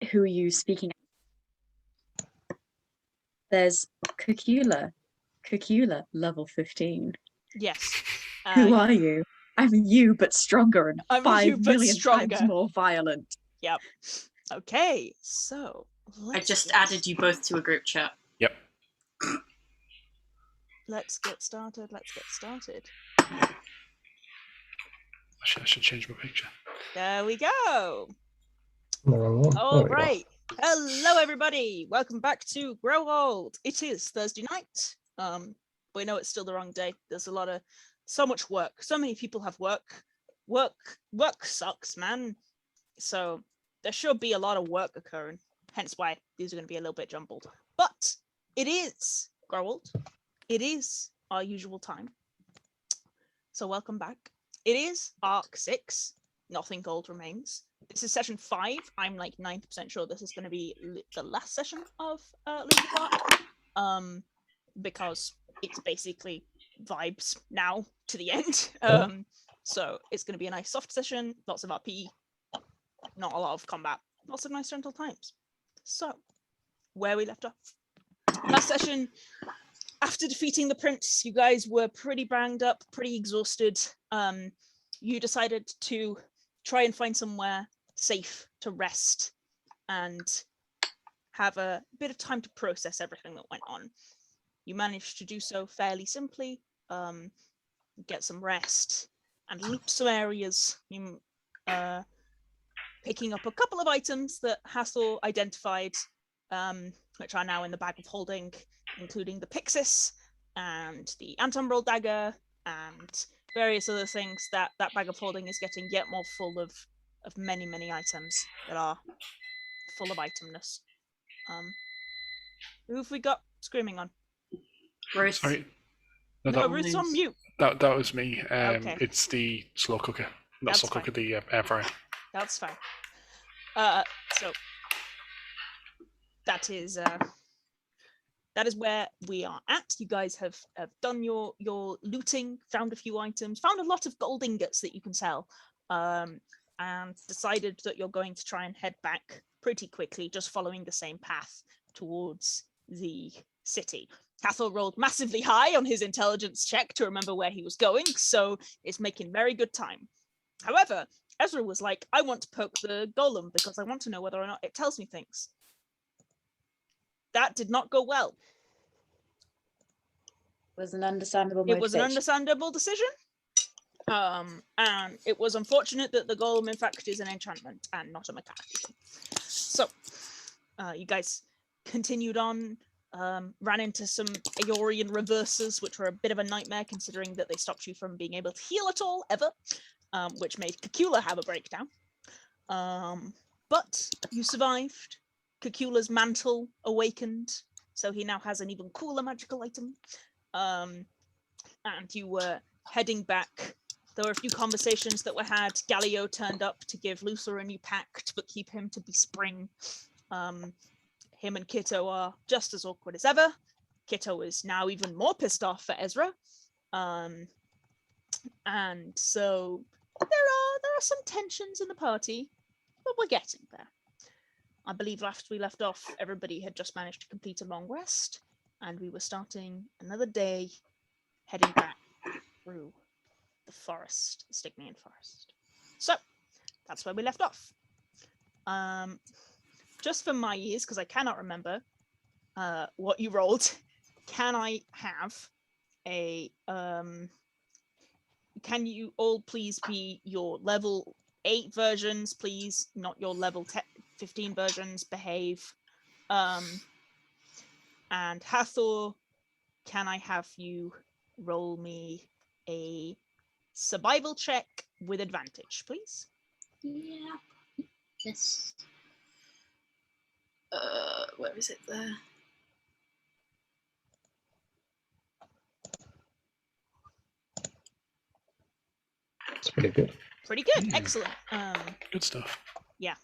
who are you speaking? There's Cacula. Cacula, level 15. Yes. Who are you? I'm you, but stronger and I'm 5 you, but million stronger. times more violent. Yep. Okay, so I just added you both to a group chat. Yep. Let's get started. I should change my picture. There we go. No, All right. Hello, everybody. Welcome back to Grow Old. It is Thursday night. We know it's still the wrong day. There's so much work. So many people have work. Work sucks, man. So there should be a lot of work occurring. Hence why these are going to be a little bit jumbled. But it is Grow Old. It is our usual time. So welcome back. It is Arc 6. Nothing Gold Remains. This is session 5. I'm like 90% sure this is going to be the last session of League of Arc. Because it's basically vibes now to the end. So it's going to be a nice soft session, lots of RP, not a lot of combat, lots of nice gentle times. So, where we left off. Last session, after defeating the prince, you guys were pretty banged up, pretty exhausted. You decided to try and find somewhere safe to rest and have a bit of time to process everything that went on. You managed to do so fairly simply, get some rest and loot some areas, picking up a couple of items that Hathor identified, which are now in the bag of holding, including the Pyxis and the Antumbral dagger and various other things. That bag of holding is getting yet more full of many, many items that are full of itemness. Who have we got screaming on? Ruth. Sorry. No, Ruth's on mute. That was me. Okay. It's the slow cooker. Not That's slow fine. cooker, the air fryer. That's fine. So that is where we are at. You guys have done your looting, found a few items, found a lot of gold ingots that you can sell, and decided that you're going to try and head back pretty quickly, just following the same path towards the city. Hathor rolled massively high on his intelligence check to remember where he was going, so it's making very good time. However, Ezra was like, I want to poke the golem because I want to know whether or not it tells me things. That did not go well. It was an understandable motivation. It was an understandable decision. And it was unfortunate that the golem, in fact, is an enchantment and not a mechanic. So, you guys continued on, ran into some Aeorian reverses, which were a bit of a nightmare considering that they stopped you from being able to heal at all, ever, which made Cacula have a breakdown. But you survived. Cacula's mantle awakened, so he now has an even cooler magical item. And you were heading back. There were a few conversations that were had. Galio turned up to give Luther a new pact, but keep him to be spring. Him and Kitto are just as awkward as ever. Kitto is now even more pissed off for Ezra. And so there are some tensions in the party, but we're getting there. I believe after we left off, everybody had just managed to complete a long rest, and we were starting another day heading back through the forest, the Stygian forest. So that's where we left off. Just for my ears, because I cannot remember what you rolled, can I have a can you all please be your level 8 versions, please, not your level 15 versions, behave. And Hathor, can I have you roll me a survival check with advantage, please? Yeah. Yes. Where is it there? It's pretty good. Pretty good, excellent. Good stuff. Yeah.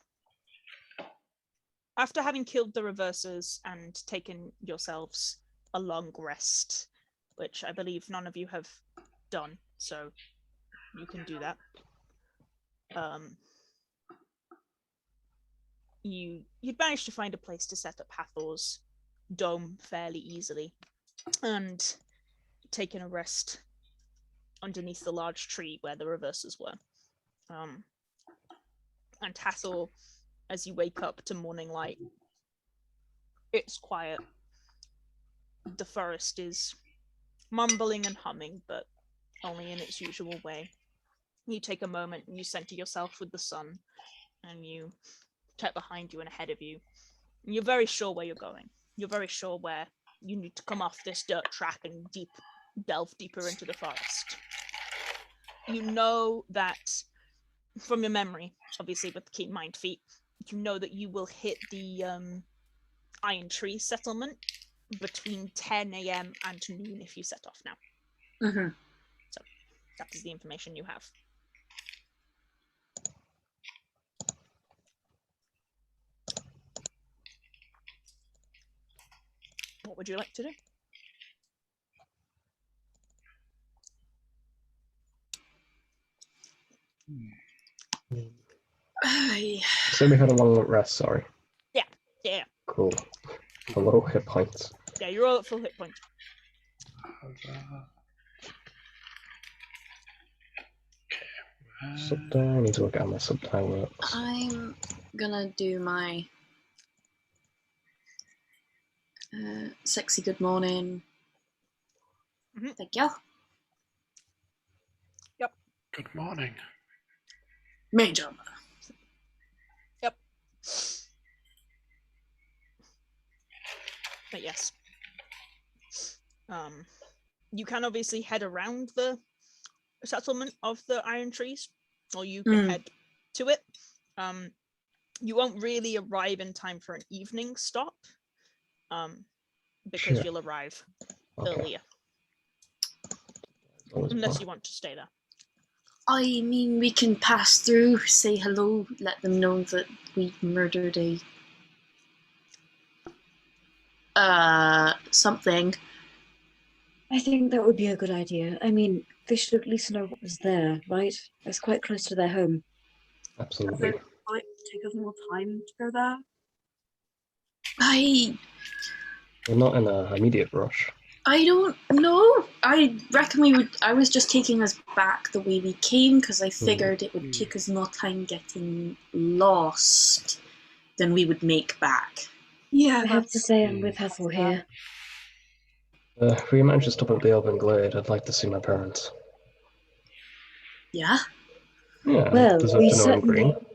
After having killed the reversers and taken yourselves a long rest, which I believe none of you have done, so you can do that. you'd managed to find a place to set up Hathor's dome fairly easily, and taken a rest underneath the large tree where the reversers were. And Hathor, as you wake up to morning light, it's quiet. The forest is mumbling and humming, but only in its usual way. You take a moment and you center yourself with the sun, and you check behind you and ahead of you. And you're very sure where you're going. You're very sure where you need to come off this dirt track and delve deeper into the forest. You know that, from your memory, obviously with keen mind feet, you know that you will hit the Iron Tree settlement between 10 a.m. and noon if you set off now. Mm-hmm. So that is the information you have. What would you like to do? So we had a long rest, sorry. Yeah. Cool. A low hit points. Yeah, you're all at full hit points. Subtitle, I need to look at how my subtitle works. I'm gonna do my sexy good morning. Mhm. Thank you. Good morning. Major. Yep. But yes. You can obviously head around the settlement of the Iron Trees, or you can head to it. You won't really arrive in time for an evening stop, because Sure. you'll arrive Okay. earlier, Always unless fun. you want to stay there. I mean, we can pass through, say hello, let them know that we murdered something. I think that would be a good idea. I mean, they should at least know what was there, right? It's quite close to their home. Absolutely. Will it take us more time to go there? We're not in an immediate rush. I don't know. I reckon I was just taking us back the way we came because I figured it would take us more time getting lost than we would make back. Yeah, I have to say I'm with Hathor here. If we manage to stop at the Elven Glade, I'd like to see my parents. Yeah? Yeah, Well, deserve we to know I'm green. certainly...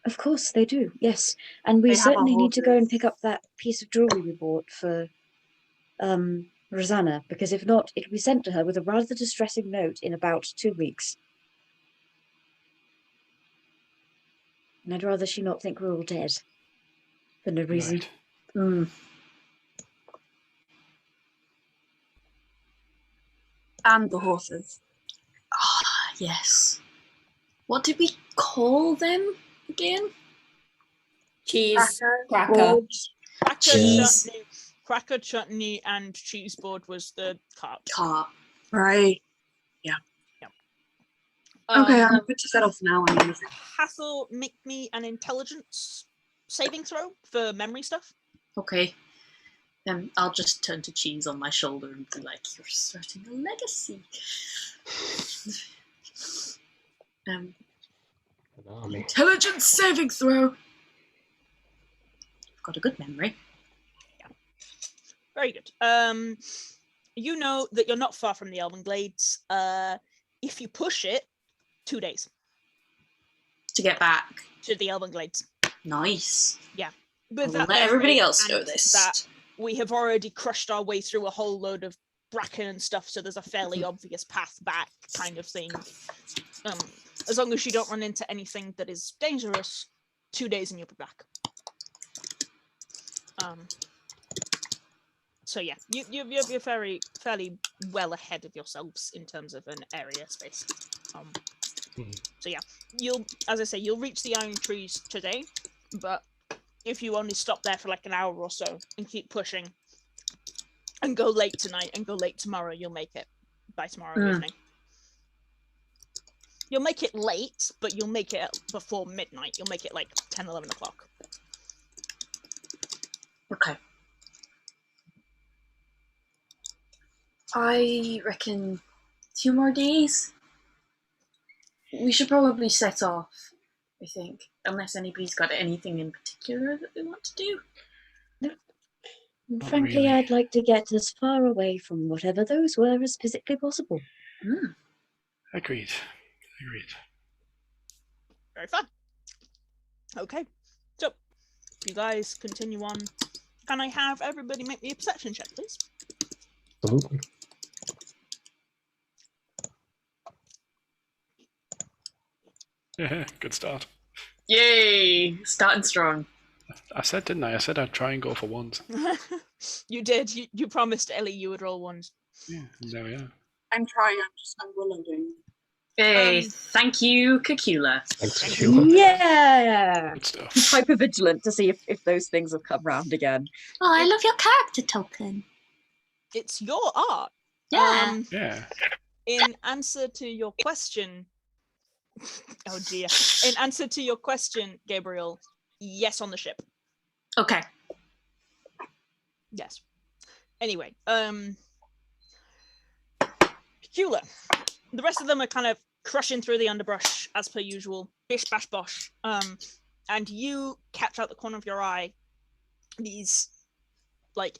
Of course they do, yes. And we They have our certainly need to go and horses. pick up that piece of jewelry we bought for Rosanna, because if not, it'll be sent to her with a rather distressing note in about 2 weeks. And I'd rather she not think we're all dead. For no reason. Right. Mm. And the horses. Ah, yes. What did we call them again? Cheese, cracker. Boards. Cheese. Cracker, chutney, and cheese board was the cart. Carp. Right. Okay, I'm good to set off now. I mean, Hathor, make me an intelligence saving throw for memory stuff. Okay. Then I'll just turn to Cheese on my shoulder and be like, "You're starting a legacy." An army. Intelligence saving throw. I've got a good memory. Very good. You know that you're not far from the Elven Glades. If you push it, 2 days To get back. to the Elven Glades. Nice. With I'll that let being everybody said, else know and this. that we have already crushed our way through a whole load of bracken and stuff, so there's a fairly obvious path back kind of thing. As long as you don't run into anything that is dangerous, 2 days and you'll be back. So yeah, you're fairly well ahead of yourselves in terms of an area space. So yeah, as I say, you'll reach the Iron Trees today, but if you only stop there for like an hour or so and keep pushing and go late tonight and go late tomorrow, you'll make it by tomorrow evening. You'll make it late, but you'll make it before midnight. You'll make it like 10, 11 o'clock. Okay. I reckon 2 more days. We should probably set off, I think, unless anybody's got anything in particular that they want to do. Not Frankly, really. I'd like to get as far away from whatever those were as physically possible. Agreed. Very fun. Okay, so you guys continue on. Can I have everybody make me a perception check, please? Absolutely. Good start. Yay! Starting strong. I said, didn't I? I said I'd try and go for ones. You did. You promised Ellie you would roll ones. Yeah, there we are. I'm trying, I'm reloading. Hey, Um, thank you, Cacula. Thanks, Thank Cacula. Yeah! Good stuff. Hyper vigilant to see if those things have come round again. Oh, I love your character token. It's your art. Yeah. Yeah. In answer to your question, oh dear. In answer to your question, Gabriel, yes on the ship. Okay. Yes. Anyway, Cacula. The rest of them are kind of crushing through the underbrush as per usual. Bish bash bosh. And you catch out the corner of your eye these like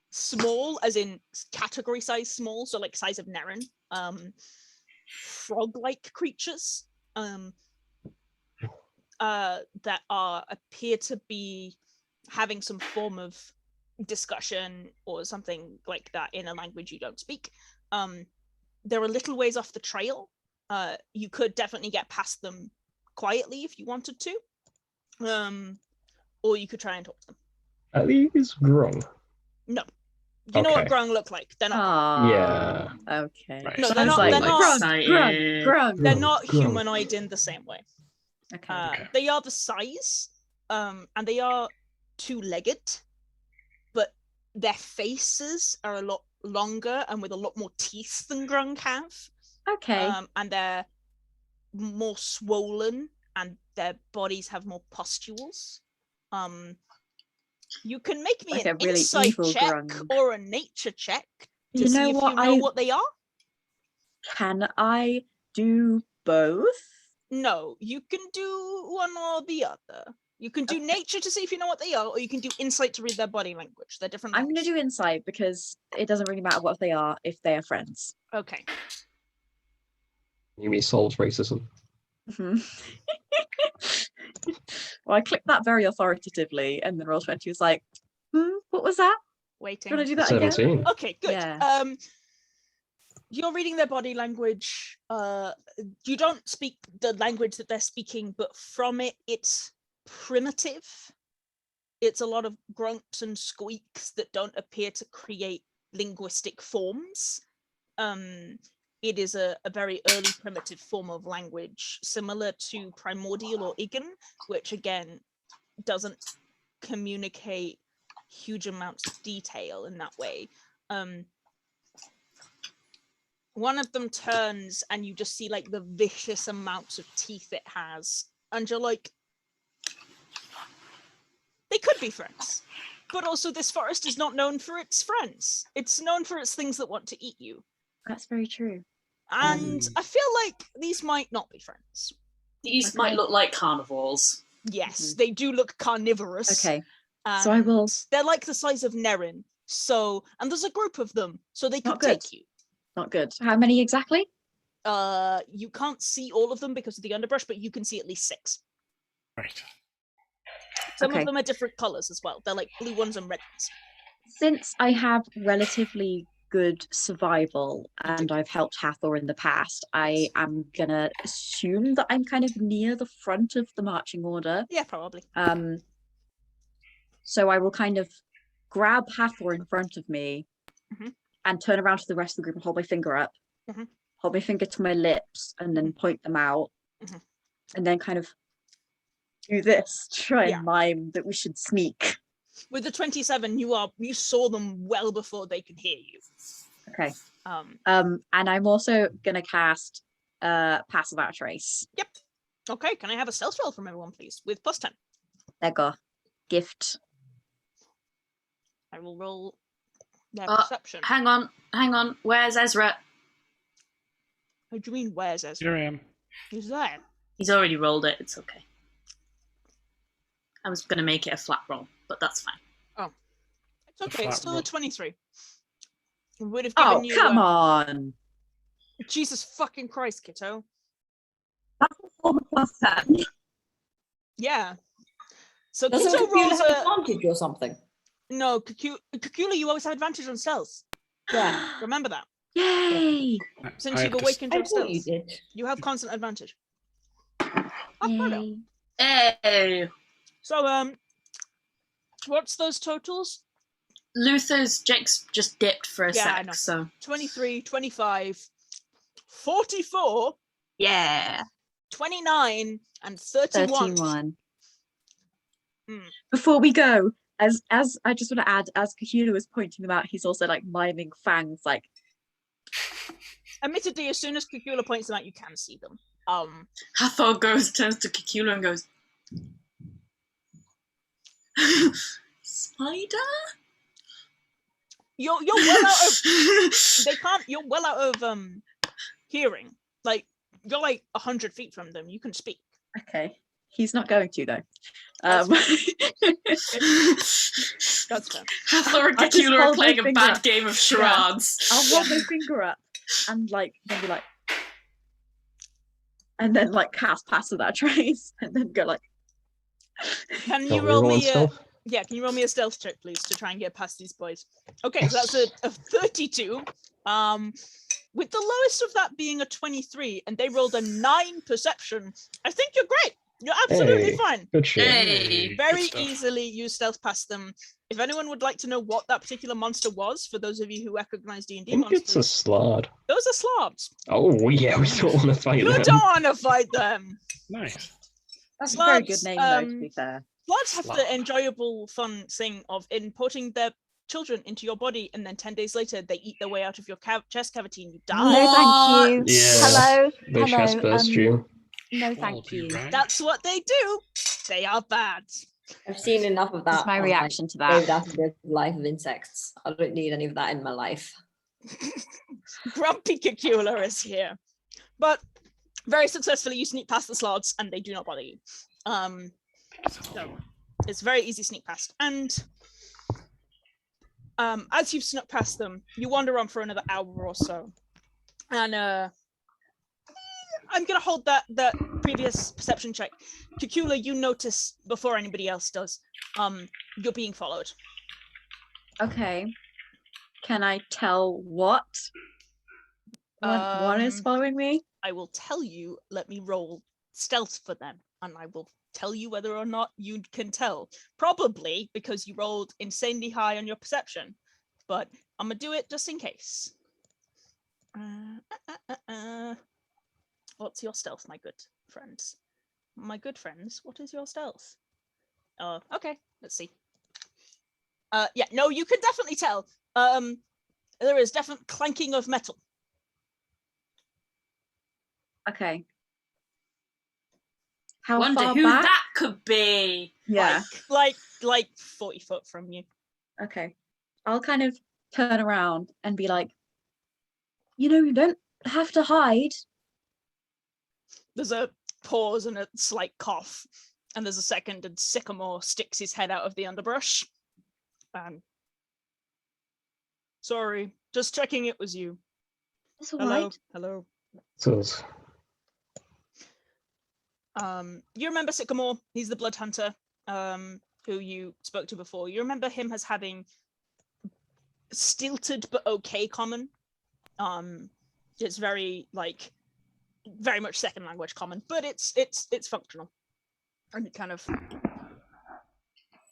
small, as in category size small, so like size of Nerin, frog-like creatures that appear to be having some form of discussion or something like that in a language you don't speak. They're a little ways off the trail. You could definitely get past them quietly if you wanted to, or you could try and talk to them. Are these grung? No. You know what Okay. grung look like? They're not. Ah, Yeah. okay. Right. No, they're Sounds not. like They're not. excited. Grung. They're Grung, not grung. humanoid in the same way. Okay. Okay. They are the size, and they are two-legged, but their faces are a lot longer and with a lot more teeth than grung have. Okay. And they're more swollen, and their bodies have more pustules. You can make me Like an a really insight evil check grung. or a nature check to You see know if what? you know what they are. Can I do both? No, you can do one or the other. You can do nature to see if you know what they are, or you can do insight to read their body language. They're different I'm going to things. do insight because it doesn't really matter what they are if they are friends. Okay. Niimi solves racism. Mhm. Well, I clicked that very authoritatively, and then Roll20 was like, what was that? Waiting. Do you want to do that again? 17. Okay, good. Yeah. You're reading their body language. You don't speak the language that they're speaking, but from it, it's primitive. It's a lot of grunts and squeaks that don't appear to create linguistic forms. It is a very early primitive form of language, similar to Primordial or Igen, which again doesn't communicate huge amounts of detail in that way. One of them turns and you just see like the vicious amounts of teeth it has, and you're like, they could be friends, but also this forest is not known for its friends. It's known for its things that want to eat you. That's very true. And I feel like these might not be friends. These Okay. might look like carnivores. Yes, they do look carnivorous. Okay. So I will- They're like the size of Nerin. So, and there's a group of them, so they could Not good. take you. Not good. How many exactly? You can't see all of them because of the underbrush, but you can see at least 6. Right. Some Okay. of them are different colors as well. They're like blue ones and red ones. Since I have relatively good survival and I've helped Hathor in the past, I am gonna assume that I'm kind of near the front of the marching order. Yeah, probably. So I will kind of grab Hathor in front of me Mhm. and turn around to the rest of the group and hold my finger up, Mhm. hold my finger to my lips, and then point them out, Mhm. and then kind of do this, try Yeah. and mime that we should sneak. With the 27, you saw them well before they could hear you. Okay. Um, And I'm also gonna cast Pass Without a Trace. Yep. Okay, can I have a stealth roll from everyone, please? With +10. There you go. Gift. I will roll their Oh, perception. Hang on. Where's Ezra? What do you mean, where's Ezra? Here I am. He's there. He's already rolled it. It's okay. I was going to make it a flat roll, but that's fine. It's okay. flat It's still roll. a 23. We would have given Oh, you. come on. Jesus fucking Christ, Kitto. That's a form of +10. Yeah. So Doesn't Kitto Cacula rolls have a. advantage or something? No, Cacula, you always have advantage on stealth. Yeah. Remember that. Yay! Since I you've have awakened I your thought you stealth, did. you have constant advantage. Oh, Yay. Hey! so, what's those totals? Luther's just dipped for a Yeah, I sec, know. so 23, 25, 44, yeah. 29, and 31. 31. Mm. Before we go, as I just want to add, as Cacula was pointing them out, he's also like miming fangs, like Admittedly, as soon as Cacula points them out, you can see them. Hathor turns to Cacula and goes, Spider? You're well out of you're well out of hearing. Like you're like 100 feet from them. You can speak. okay. He's not going to though. That's That's fair. Hathor and I just Cacula are hold my playing a finger bad up. game of charades. I'll hold my finger up and like then be like, and then like cast Pass Without Trace, and then go like. Can Oh, you we roll roll on me stealth? yeah, can you roll me a stealth check, please, to try and get past these boys? Okay, so that's a 32. With the lowest of that being a 23, and they rolled a 9 perception. I think you're great. You're absolutely Hey. fine. Good shit. Hey. Good Very stuff. easily you stealth past them. If anyone would like to know what that particular monster was, for those of you who recognize I D&D think it's a monsters, slod. those are slobs. Oh yeah, we don't want to fight You them. don't want to fight them. Nice. That's a very good Slobs, name though, to be fair. Slobs have Slob. the enjoyable, fun thing of importing their children into your body, and then 10 days later they eat their way out of your chest cavity and you die. No, thank you. Yeah. Hello. They chest Hello. burst you. No, All thank be you. right. That's what they do. They are bad. I've seen enough of that. That's my on, reaction to David that. Attenborough's Life of Insects. I don't need any of that in my life. Grumpy Cacula is here. But very successfully you sneak past the slots and they do not bother you. So it's very easy sneak past. And as you've snuck past them, you wander on for another hour or so. And I'm gonna hold that previous perception check. Cacula, you notice before anybody else does, you're being followed. Okay. Can I tell what? What is following me? I will tell you, let me roll stealth for them, and I will tell you whether or not you can tell. Probably because you rolled insanely high on your perception, but I'm gonna do it just in case. What's your stealth, my good friends? My good friends, what is your stealth? Okay, let's see. Yeah, no, you can definitely tell. There is definite clanking of metal. Okay. How Wonder far who back? that could be. Yeah. Like 40 foot from you. Okay. I'll kind of turn around and be like, you don't have to hide. There's a pause and a slight cough, and there's a second, and Sycamore sticks his head out of the underbrush. Sorry, just checking it was you. That's all Hello, right. hello. So You remember Sycamore? He's the blood hunter, who you spoke to before. You remember him as having stilted but okay common. It's very much second language common, but it's functional. And it kind of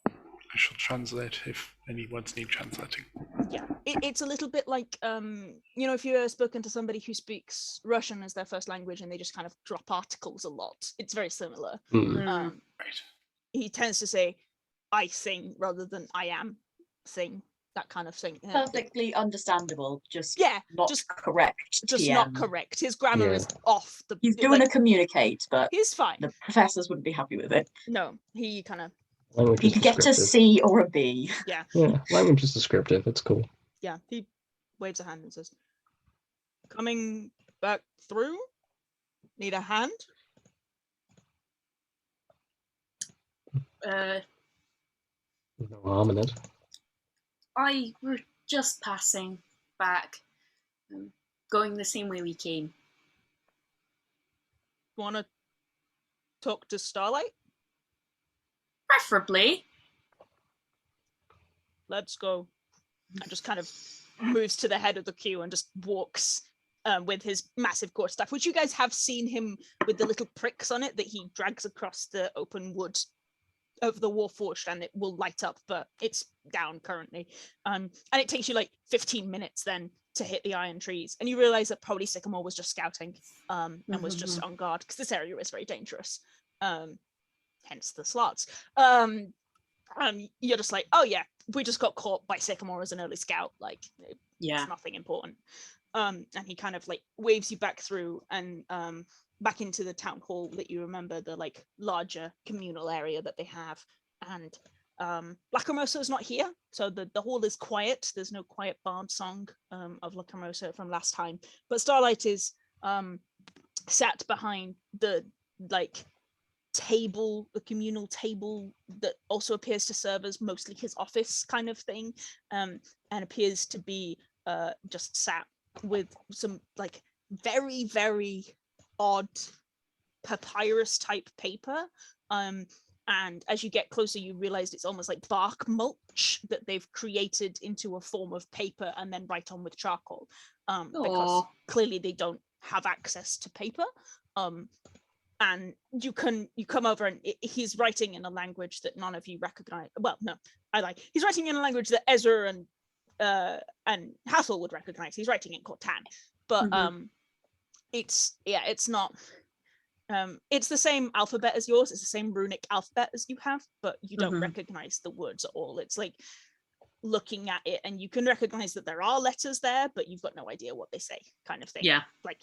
I shall translate if any words need translating. yeah, it's a little bit like if you've ever spoken to somebody who speaks Russian as their first language and they just kind of drop articles a lot. It's very similar. Right. He tends to say I sing rather than I am sing, that kind of thing. Perfectly understandable. Just not correct. just TM. not correct. His grammar is off. He's doing a communicate, but he's fine. the professors wouldn't be happy with it. No, he kind of Language You is could get a descriptive. C or a B. Yeah, Yeah, language is descriptive. It's cool. yeah. He waves a hand and says, "Coming back through? Need a hand?" Uh, No harm in it. we're just passing back, going the same way we came. Want to talk to Starlight? Preferably. Let's go. And just kind of moves to the head of the queue and just walks with his massive quarterstaff, which you guys have seen him with the little pricks on it that he drags across the open wood of the Warforged, and it will light up, but it's down currently. And it takes you like 15 minutes then to hit the iron trees, and you realize that probably Sycamore was just scouting and was just on guard because this area is very dangerous. Hence the slots. You're just like, oh yeah, we just got caught by Sycamore as an early scout. Like, it's nothing important. And he kind of like waves you back through and back into the town hall that you remember, the like larger communal area that they have. And Lacrimosa is not here, so the hall is quiet. There's no quiet bard song of Lacrimosa from last time, but Starlight is sat behind the like table, the communal table that also appears to serve as mostly his office kind of thing, and appears to be just sat with some like very, very odd papyrus type paper. And as you get closer, you realize it's almost like bark mulch that they've created into a form of paper and then write on with charcoal, because clearly they don't have access to paper. And you come over and he's writing in a language that none of you recognize. Well, no, he's writing in a language that Ezra and Hathor would recognize. He's writing in Cortan, but it's not. It's the same alphabet as yours. It's the same runic alphabet as you have, but you don't recognize the words at all. It's like looking at it and you can recognize that there are letters there, but you've got no idea what they say, kind of thing. Yeah. Like,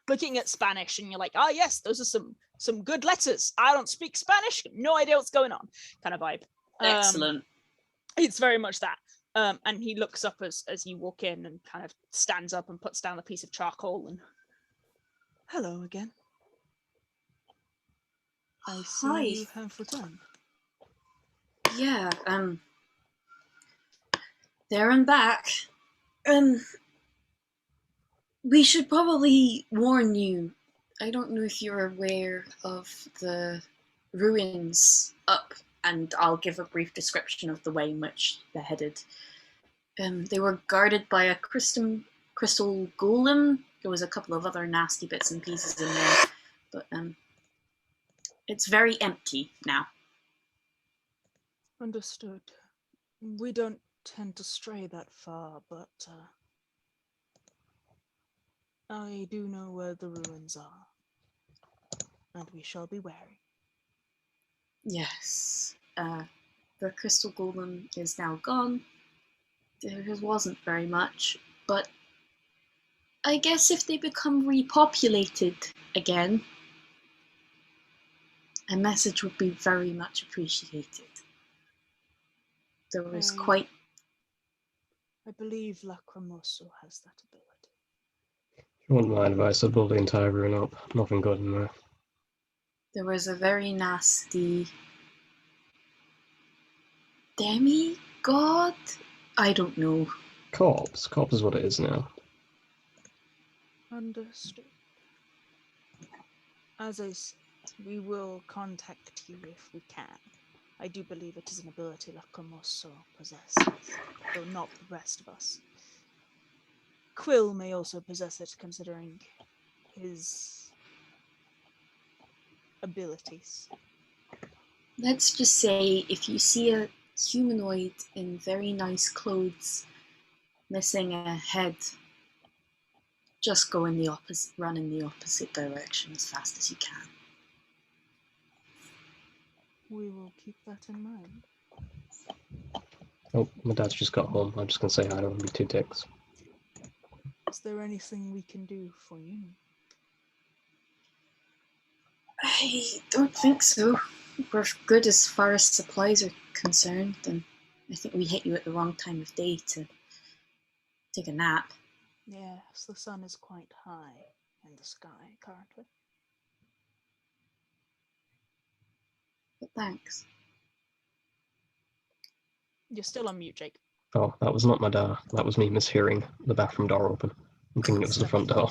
looking at Spanish and you're like, oh yes, those are some good letters. I don't speak Spanish, no idea what's going on, kind of vibe. Excellent. It's very much that. And he looks up as you walk in and kind of stands up and puts down a piece of charcoal and, hello again. I see Hi. you have returned. Yeah, there and back. We should probably warn you. I don't know if you're aware of the ruins up, and I'll give a brief description of the way in which they're headed. They were guarded by a crystal golem. There was a couple of other nasty bits and pieces in there, but it's very empty now. Understood. We don't tend to stray that far, but I do know where the ruins are, and we shall be wary. Yes. The crystal golem is now gone. There wasn't very much, but I guess if they become repopulated again, a message would be very much appreciated. There was quite... I believe Lacrimoso has that ability. If you want my advice, I'd blow the entire ruin up. Nothing good in there. There was a very nasty demigod? I don't know. Corpse. Corpse is what it is now. Understood. As I said, we will contact you if we can. I do believe it is an ability Lacrimoso possesses, though not the rest of us. Quill may also possess it, considering his abilities. Let's just say, if you see a humanoid in very nice clothes missing a head, just go in the opposite, run in the opposite direction as fast as you can. We will keep that in mind. Oh, my dad's just got home. I'm just gonna say hi to him and be two dicks. Is there anything we can do for you? I don't think so. We're good as far as supplies are concerned, and I think we hit you at the wrong time of day to take a nap. Yes, the sun is quite high in the sky currently. But thanks. You're still on mute, Jake. Oh, that was not my dad. That was me mishearing the bathroom door open. I'm thinking it was the front door.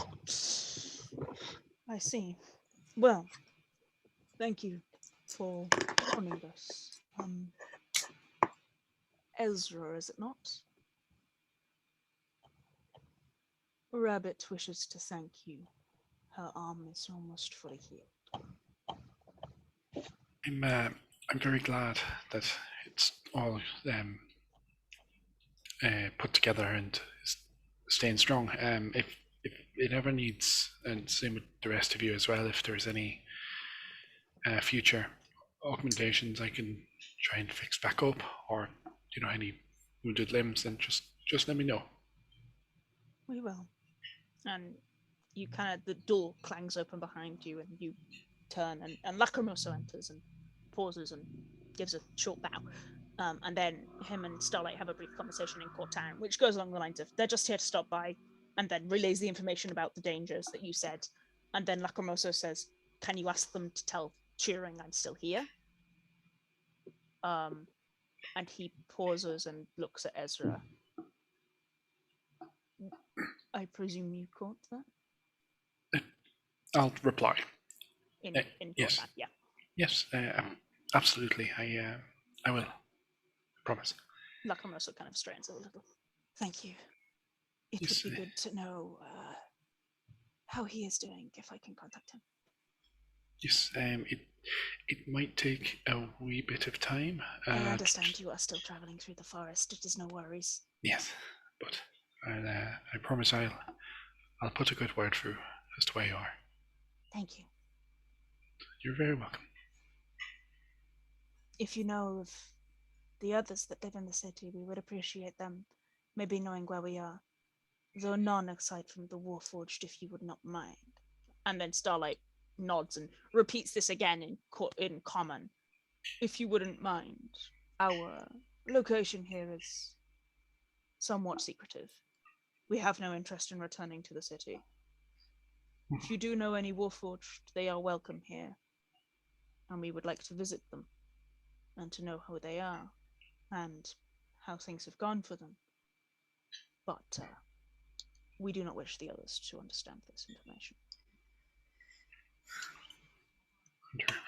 I see. Well, thank you for joining us. Ezra, is it not? Rabbit wishes to thank you. Her arm is almost fully healed. I'm very glad that it's all put together and is staying strong. If it ever needs, and same with the rest of you as well, if there's any future augmentations I can try and fix back up, or any wounded limbs, then just let me know. We will. And you the door clangs open behind you, and you turn, and Lacrimoso enters and pauses and gives a short bow. And then him and Starlight have a brief conversation in Court Town, which goes along the lines of, they're just here to stop by, and then relays the information about the dangers that you said. And then Lacrimoso says, can you ask them to tell Turing I'm still here? And he pauses and looks at Ezra. I presume you caught that? I'll reply. In yes. Court Town, yeah. Yes, absolutely. I will. Promise. Lacrimoso kind of strains a little. Thank you. It Yes, would be good to know how he is doing, if I can contact him. Yes, it might take a wee bit of time. I understand you are still traveling through the forest. It is no worries. Yes, but I promise I'll put a good word through as to where you are. Thank you. You're very welcome. If you know of the others that live in the city, we would appreciate them maybe knowing where we are. Though none aside from the Warforged, if you would not mind. And then Starlight nods and repeats this again in common. If you wouldn't mind, our location here is somewhat secretive. We have no interest in returning to the city. If you do know any Warforged, they are welcome here. And we would like to visit them and to know how they are and how things have gone for them. But we do not wish the others to understand this information.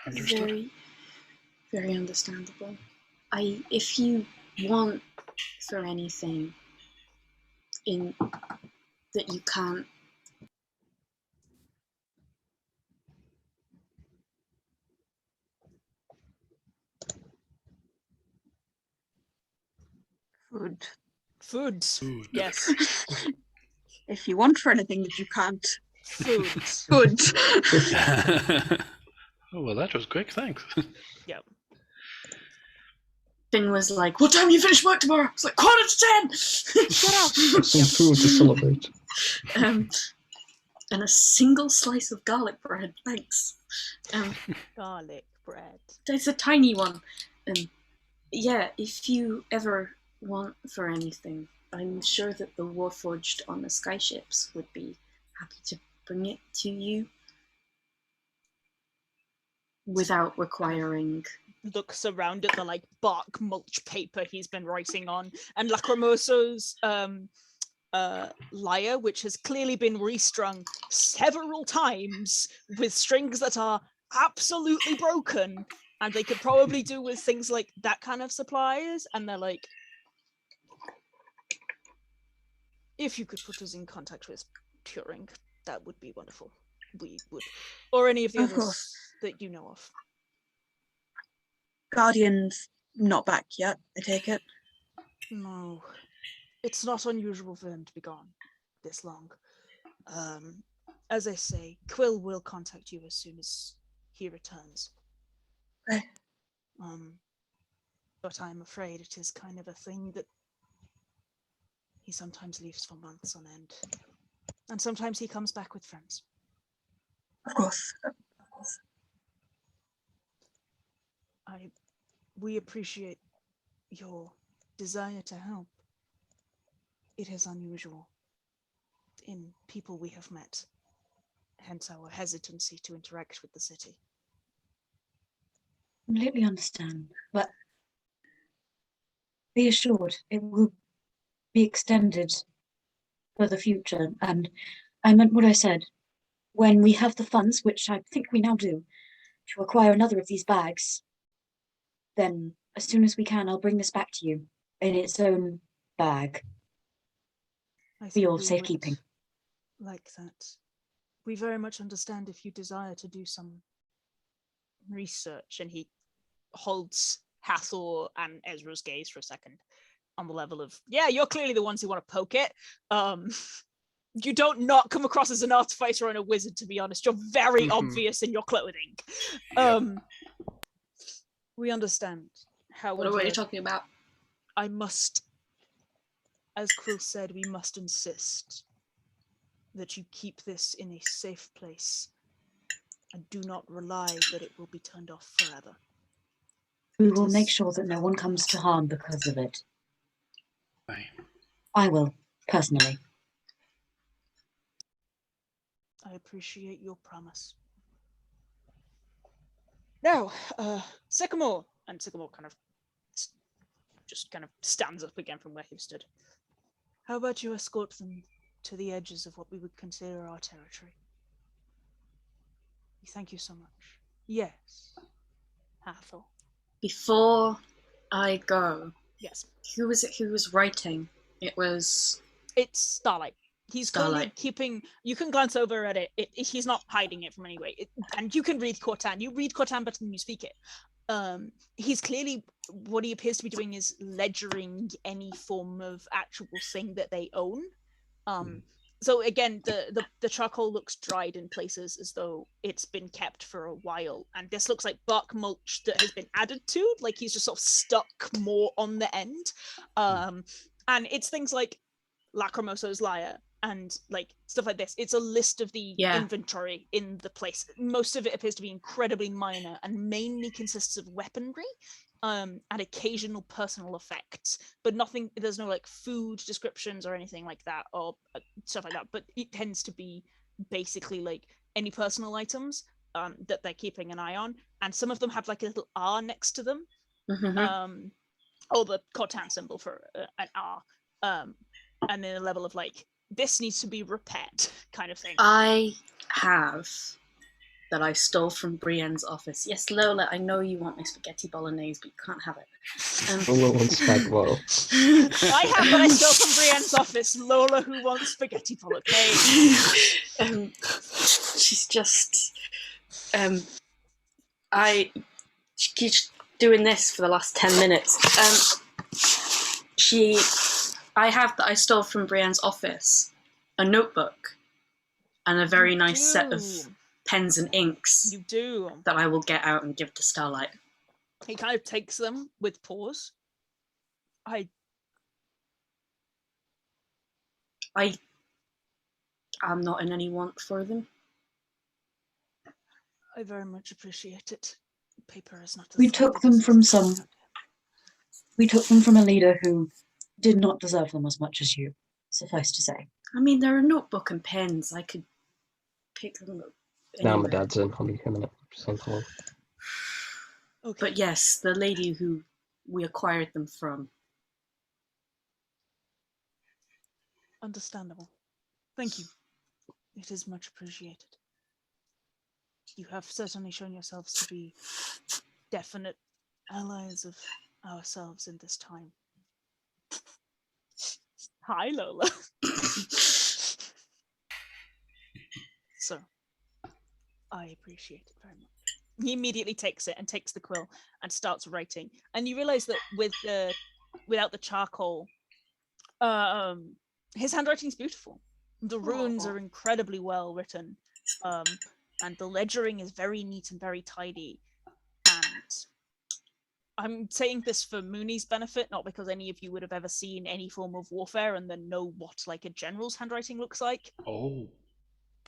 Understood. Very, very understandable. If you want for anything in that you can't Food. Food. Yes. If you want for anything that you can't. Food. Food. Oh, well, that was quick, thanks. Yep. Finn was like, what time do you finish work tomorrow? It's like 9:45. Shut up. Some food to celebrate. And a single slice of garlic bread, thanks. Garlic bread. It's a tiny one. Yeah, if you ever want for anything, I'm sure that the Warforged on the skyships would be happy to bring it to you without requiring. Looks around at the bark mulch paper he's been writing on, and Lacrimoso's lyre, which has clearly been restrung several times with strings that are absolutely broken, and they could probably do with things like that kind of supplies. And they're like, if you could put us in contact with Turing, that would be wonderful. We would, or any of the others that you know of. Guardian's not back yet, I take it. No, it's not unusual for him to be gone this long. As I say, Quill will contact you as soon as he returns. Okay. But I'm afraid it is kind of a thing that he sometimes leaves for months on end. And sometimes he comes back with friends. Of course. We appreciate your desire to help. It is unusual in people we have met, hence our hesitancy to interact with the city. Completely understand, but be assured it will be extended for the future. And I meant what I said. When we have the funds, which I think we now do, to acquire another of these bags, then as soon as we can, I'll bring this back to you in its own bag for your safekeeping. Like that. We very much understand if you desire to do some research, and he holds Hathor and Ezra's gaze for a second on the level of, yeah, you're clearly the ones who want to poke it. You don't not come across as an artificer and a wizard, to be honest. You're very obvious in your clothing. We understand. However, What are you talking about? I must, as Quill said, we must insist that you keep this in a safe place and do not rely that it will be turned off forever. We will make sure that no one comes to harm because of it. Aye. I will, personally. I appreciate your promise. Now, Sycamore, and Sycamore kind of just kind of stands up again from where he stood. How about you escort them to the edges of what we would consider our territory? Thank you so much. Yes, Hathor. Before I go, Yes, who was it who was writing? It's Starlight. He's currently keeping. You can glance over at it. He's not hiding it from anyway. And you can read Cortan. You read Cortan better than you speak it. He's clearly, what he appears to be doing is ledgering any form of actual thing that they own. So again, the charcoal looks dried in places as though it's been kept for a while, and this looks like bark mulch that has been added to. Like he's just sort of stuck more on the end. And it's things like Lacrimoso's lyre and like stuff like this. It's a list of the inventory in the place. Most of it appears to be incredibly minor and mainly consists of weaponry and occasional personal effects, but nothing. There's no like food descriptions or anything like that or stuff like that, but it tends to be basically like any personal items that they're keeping an eye on, and some of them have like a little R next to them, or the Cortan symbol for an R, and then a level of like, this needs to be repaired kind of thing. I have that I stole from Brienne's office. Yes, Lola, I know you want my spaghetti bolognese, but you can't have it. Lola wants spag roll. I have what I stole from Brienne's office. Lola, who wants spaghetti bolognese. She's just... she keeps doing this for the last 10 minutes. I stole from Brienne's office a notebook and a very nice set of pens and inks. You do. That I will get out and give to Starlight. He kind of takes them with pause. I'm not in any want for them. I very much appreciate it. Paper is not. We took them from a leader who did not deserve them as much as you, suffice to say. I mean, they're a notebook and pens. I could pick them up. Now my dad's in. I'll be here a minute. Just on call. Okay. But yes, the lady who we acquired them from. Understandable. Thank you. It is much appreciated. You have certainly shown yourselves to be definite allies of ourselves in this time. Hi, Lola. So, I appreciate it very much. He immediately takes it and takes the quill and starts writing. And you realize that without the charcoal, his handwriting's beautiful. The runes are incredibly well written. And the ledgering is very neat and very tidy. And I'm saying this for Mooney's benefit, not because any of you would have ever seen any form of warfare and then know what like a general's handwriting looks like. Oh.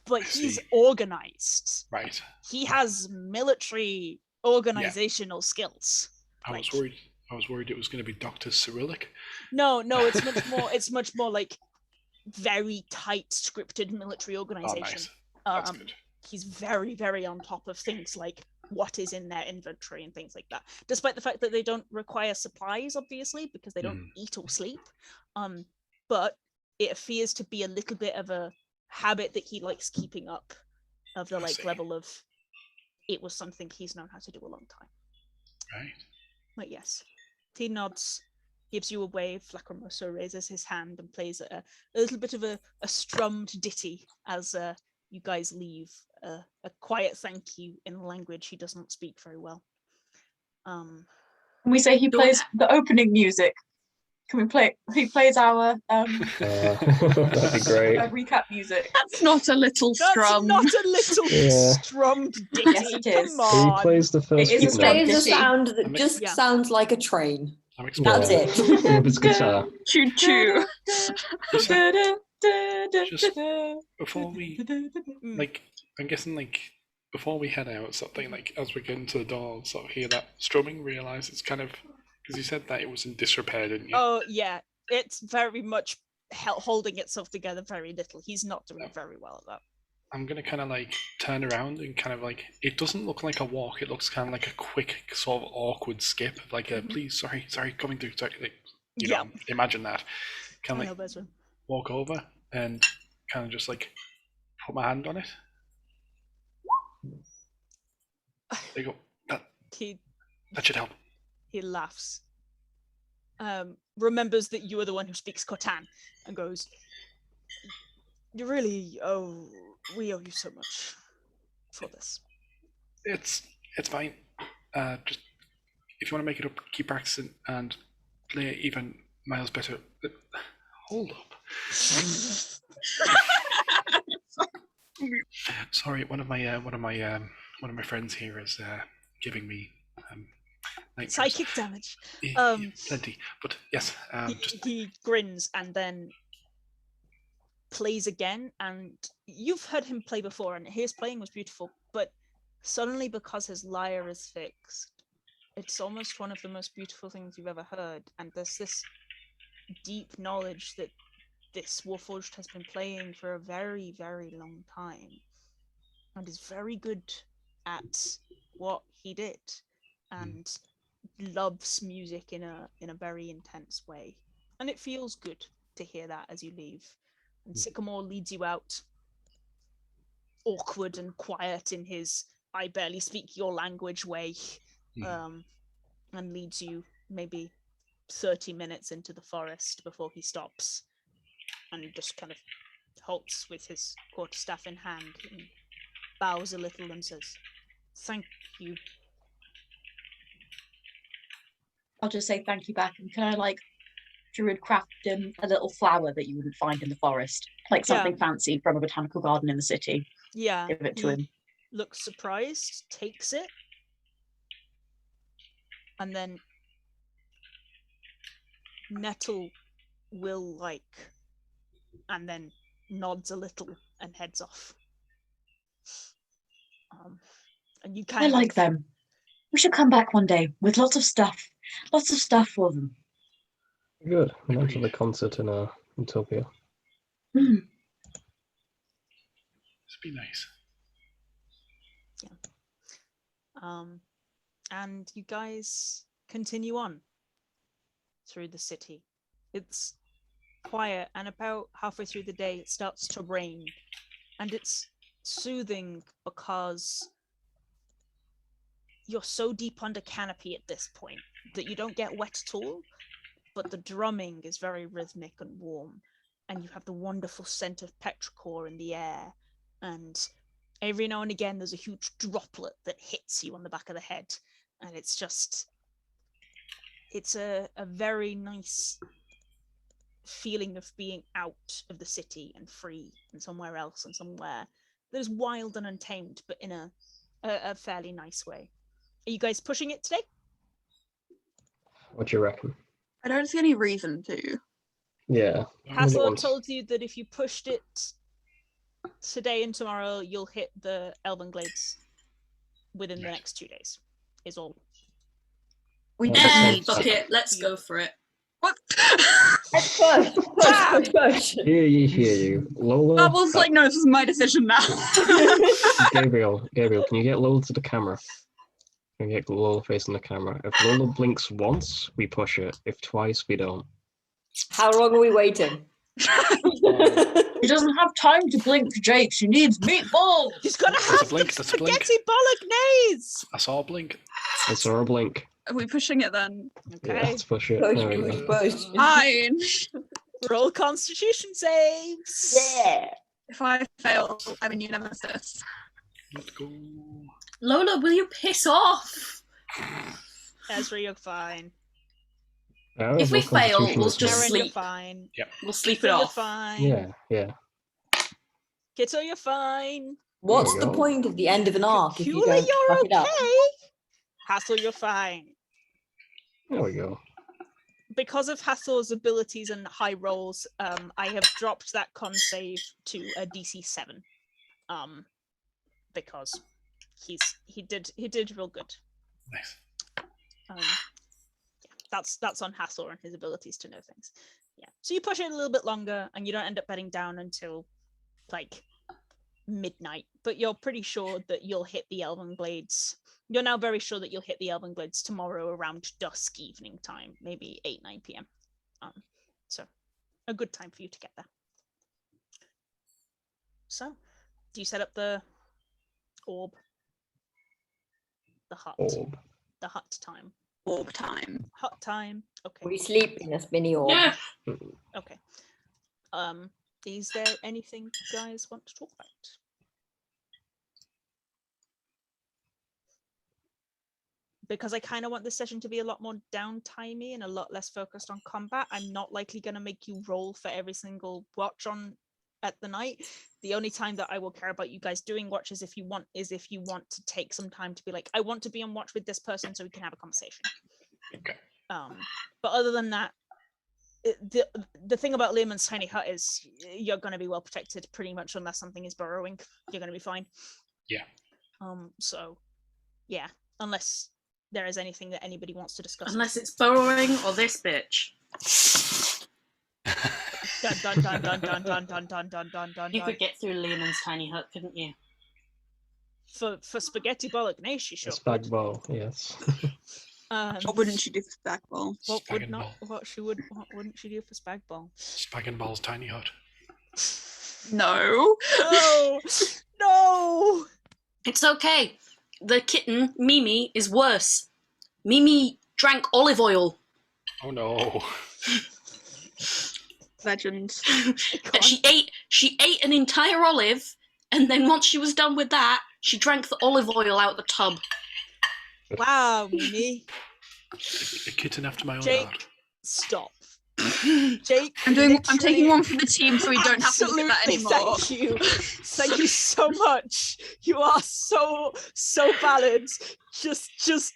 But he's organized. Right. He has military organizational skills. I was worried it was going to be Dr. Cyrillic. No, it's much more like very tight scripted military Oh, organization. nice. That's good. He's very, very on top of things like what is in their inventory and things like that. Despite the fact that they don't require supplies, obviously, because they don't eat or sleep. But it appears to be a little bit of a habit that he likes keeping up, of the level of it was something he's known how to do a long time. Right. But yes, he nods, gives you a wave. Lacrimoso raises his hand and plays a little bit of a strummed ditty as you guys leave. A quiet thank you in a language he does not speak very well. Can we say he plays the opening music? Can we play? He plays our that'd be great. recap music. That's not a little strum. That's not a little strummed ditty. Yes, it is. Come on. He plays the first. It is a beat note Plays a ditty. sound that just sounds like a train. That's it. with his guitar. Choo choo. Just before we, I'm guessing, before we head out, something as we get into the door, sort of hear that strumming, realize it's kind of, because you said that it was in disrepair, didn't you? Oh, yeah. It's very much holding itself together very little. He's not doing very well at that. I'm going to kind of turn around and kind of it doesn't look like a walk, it looks kind of like a quick, sort of awkward skip, like a please, sorry, coming through, sorry, you know, imagine that. Kind of walk over and kind of just put my hand on it. There you go. That should help. He laughs. Remembers that you are the one who speaks Khotan and goes, we owe you so much for this. It's fine. Just if you want to make it up, keep practicing and play even miles better. Hold up. Sorry, one of my friends here is giving me psychic damage. Plenty, but yes. He grins and then plays again, and you've heard him play before, and his playing was beautiful, but suddenly, because his lyre is fixed, it's almost one of the most beautiful things you've ever heard, and there's this deep knowledge that this Warforged has been playing for a very, very long time, and is very good at what he did, and loves music in a very intense way, and it feels good to hear that as you leave. And Sycamore leads you out, awkward and quiet in his I barely speak your language way, and leads you maybe 30 minutes into the forest before he stops and just kind of halts with his quarterstaff in hand and bows a little and says, "Thank you." I'll just say thank you back, and can I druid craft him a little flower that you wouldn't find in the forest, something fancy from a botanical garden in the city. Yeah, give it to him. Looks surprised, takes it, and then Nettle will and then nods a little and heads off. And you kind I like them. We should come back one day with lots of stuff for them. Good. We went to the concert in Utopia. Mm. This would be nice. Yeah. And you guys continue on through the city. It's quiet, and about halfway through the day it starts to rain, and it's soothing because you're so deep under canopy at this point that you don't get wet at all, but the drumming is very rhythmic and warm, and you have the wonderful scent of petrichor in the air, and every now and again there's a huge droplet that hits you on the back of the head, and it's a very nice feeling of being out of the city and free and somewhere else and somewhere that is wild and untamed, but in a fairly nice way. Are you guys pushing it today? What do you reckon? I don't see any reason to. Yeah. Hathor told you that if you pushed it today and tomorrow, you'll hit the Elven Glades within the next 2 days. is all. We Yeah, just that need sounds- Okay, let's go for it. What? Let's push, push, push, push. Hear you. Lola, Bubbles like, no, this is my decision now. Gabriel, can you get Lola to the camera? Can you get Lola facing the camera? If Lola blinks once, we push it. If twice, we don't. How long are we waiting? She doesn't have time to blink, Jake. She needs meatballs. She's gonna That's a have blink, the that's a blink. spaghetti bolognese. I saw a blink. I saw a blink. Are we pushing it then? Yeah, Okay. let's push it. Push, There we push, go. push. Fine. Roll Constitution saves. Yeah. If I fail, I'm in nemesis. Let's go. Lola, will you piss off? Ezra, you're fine. If we fail, Constitution we'll is just Nerin, fine. you're sleep. fine. We'll sleep it Kitto, you're off. fine. Yeah. Kitto, you're fine. What's we the go. point of the end of an arc if you Cacula, don't you're fuck it up? okay. Hathor, you're fine. There we go. Because of Hathor's abilities and high rolls, I have dropped that con save to a DC 7. Because he did real good. Nice. That's on Hathor and his abilities to know things. Yeah. So you push it a little bit longer and you don't end up bedding down until like midnight, but you're pretty sure that you'll hit the Elven Glades. You're now very sure that you'll hit the Elven Glades tomorrow around dusk evening time, maybe 8-9 p.m. So a good time for you to get there. So, do you set up the orb? The hut. Orb. The hut time. Orb time. Hut time. Okay. We sleep in a spinny orb. Yeah. Okay. Is there anything you guys want to talk about? Because I kind of want this session to be a lot more downtimey and a lot less focused on combat. I'm not likely going to make you roll for every single watch on at the night. The only time that I will care about you guys doing watches if you want to take some time to be like, I want to be on watch with this person so we can have a conversation. Okay. But other than that, the thing about Lehman's tiny hut is you're going to be well protected pretty much unless something is burrowing. You're going to be fine. Yeah. So yeah, unless there is anything that anybody wants to discuss. Unless it's burrowing or this bitch. Dun dun dun dun dun dun dun dun dun dun. You could get through Lehman's tiny hut, couldn't you? For spaghetti bolognese, sure. Spag bowl, yes. What wouldn't you do for Stackball? What Spag would and not? ball. What wouldn't she do for spag ball? Spag and Ball's tiny hut. No. No, no. It's okay. The kitten, Niimi, is worse. Niimi drank olive oil. Oh no. Legend. And she ate an entire olive, and then once she was done with that, she drank the olive oil out the tub. Wow, Niimi. A kitten after my own Jake, heart. stop. Jake, I'm literally- taking one for the team so we don't have to look at that Absolutely, anymore. Thank you. Thank you so much. You are so valid. Just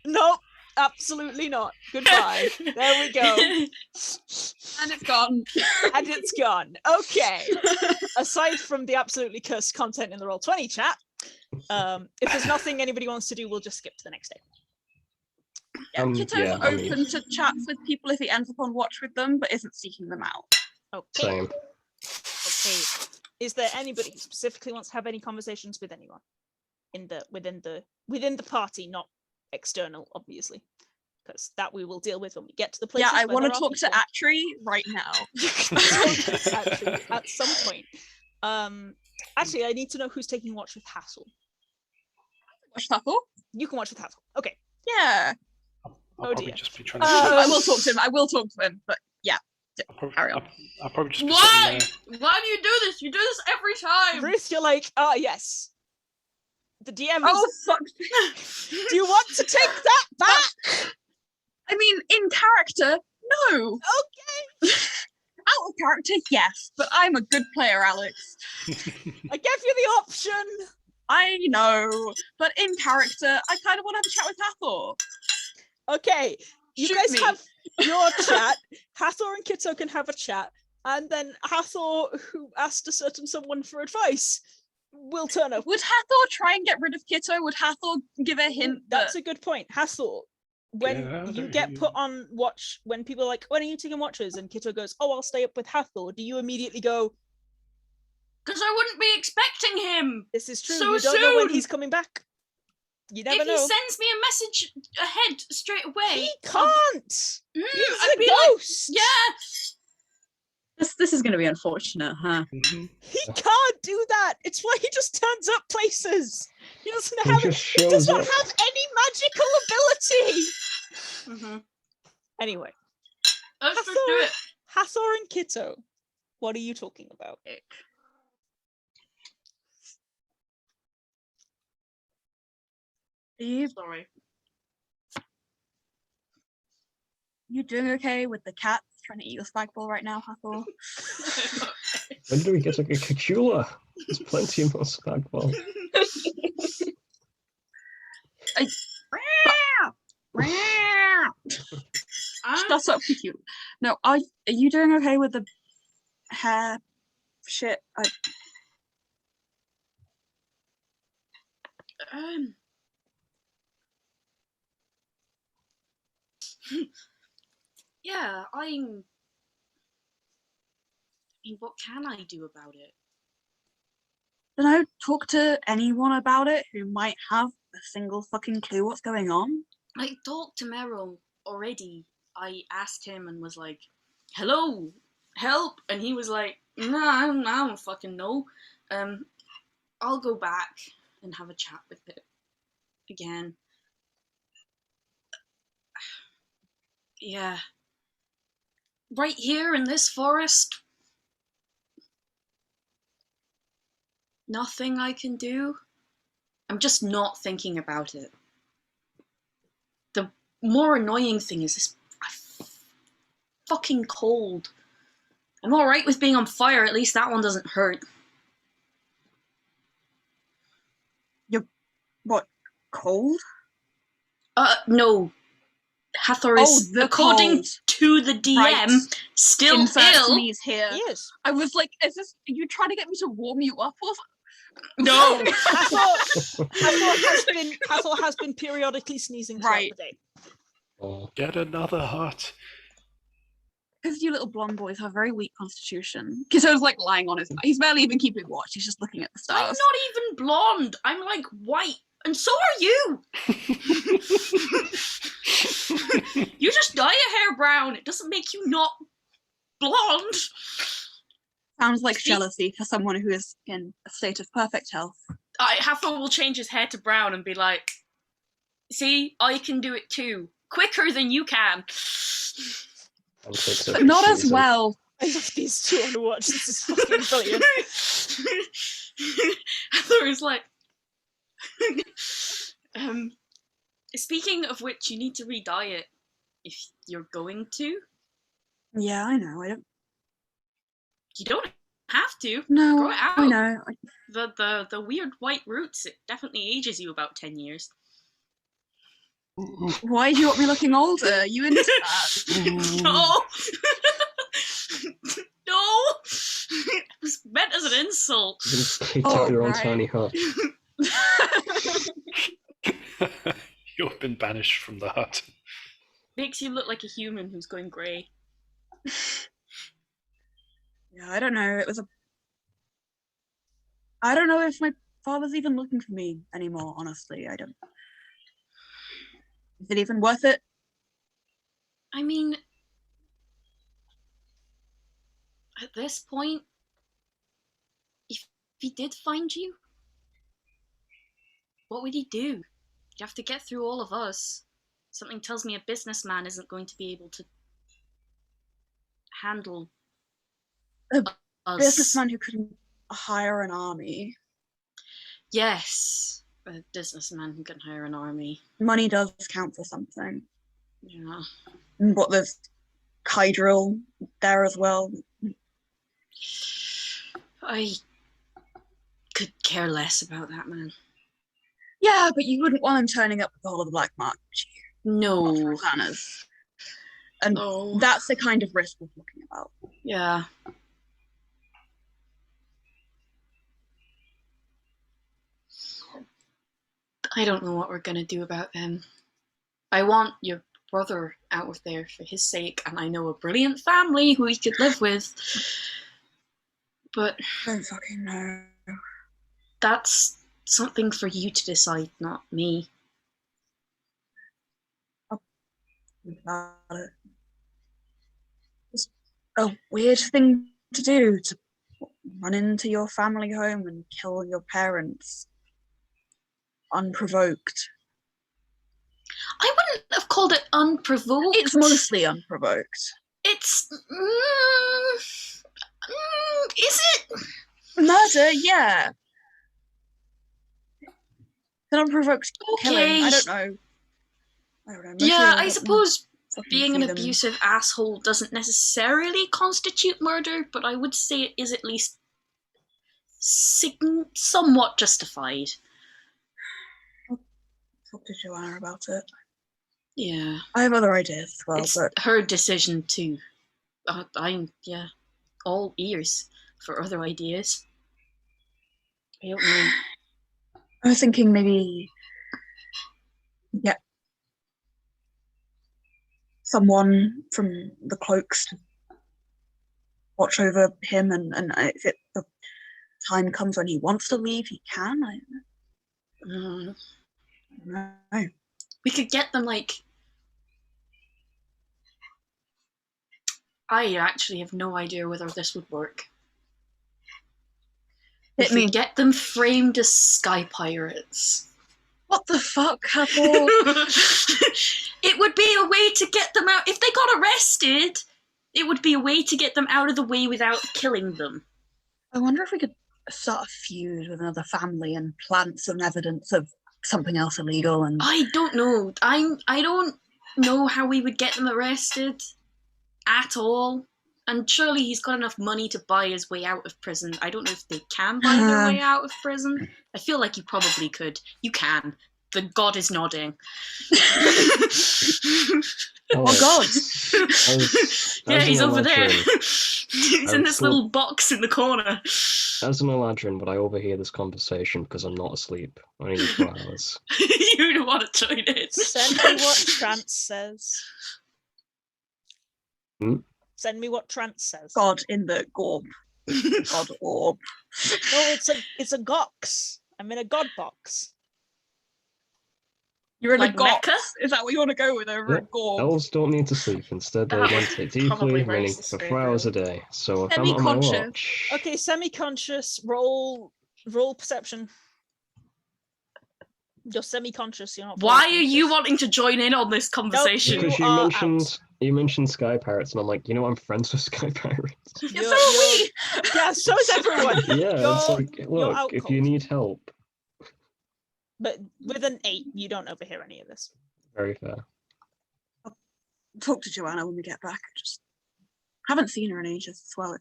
nope, absolutely not. Goodbye. There we go. And it's gone. And it's gone. Okay. Aside from the absolutely cursed content in the Roll20 chat, if there's nothing anybody wants to do, we'll just skip to the next day. Yeah, Kitto's yeah, I mean- open to chats with people if he ends up on watch with them, but isn't seeking them out. Okay. Same. Okay. Is there anybody who specifically wants to have any conversations with anyone within the party, not external, obviously, because that we will deal with when we get to the place. Yeah, I want to talk to Atri right now. Actually, at some point. Actually, I need to know who's taking watch with Hathor. Watch Hathor? You can watch with Hathor. Okay. Yeah. I'll Oh, probably dear. just be trying to. I will talk to him. I will talk to him. But yeah, carry on. I'll probably just be Why? sitting there. Why do you do this? You do this every time. Ruth, you're like, yes. The DM is. Oh fuck! Do you want to take that back? I mean, in character, no. Okay. Out of character, yes. But I'm a good player, Alex. I gave you the option. I know, but in character, I kind of want to have a chat with Hathor. Okay, you Shoot guys me. have your chat. Hathor and Kitto can have a chat, and then Hathor, who asked a certain someone for advice, will turn up. Would Hathor try and get rid of Kitto? Would Hathor give a hint That's that... a good point. Hathor, when Get you outta get put here. on watch, when people are like, when are you taking watches? And Kitto goes, oh, I'll stay up with Hathor. Do you immediately go, Because I wouldn't be expecting him. this is true, So you don't know when soon! he's coming back. You never If know. he sends me a message ahead straight away, He I'll can't! be- He's I'd a be like, ghost! yeah. This is going to be unfortunate, huh? Mhm. He can't do that! It's why he just turns up places! He doesn't He have just he does shows not up. have any magical ability! Mm-hmm. Anyway, Let's just Hathor, do it. Hathor and Kitto, what are you talking about? Sorry. You doing okay with the cat trying to eat your spike ball right now, Hathor? When do we get a Cacula? There's plenty more spag ball. Shut up, cute. No, are you doing okay with the hair shit? Um. Yeah, I mean, what can I do about it? Don't know, talk to anyone about it who might have a single fucking clue what's going on. I talked to Meryl already. I asked him and was like, hello, help. And he was like, nah, I don't fucking know. I'll go back and have a chat with it again. Yeah. Right here in this forest, nothing I can do. I'm just not thinking about it. The more annoying thing is this fucking cold. I'm alright with being on fire, at least that one doesn't hurt. What, cold? No. Hathor is, the according cold. to the DM, Right. still Insert ill. sneeze here. Yes. I was like, are you trying to get me to warm you up or something? No. Hathor has been periodically sneezing throughout Right. the day. Oh, Get another hut. Because you little blonde boys have very weak constitution. Kitto's like lying on his back. He's barely even keeping watch. He's just looking at the I'm stars. not even blonde. I'm like white. And so are you. You just dye your hair brown. It doesn't make you not blonde. Sounds like See- jealousy for someone who is in a state of perfect health. Hathor will change his hair to brown and be like, see, I can do it too. Quicker than you can. But not as well. I love these two on the watch. This is fucking brilliant. Hathor is like, speaking of which, you need to re-dye it if you're going to. Yeah, I know. You don't have to. No, Grow it out. I know. The weird white roots, it definitely ages you about 10 years. Why do you want me looking older? You into that? No! No! It was meant as an insult. Kicked out your own right. tiny hut. You've been banished from the hut. Makes you look like a human who's going grey. Yeah, I don't know. I don't know if my father's even looking for me anymore, honestly. I don't. Is it even worth it? I mean, at this point, if he did find you, what would he do? You have to get through all of us. Something tells me a businessman isn't going to be able to handle A us. Businessman who couldn't hire an army. Yes, a businessman who can hire an army. Money does count for something. Yeah. But there's Hydril there as well. I could care less about that man. Yeah, but you wouldn't want him turning up with the whole of the black market. No. Planners. And No. that's the kind of risk we're talking about. Yeah. I don't know what we're gonna do about them. I want your brother out of there for his sake, and I know a brilliant family who he could live with. But I don't fucking know. that's something for you to decide, not me. About it. It's a weird thing to do, to run into your family home and kill your parents unprovoked. I wouldn't have called it unprovoked. It's mostly unprovoked. It's... is it? Murder, yeah. An unprovoked killing. Okay. I don't know. Mostly Yeah, I I don't suppose fucking being an see them. abusive asshole doesn't necessarily constitute murder, but I would say it is at least somewhat justified. Talk to Joanna about it. Yeah. I have other ideas as well, It's but her decision too. I'm all ears for other ideas. I don't know. I was thinking maybe get someone from the cloaks to watch over him, and if the time comes when he wants to leave, he can. I don't know. We could get them I actually have no idea whether this would work. Hit We me. could get them framed as sky pirates. What the fuck, Hathor? It would be a way to get them out. If they got arrested, it would be a way to get them out of the way without killing them. I wonder if we could start a feud with another family and plant some evidence of something else illegal. And I don't know. I don't know how we would get them arrested at all. And surely he's got enough money to buy his way out of prison. I don't know if they can buy their way out of prison. I feel like you probably could. You can. The god is nodding. oh god, Yeah, he's over there. Eladrin. He's in this little box in the corner. As an Eladrin, but I overhear this conversation because I'm not asleep. I need 4 hours. You don't want to join it. Send me what Trance says. Hmm? Send me what Trance says. god in the gorb. God orb. No, it's a gox. I'm in a god box. You're in Like a gox. Mecca? Is that what you want to go with over Yep. a gorb? Elves don't need to sleep. Instead, they That meditate was probably deeply, meaning racist, for 4 hours a Gabriel. day. So if I'm on my Semi-conscious. watch... Okay, semi-conscious. Roll perception. You're semi-conscious. You're not. Why fully are you conscious. wanting to join in on this conversation? You Because are you mentioned Sky Pirates, and I'm like, I'm friends with Sky Pirates. Yeah, so are we. Yeah, so is everyone. Yeah, it's You're- like, you're look, out if you cold. need help. But with an 8, you don't overhear any of this. Very fair. Talk to Joanna when we get back. Just haven't seen her in ages as well.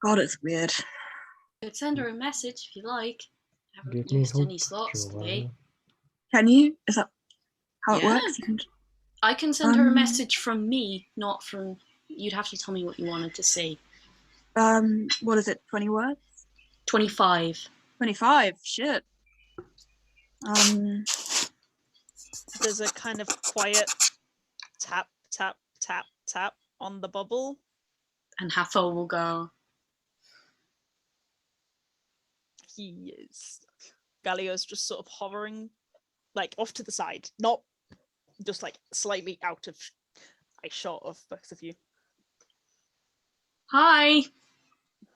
God, it's weird. You could send her a message if you like. Haven't Give me used hope, any slots today. Joanna. Can you? Is that how it Yeah. works? You can... I can send her a Um, message from me, not from... You'd have to tell me what you wanted to say. What is it? 20 words? 25. 25. Shit. There's a kind of quiet tap, tap, tap, tap on the bubble. And Hathor will go... He is. Galio's just sort of hovering, like off to the side, not just like slightly out of eye shot of both of you. Hi!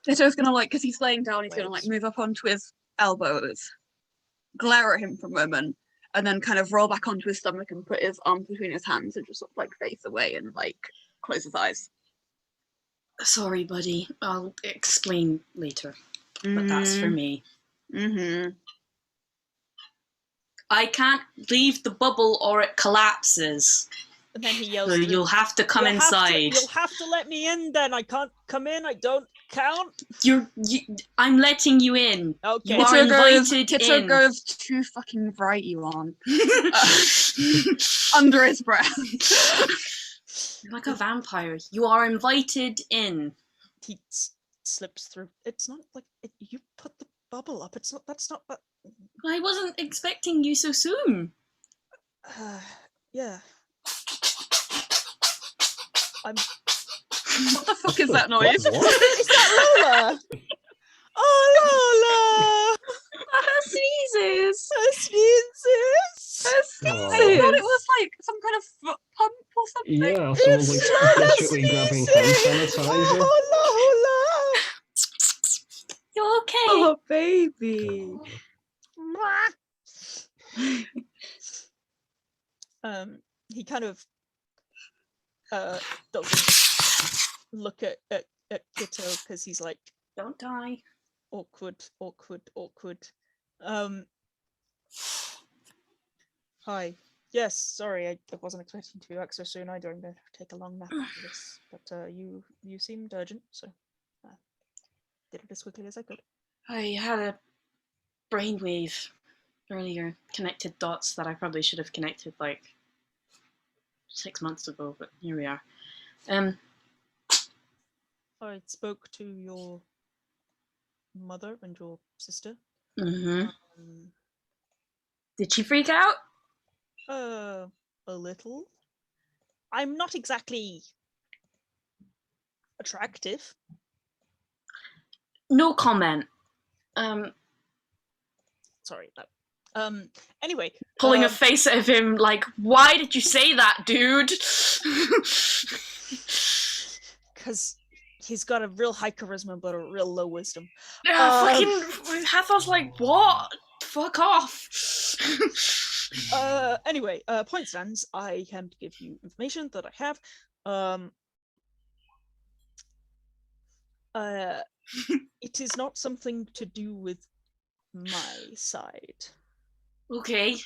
Kitto's gonna because he's laying down, he's gonna Waves. move up onto his elbows, glare at him for a moment, and then kind of roll back onto his stomach and put his arms between his hands and just sort of face away and close his eyes. Sorry, buddy. I'll explain later. But that's for me. Mm-hmm. I can't leave the bubble or it collapses. And then he yells, So you'll have to come "You'll have to- inside. you'll have to let me in then. I can't come in. I don't count." I'm letting you in. Okay. You are invited Kitto in. goes, too fucking right you aren't. Under his breath. You're like a vampire. You are invited in. He slips through. It's not like you put the bubble up. It's not. That's not. But I wasn't expecting you so soon. Yeah. I'm. What the fuck is that noise? What? Is that Lola? Oh, Lola! Her sneezes. Her sneezes. I thought it was like some kind of pump or something. Yeah, someone's like It's Lola desperately grabbing hand sneezing. sanitizer. Oh, You okay? Lola! Oh, baby. He kind of doesn't look at Kitto because he's like Don't die. awkward. Hi. Yes, sorry, I wasn't expecting to be back so soon either. I'm going to take a long nap after this. But you seemed urgent, so did it as quickly as I could. I had a brainwave earlier, connected dots that I probably should have connected like 6 months ago, but here we are. I spoke to your mother and your sister. Mm-hmm. Did she freak out? A little. I'm not exactly attractive. No comment. Sorry, no. Anyway, Pulling a face out of him like, why did you say that, dude? because he's got a real high charisma but a real low wisdom. Fucking Hathor's like, what? Fuck off. Anyway, point stands. I can give you information that I have. It is not something to do with my side. Okay.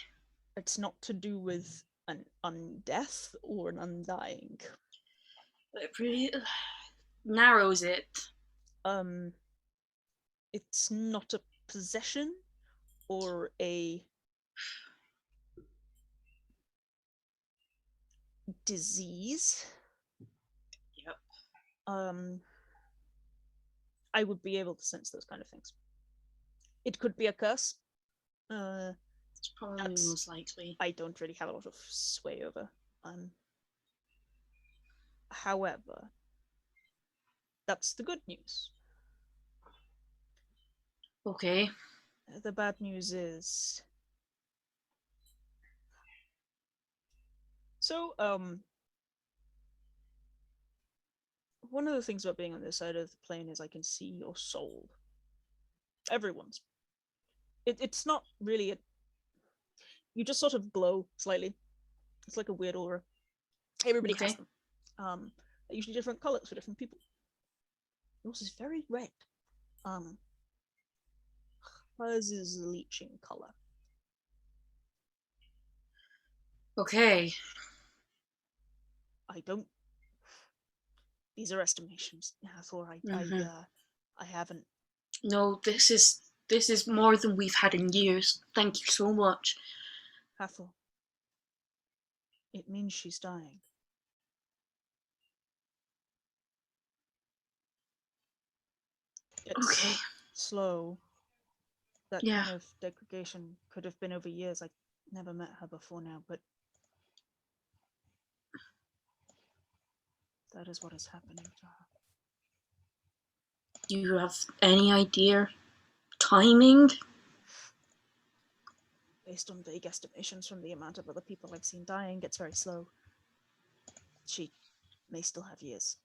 It's not to do with an undeath or an undying. It really narrows it. It's not a possession or a disease. Yep. I would be able to sense those kind of things. It could be a curse. It's probably most likely. I don't really have a lot of sway over. However, that's the good news. Okay. The bad news is... So, one of the things about being on this side of the plane is I can see your soul. Everyone's. It's not really a... You just sort of glow slightly. It's like a weird aura. Everybody has them. They're usually different colors for different people. Yours is very red. Hers is a leeching color. Okay. I don't... These are estimations, Hathor. I haven't... No, this is more than we've had in years. Thank you so much. Hathor. It means she's dying. It's Okay. slow. That Yeah. kind of degradation could have been over years. I never met her before now, but that is what is happening to her. Do you have any idea? Timing? Based on vague estimations from the amount of other people I've seen dying, it's very slow. She may still have years.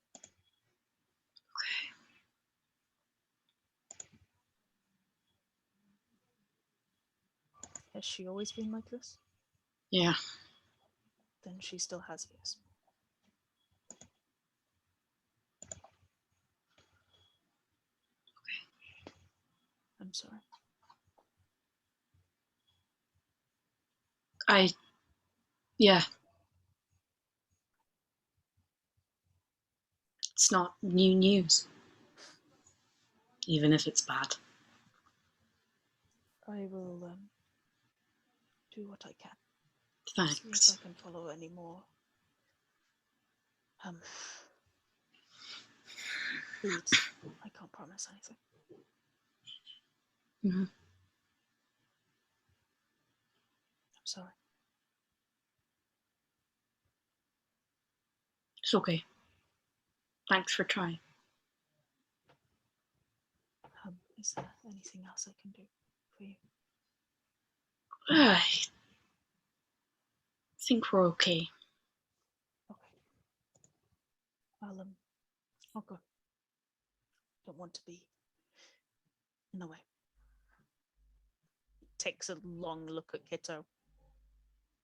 Has she always been like this? Yeah. Then she still has years. Okay. I'm sorry. Yeah. It's not new news. Even if it's bad. I will do what I can. Thanks. See if I can follow any more leads. I can't promise anything. Mm-hmm. It's okay. Thanks for trying. Is there anything else I can do for you? I think we're okay. Okay. I'll go. Don't want to be in the way. Takes a long look at Kitto,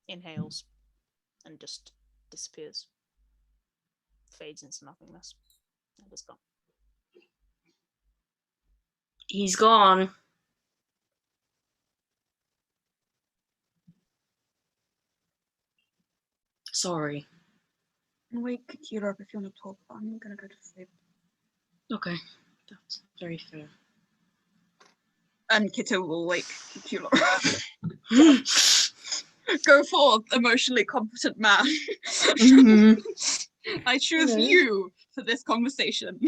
inhales, and just disappears. Fades into nothingness. And is gone. He's gone. Sorry. Wake Cacula up if you want to talk, but I'm gonna go to sleep. Okay, that's very fair. And Kitto will wake Cacula up. Go forth, emotionally competent man. Mhm. I choose Hello. you for this conversation.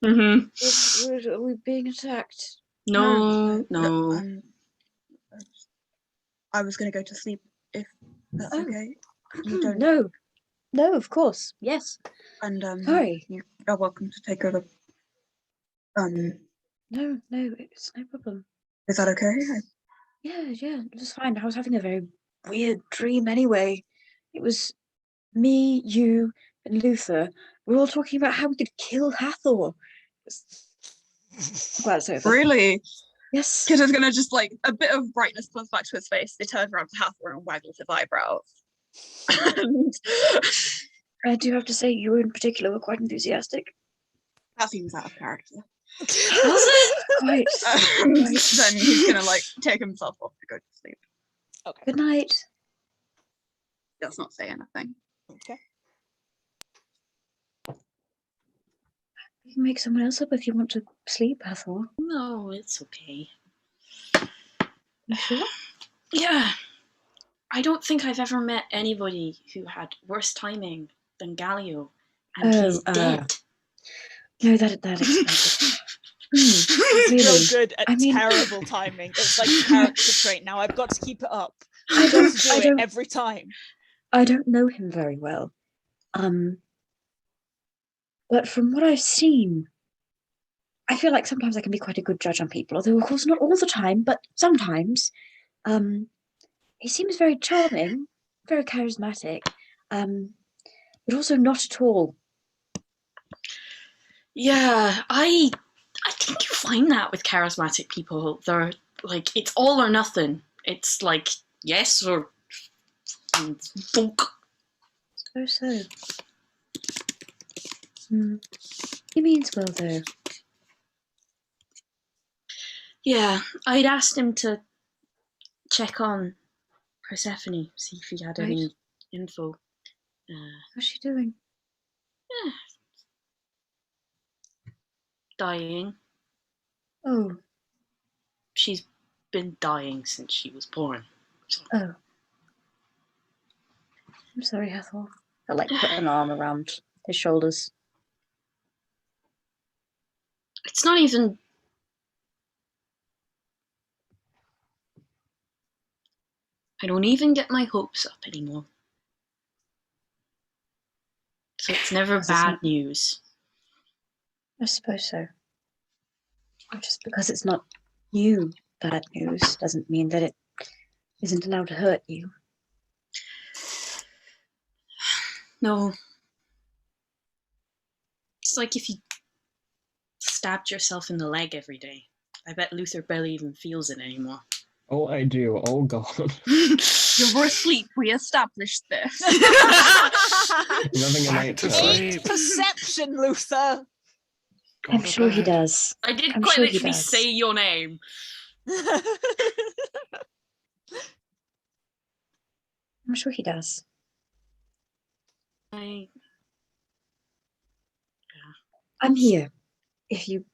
Mhm. Are we being attacked? No. I was gonna go to sleep if that's Oh. okay. You don't. No, of course. Yes. And Sorry. you are welcome to take over. No, it's no problem. Is that okay? Yeah, it was fine. I was having a very weird dream anyway. It was me, you, and Luther. We were all talking about how we could kill Hathor. I'm glad it's over. Really? Yes. Kitto's gonna just like a bit of brightness comes back to his face. They turn around to Hathor and waggles his eyebrows. And I do have to say, you in particular were quite enthusiastic. that seems out of character. Quite. And Right. then he's gonna like take himself off to go to sleep. Okay. Good night. Does not say anything. Okay. You can make someone else up if you want to sleep, Hathor. No, it's okay. You sure? Yeah. I don't think I've ever met anybody who had worse timing than Galio, and Oh, he's dead. No, that explains it. He's Really? real good at I mean- terrible timing. It's like a character trait now. I've got to keep it up. I I've got don't- to do I it don't- every time. I don't know him very well. But from what I've seen, I feel like sometimes I can be quite a good judge on people, although of course not all the time, but sometimes. He seems very charming, very charismatic, but also not at all. Yeah, I think you find that with charismatic people. They're like, it's all or nothing. It's like yes or funk. Suppose so. He means well, though. Yeah, I'd asked him to check on Persephone, see if he had Right. any info. How's she doing? Dying. Oh, She's been dying since she was born. I'm sorry, Hathor. I like put an arm around his shoulders. It's not even. I don't even get my hopes up anymore. So it's never Because it's bad not- news. I suppose so. Just because it's not you, bad news doesn't mean that it isn't allowed to hurt you. No. It's like if you stabbed yourself in the leg every day. I bet Luther barely even feels it anymore. Oh, I do. Oh, God. You were asleep. We established this. Nothing a Back night to to sleep. Perception, Luther. Go I'm to sure he bed. does. I did I'm quite sure he literally does. say your name. I'm sure he does. I'm here. If you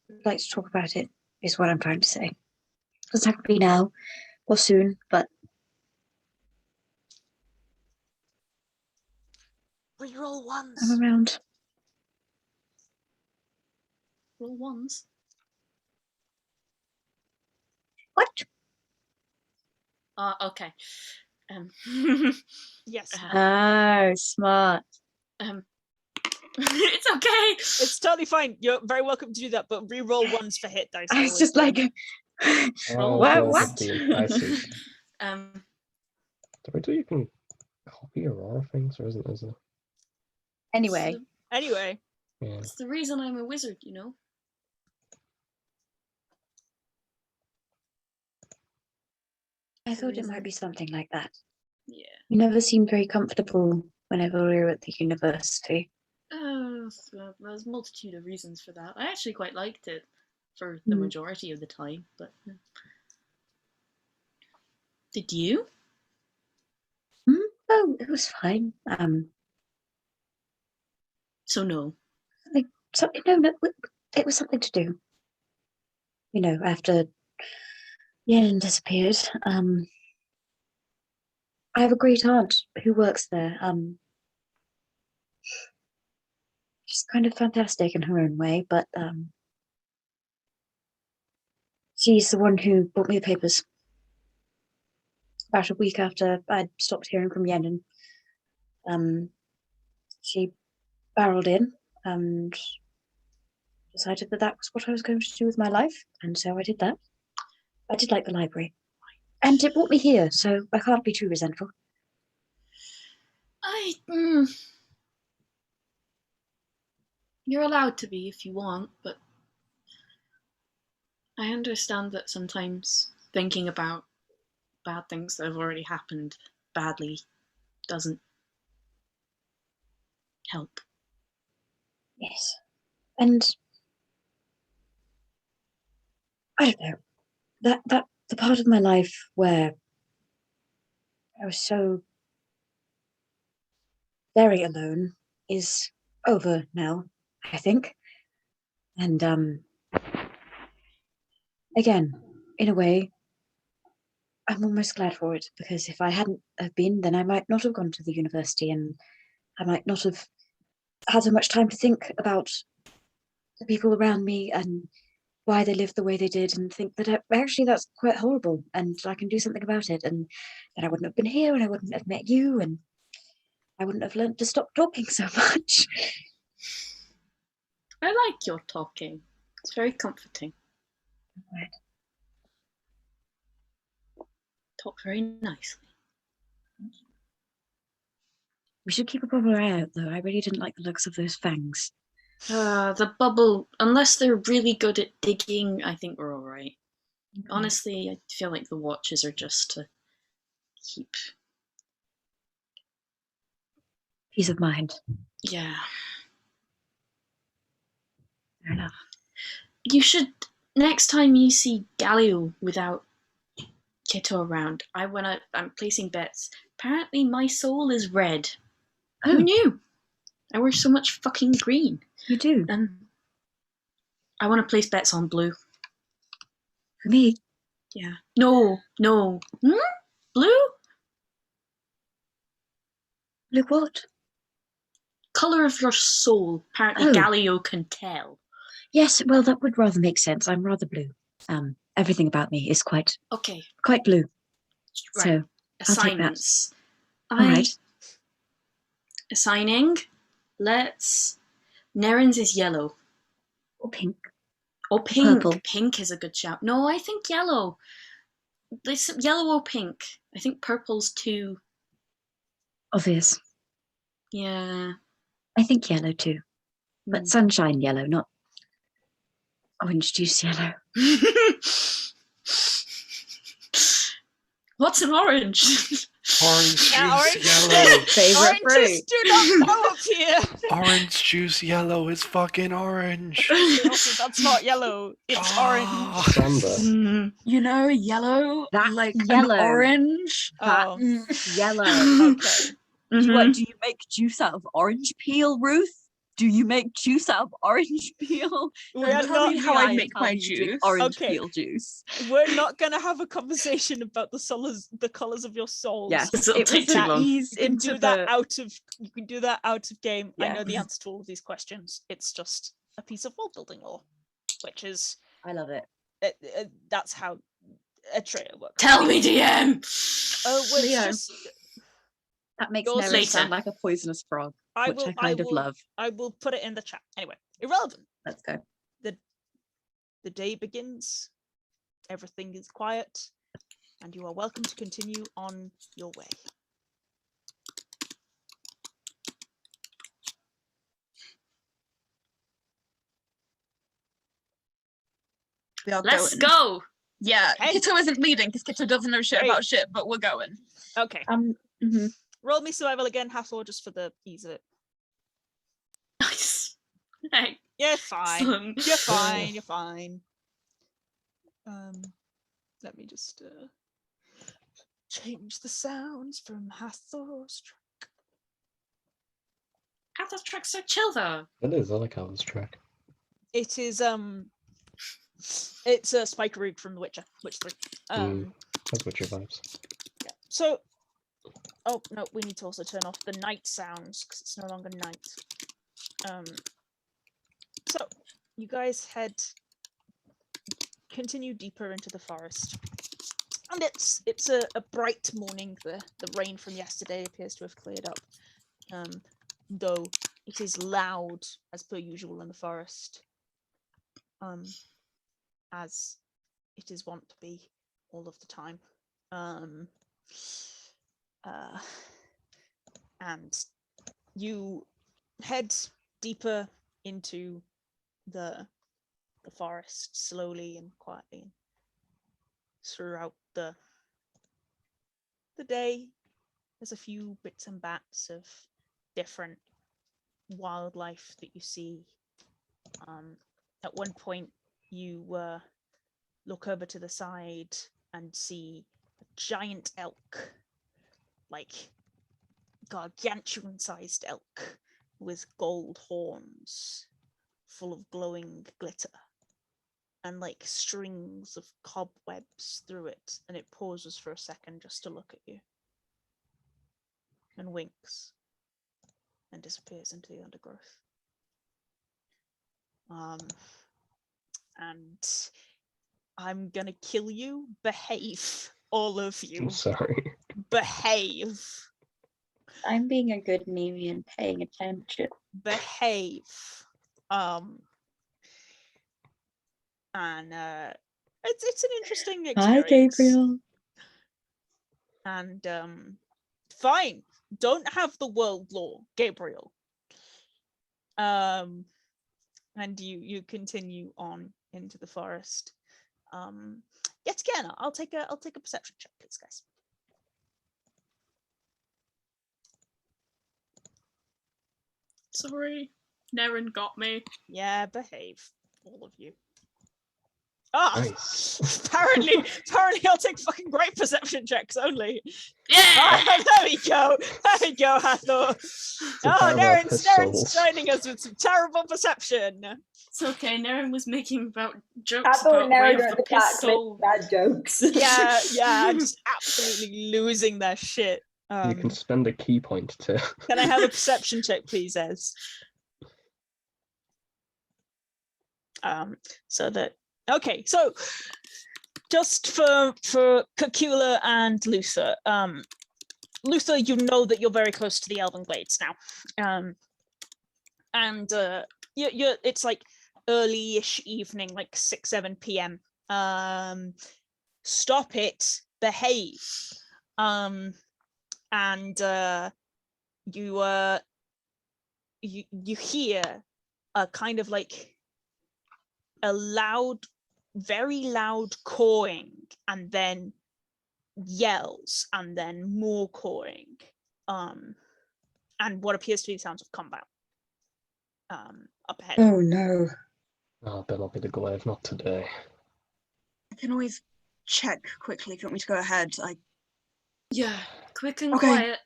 would like to talk about it, is what I'm trying to say. Doesn't have to be now or soon, but Reroll ones. I'm around. Roll ones. What? Okay. Yes. Oh, smart. It's okay. It's totally fine. You're very welcome to do that, but re-roll ones for hit dice. I was always just do. like, Oh, What? God, What? I see. Um, Do you can copy Aurora things, or isn't there? anyway. Anyway, Yeah. it's the reason I'm a wizard, you know. I thought it might be something like that. Yeah. You never seemed very comfortable whenever we were at the university. Well, there's a multitude of reasons for that. I actually quite liked it for the majority of the time, but did you? Oh, it was fine. So no. No, it was something to do. You know, after Yen disappeared, I have a great aunt who works there. She's kind of fantastic in her own way, but she's the one who brought me the papers. About a week after I'd stopped hearing from Yen, and she barreled in and decided that was what I was going to do with my life, and so I did that. I did like the library, and it brought me here, so I can't be too resentful. You're allowed to be if you want, but I understand that sometimes thinking about bad things that have already happened badly doesn't help. Yes, and I don't know, that the part of my life where I was so very alone is over now, I think. And again, in a way, I'm almost glad for it, because if I hadn't have been, then I might not have gone to the university, and I might not have had so much time to think about the people around me and why they lived the way they did, and think that actually that's quite horrible and I can do something about it, and that I wouldn't have been here, and I wouldn't have met you, and I wouldn't have learned to stop talking so much. I like your talking. It's very comforting. Right. Talk very nicely. We should keep a proper eye out, though. I really didn't like the looks of those fangs. The bubble, unless they're really good at digging, I think we're alright. Okay. Honestly, I feel like the watches are just to keep... Peace of mind. Yeah. Fair enough. You should, next time you see Galio without Kitto around, I'm placing bets. Apparently my soul is red. Oh. Who knew? I wear so much fucking green. You do? And I want to place bets on blue. For me? Yeah. No. Blue? Blue what? Colour of your soul. Apparently Oh. Galio can tell. Yes, well, that would rather make sense. I'm rather blue. Everything about me is quite blue. Right. So, Assignments. All right. Assigning. Nerin's is yellow. Or pink. Or pink. Purple. Pink is a good shout. No, I think yellow. This yellow or pink. I think purple's too Obvious. Yeah. I think yellow too. But sunshine yellow, not orange juice yellow. What's an orange? Orange Yeah, juice yellow. Favorite oranges fruit. do not grow up here. Orange juice yellow is fucking orange. Also, that's not yellow. It's Ah. orange. Samba. You know, yellow, That's like yellow. an orange. Oh, Yellow. okay. What, do you make juice out of orange peel, Ruth? Do you make juice out of orange peel? We are Tell me not. how I I make tell my you juice. this. Orange Okay. peel juice. We're not gonna have a conversation about the colors of your souls. Yes, It'll it take was too to long. ease You can into do the. that out of. You can do that out of game. I know the Yes. answer to all of these questions. It's just a piece of world building lore, which is I love it. that's how a trio works. Tell me, DM! Oh, well, it's Leo. just That makes Yours Nerin later. sound like a poisonous frog, which I kind of love. I will put it in the chat. Anyway, irrelevant. Let's go. The day begins. Everything is quiet, and you are welcome to continue on your way. We are Let's going. go. Yeah, Okay. Kitto isn't leading because Kitto doesn't know shit Great. about shit, but we're going. Okay. Mhm. Roll me survival again, Hathor, just for the ease of it. Nice. Hey. You're fine. Son. You're fine. You're fine. Let me just change the sounds from Hathor's track. Hathor's track's so chill though. It is. I like Alan's track. It is it's a Spike Root from The Witcher, Witcher 3. That's what your vibes. Yeah. So, oh no, we need to also turn off the night sounds because it's no longer night. So you guys continue deeper into the forest, and it's a bright morning. The rain from yesterday appears to have cleared up, though it is loud as per usual in the forest, as it is wont to be all of the time. And you head deeper into the forest slowly and quietly. And throughout the day, there's a few bits and bats of different wildlife that you see. At one point, you look over to the side and see a giant elk, like gargantuan-sized elk with gold horns, full of glowing glitter, and like strings of cobwebs through it, and it pauses for a second just to look at you, and winks, and disappears into the undergrowth. And I'm gonna kill you. Behave, all of you. I'm sorry. Behave. I'm being a good Niimi and paying attention. Behave. And it's an interesting experience. Hi, Gabriel. And fine. Don't have the world law, Gabriel. And you continue on into the forest. Yet again, I'll take a perception check, please, guys. Sorry, Nerin got me. Yeah, behave, all of you. Ah, Nice. apparently I'll take fucking great perception checks only. Yeah. Ah, there we go, Hathor. Oh, Nerin's shining us with some terrible perception. It's okay. Nerin was making about jokes I thought about Way Nerin of at the the back Pistol. making bad jokes. Yeah, just absolutely losing their shit. You can spend a key point to. Can I have a perception check, please, Ez? Okay, so just for Cacula and Luther, Luther, you know that you're very close to the Elven Glades now, and it's like early-ish evening, like 6-7 p.m. Stop it, behave, and you hear a kind of like a loud, very loud cawing, and then yells, and then more cawing, and what appears to be the sounds of combat up ahead. Oh no. Oh, better not be the glaive, not today. I can always check quickly if you want me to go ahead. Yeah, quick and Okay. quiet.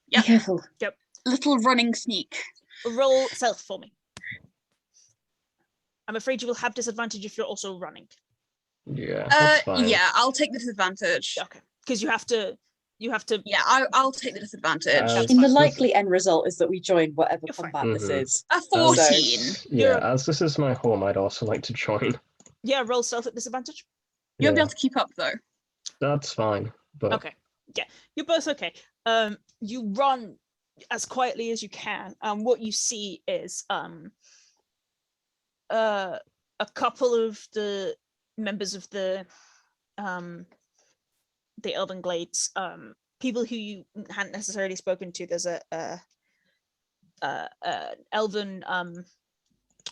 Yep. Be careful. Little running sneak. Roll stealth for me. I'm afraid you will have disadvantage if you're also running. Yeah, that's fine. Yeah, I'll take the disadvantage. Okay, because you have to. Yeah, I'll take the disadvantage. That's In the fine. likely end result is that we join whatever You're fine. combat this Mhm. is. A So- 14. Yeah, as this is my home, I'd also like to join. Yeah, roll stealth at disadvantage. You won't be Yeah, able to keep up though. that's fine. But Okay. You're both okay. You run as quietly as you can. What you see is a couple of the members of the Elven Glades, people who you hadn't necessarily spoken to. There's a elven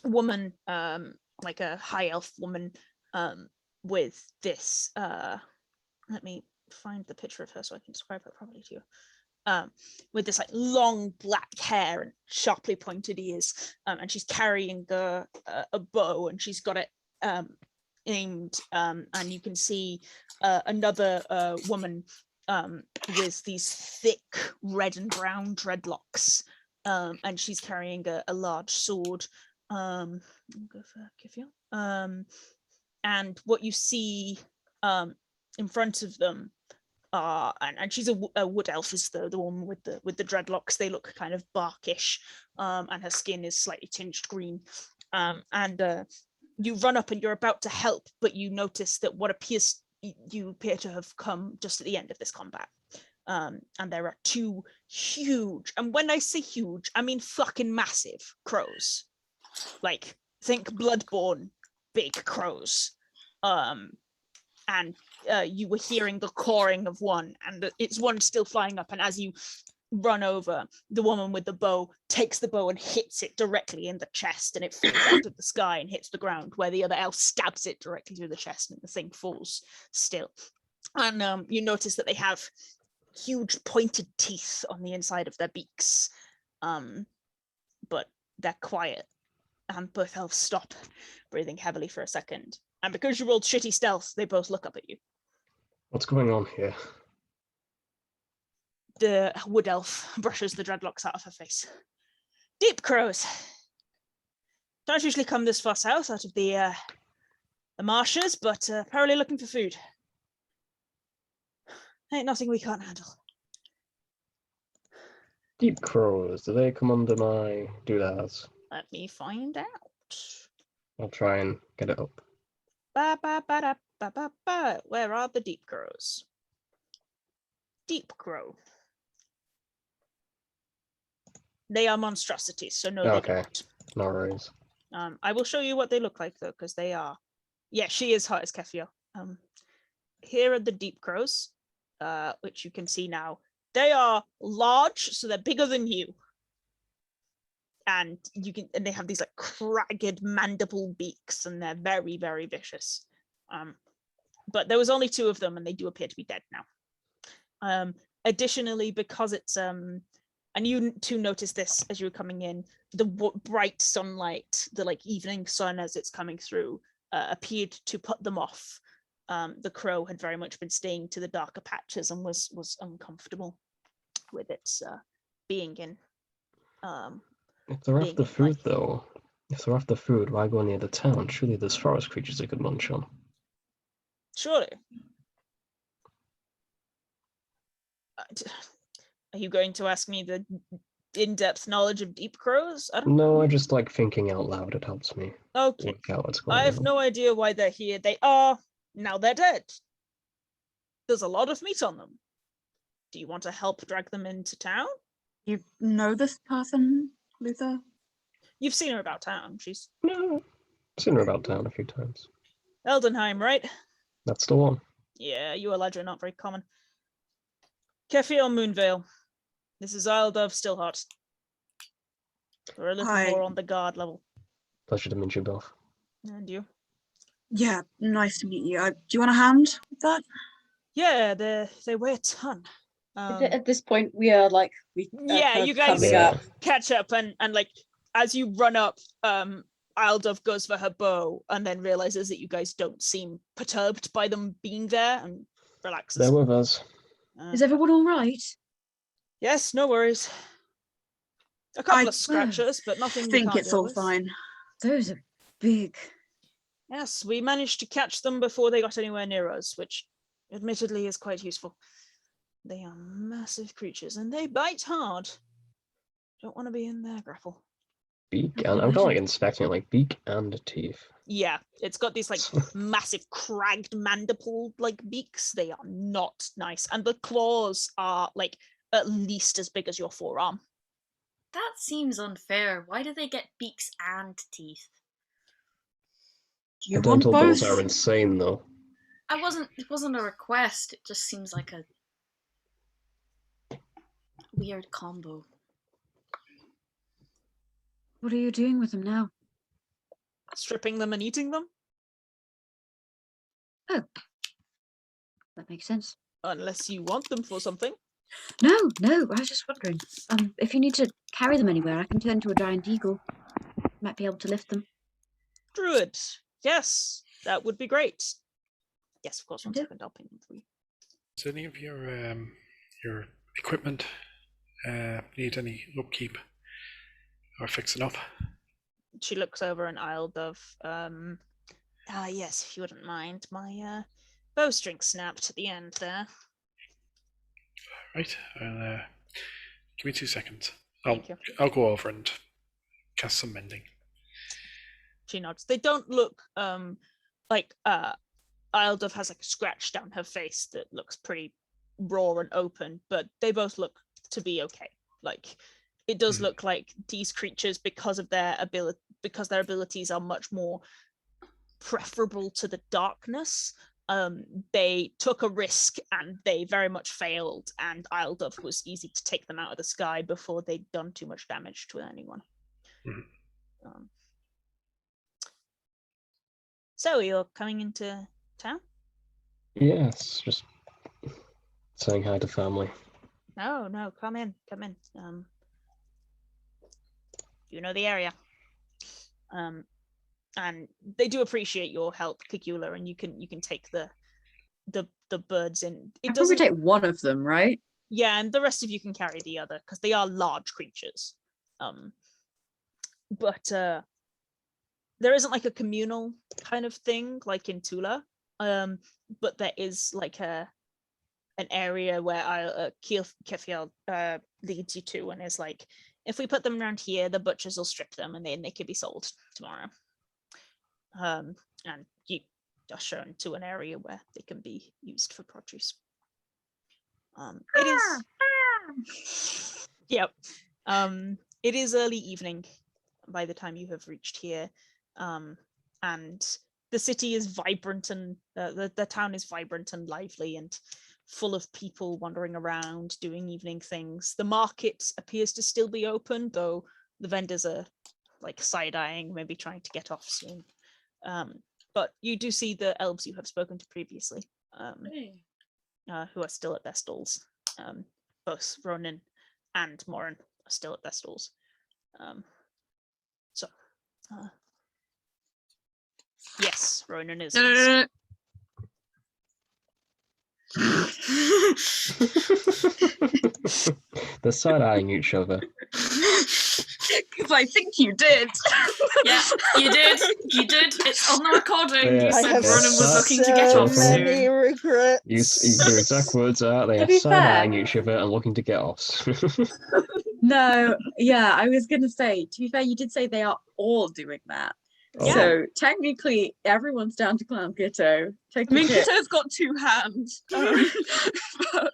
woman, like a high elf woman, with this. Let me find the picture of her so I can describe her properly to you. With this like long black hair and sharply pointed ears, and she's carrying a bow, and she's got it aimed, and you can see another woman with these thick red and brown dreadlocks, and she's carrying a large sword. I'll go for Kifio. And what you see in front of them, and she's a wood elf, is the woman with the dreadlocks. They look kind of barkish, and her skin is slightly tinged green. And you run up and you're about to help, but you notice that you appear to have come just at the end of this combat. And there are two huge, and when I say huge, I mean fucking massive crows. Like, think Bloodborne big crows. And you were hearing the cawing of one, and it's one still flying up, and as you run over, the woman with the bow takes the bow and hits it directly in the chest, and it falls out of the sky and hits the ground, where the other elf stabs it directly through the chest, and the thing falls still. And you notice that they have huge pointed teeth on the inside of their beaks, but they're quiet, and both elves stop, breathing heavily for a second. And because you rolled shitty stealth, they both look up at you. What's going on here? The wood elf brushes the dreadlocks out of her face. Deep crows. Don't usually come this far south out of the marshes, but apparently looking for food. Ain't nothing we can't handle. Deep crows, do they come under my doodads? Let me find out. I'll try and get it up. Ba, ba, ba, da, ba, ba, ba. Where are the deep crows? Deep crow. They are monstrosities, so no, Okay. they don't. No worries. I will show you what they look like, though, because they are... Yeah, she is hot as Kefio. Here are the deep crows, which you can see now. They are large, so they're bigger than you. And they have these like cragged mandible beaks, and they're very, very vicious. But there was only two of them, and they do appear to be dead now. Additionally, because it's and you two noticed this as you were coming in, the bright sunlight, the like evening sun as it's coming through, appeared to put them off. The crow had very much been staying to the darker patches and was uncomfortable with its being in. If they're after food, though, why go near the town? Surely there's forest creatures they could munch on. Surely. Are you going to ask me the in-depth knowledge of deep crows? No, I just like thinking out loud. It helps me Okay. work out what's going I have on. no idea why they're here. They are. Now they're dead. There's a lot of meat on them. Do you want to help drag them into town? You know this person, Luther? You've seen her about town. She's No, I've seen her about town a few times. Eldenheim, right? That's the one. Yeah, you Eladra are not very common. Kefir Moonvale. This is Isledove Stillheart. We're a little Hi. more on the guard level. Pleasure to meet you both. And you? Yeah, nice to meet you. Do you want a hand with that? Yeah, they weigh a ton. At this point, we are like, Yeah, kind of you guys coming Yeah. up. catch up, and like as you run up, Isledove goes for her bow and then realizes that you guys don't seem perturbed by them being there and relaxes. They're with us. Is everyone all right? Yes, no worries. A couple I of scratches, but nothing. I we think can't it's deal all with. fine. Those are big. Yes, we managed to catch them before they got anywhere near us, which admittedly is quite useful. They are massive creatures and they bite hard. Don't want to be in their grapple. Beak, and I'm kind of like inspecting it, like beak and teeth. Yeah, it's got these like massive cragged mandible like beaks. They are not nice, and the claws are like at least as big as your forearm. That seems unfair. Why do they get beaks and teeth? Do you The want dental both? bills are insane, though. It wasn't a request. It just seems like a weird combo. What are you doing with them now? Stripping them and eating them, Oh, that makes sense. unless you want them for something. No, I was just wondering. If you need to carry them anywhere, I can turn to a giant eagle. Might be able to lift them. Druid, yes, that would be great. Yes, of course. One Yeah. second, I'll ping them for you. Does any of your equipment need any upkeep or fixing up? She looks over an aisle of yes, if you wouldn't mind, my bowstring snapped at the end there. Right. Give me 2 seconds. Thank you. I'll go over and cast some mending. She nods. They don't look like Isledove has like a scratch down her face that looks pretty raw and open, but they both look to be okay. Like it does look like these creatures, because their abilities are much more preferable to the darkness. They took a risk and they very much failed, and Isledove was easy to take them out of the sky before they'd done too much damage to anyone. So you're coming into town? Yes, just saying hi to family. No, come in. You know the area. And they do appreciate your help, Cacula, and you can take the birds in. I probably take one of them, right? Yeah, and the rest of you can carry the other because they are large creatures. But there isn't like a communal kind of thing like in Tula. But there is like an area where Kefiel leads you to, and is like, if we put them around here, the butchers will strip them and then they could be sold tomorrow. And you are shown to an area where they can be used for produce. It is yep. It is early evening by the time you have reached here. And the city is vibrant, and the town is vibrant and lively and full of people wandering around doing evening things. The market appears to still be open, though the vendors are like side-eyeing, maybe trying to get off soon. But you do see the elves you have spoken to previously, who are still at their stalls. Both Ronan and Morin are still at their stalls. Yes, Ronan is. They're side-eyeing each other. Because I think you did. Yeah, you did. It's on the recording. Yeah, You said I have Ronan was so looking to get off many soon. regrets. Your exact words are, they To are be side-eyeing fair- each other and looking to get off. No, yeah, I was going to say, to be fair, you did say they are all doing that. Oh. So technically, everyone's down to Clown Kitto. I mean, Kitto. Kitto's got two hands. But-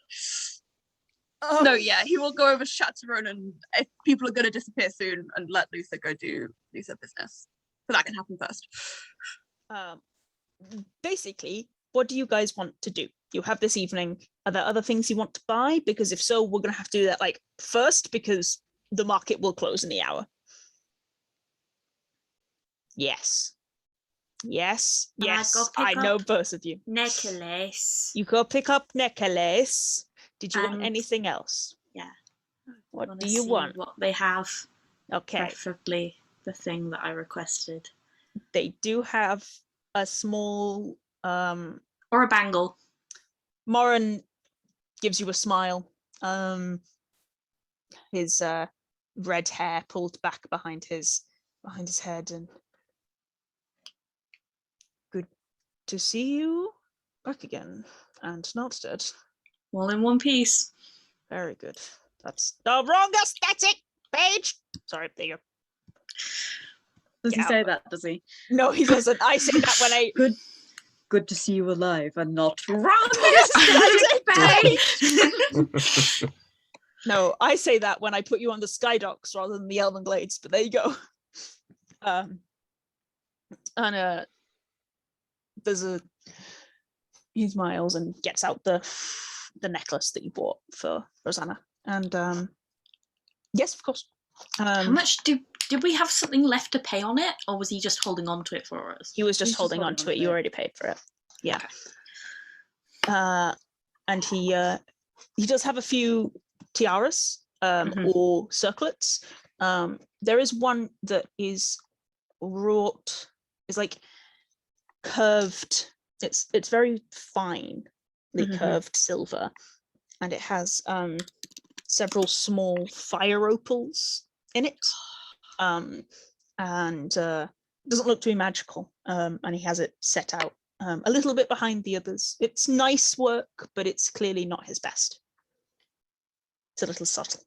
no, yeah, he will go over to chat to Ronan if people are going to disappear soon and let Luther go do Luther business. So that can happen first. Basically, what do you guys want to do? You have this evening. Are there other things you want to buy? Because if so, we're going to have to do that like first, because the market will close in the hour. Yes. I know both of you. Necklace. You go pick up necklace. Did you want And- anything else? Yeah. What Wanna do you see want? What they have, Okay. preferably the thing that I requested, They do have a small or a bangle. Morin gives you a smile. His red hair pulled back behind his head, and good to see you back again and not dead. All in one piece. Very good. That's the wrong aesthetic page. Sorry, there you Does he Yeah. say that? Does he? No, he doesn't. I say that when I. Good to see you alive and not wrong. No, I say that when I put you on the sky docks rather than the Elven Glades. But there you go. And there's a. He smiles and gets out the necklace that you bought for Rosanna. And yes, of course. How much did we have something left to pay on it, or was he just holding on to it for us? He was just He's holding on to it. You already paid for it. Yeah. And he does have a few tiaras or circlets. There is one that is wrought, is like curved. It's very finely curved silver, and it has several small fire opals in it. And doesn't look to be magical. And he has it set out a little bit behind the others. It's nice work, but it's clearly not his best. It's a little subtle.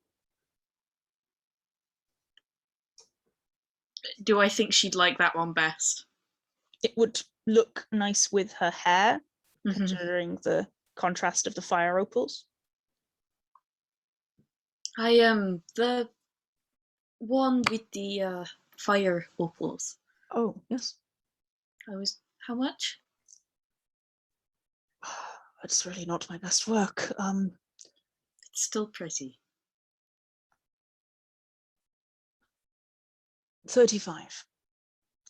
Do I think she'd like that one best? It would look nice with her hair, considering the contrast of the fire opals. The one with the fire opals. Oh, yes. How much? It's really not my best work. It's still pretty. 35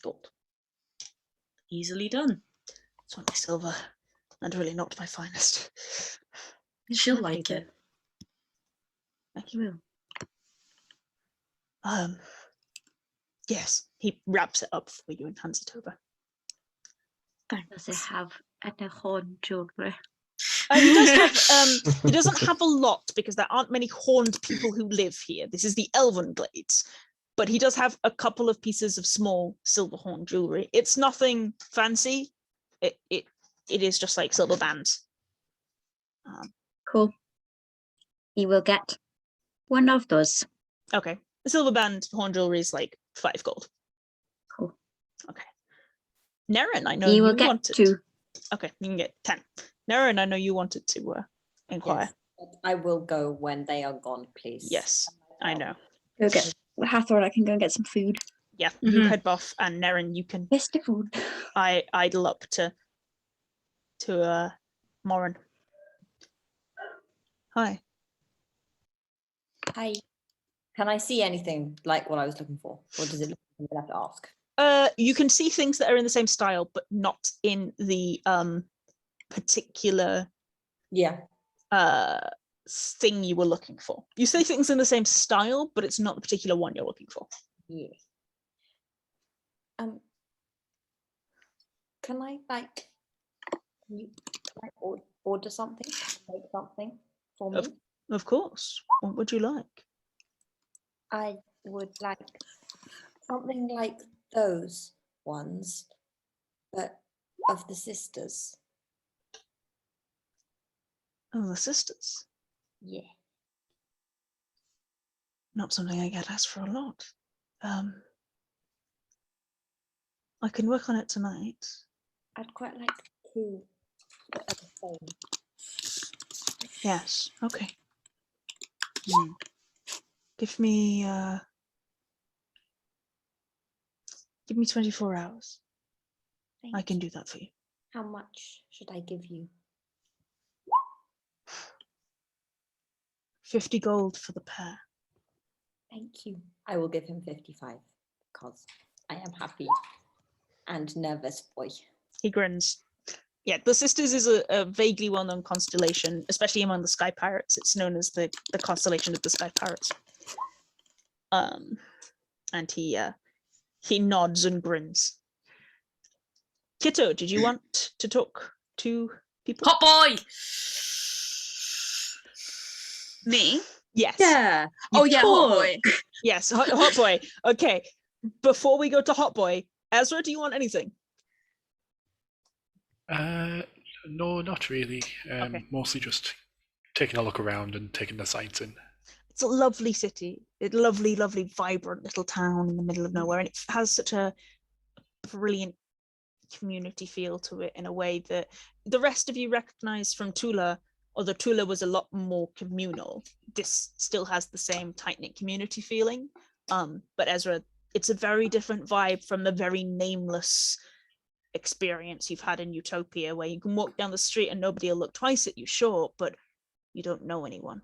gold. Easily done. It's only silver, and really not my finest. She'll like it. Thank you. Yes, he wraps it up for you and hands it over. Does it have any horn jewelry? He does have. He doesn't have a lot because there aren't many horned people who live here. This is the Elven Glades, but he does have a couple of pieces of small silver horn jewelry. It's nothing fancy. It is just like silver bands. Cool. He will get one of those. Okay, the silver band horn jewelry is like 5 gold. Cool. Okay. Nerin, I know He will you get wanted. 2. Okay, you can get 10. Nerin, I know you wanted to inquire. Yes, I will go when they are gone, please. Yes, I know. Go get Hathor. I can go and get some food. Yeah, you head off, and Nerin, you can Best of food. idle up to Morin. Hi. Hi. Can I see anything like what I was looking for? Or does it look like I'm gonna have to ask? You can see things that are in the same style, but not in the particular thing you were looking for. You see things in the same style, but it's not the particular one you're looking for. Yeah. Can I order something? Make something for me? Of course. What would you like? I would like something like those ones, but of the sisters. Oh, the sisters. Yeah. Not something I get asked for a lot. I can work on it tonight. I'd quite like 2 that are the same. Yes. Okay. Give me 24 hours. I can do that for you. How much should I give you? 50 gold for the pair. Thank you. I will give him 55 because I am happy and nervous boy. He grins. Yeah, the Sisters is a vaguely well-known constellation, especially among the Sky Pirates. It's known as the constellation of the Sky Pirates. And he nods and grins. Kitto, did you want to talk to people? Hot boy! Me? Yes. Yeah. You Oh yeah, hot could. boy. Yes, hot boy. Okay, before we go to hot boy, Ezra, do you want anything? No, not really. Okay. Mostly just taking a look around and taking the sights in. it's a lovely city. It's a lovely, lovely, vibrant little town in the middle of nowhere, and it has such a brilliant community feel to it in a way that the rest of you recognize from Tula. Although Tula was a lot more communal, this still has the same tight-knit community feeling. But Ezra, it's a very different vibe from the very nameless experience you've had in Utopia, where you can walk down the street and nobody will look twice at you, sure, but you don't know anyone.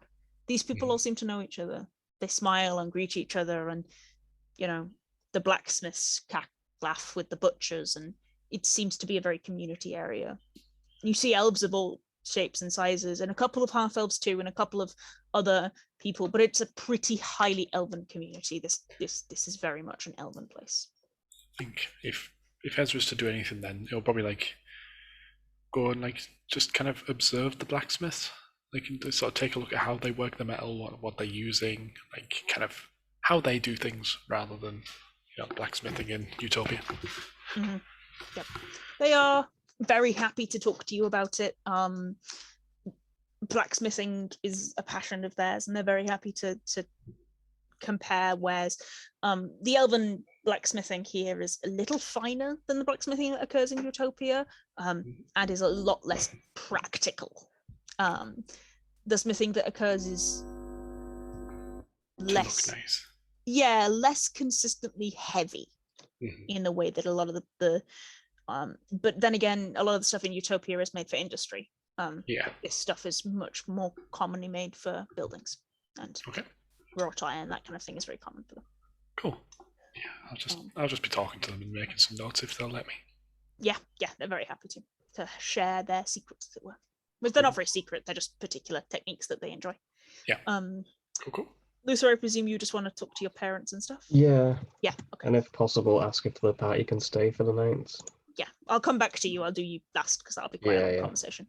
These people all seem to know each other. They smile and greet each other, and the blacksmiths laugh with the butchers, and it seems to be a very community area. You see elves of all shapes and sizes, and a couple of half elves too, and a couple of other people, but it's a pretty highly elven community. This is very much an elven place. I think if Ezra's to do anything, then he'll probably go and just kind of observe the blacksmiths, and sort of take a look at how they work the metal, what they're using, kind of how they do things, rather than blacksmithing in Utopia. Mm-hmm. Yep. They are very happy to talk to you about it. Blacksmithing is a passion of theirs, and they're very happy to compare wares. The elven blacksmithing here is a little finer than the blacksmithing that occurs in Utopia, and is a lot less practical. The smithing that occurs is less nice. less consistently heavy in the way that a lot of the but then again, a lot of the stuff in Utopia is made for industry. This stuff is much more commonly made for buildings, and wrought iron, that kind of thing, is very common for them. Cool. Yeah, I'll just be talking to them and making some notes if they'll let me. Yeah, they're very happy to share their secrets, as it were. But they're not very secret, they're just particular techniques that they enjoy. Yeah. Cool. Luther, I presume you just want to talk to your parents and stuff? Yeah. Yeah, okay. And if possible, ask if the party can stay for the night. Yeah, I'll come back to you. I'll do you last, because that'll be quite a long conversation.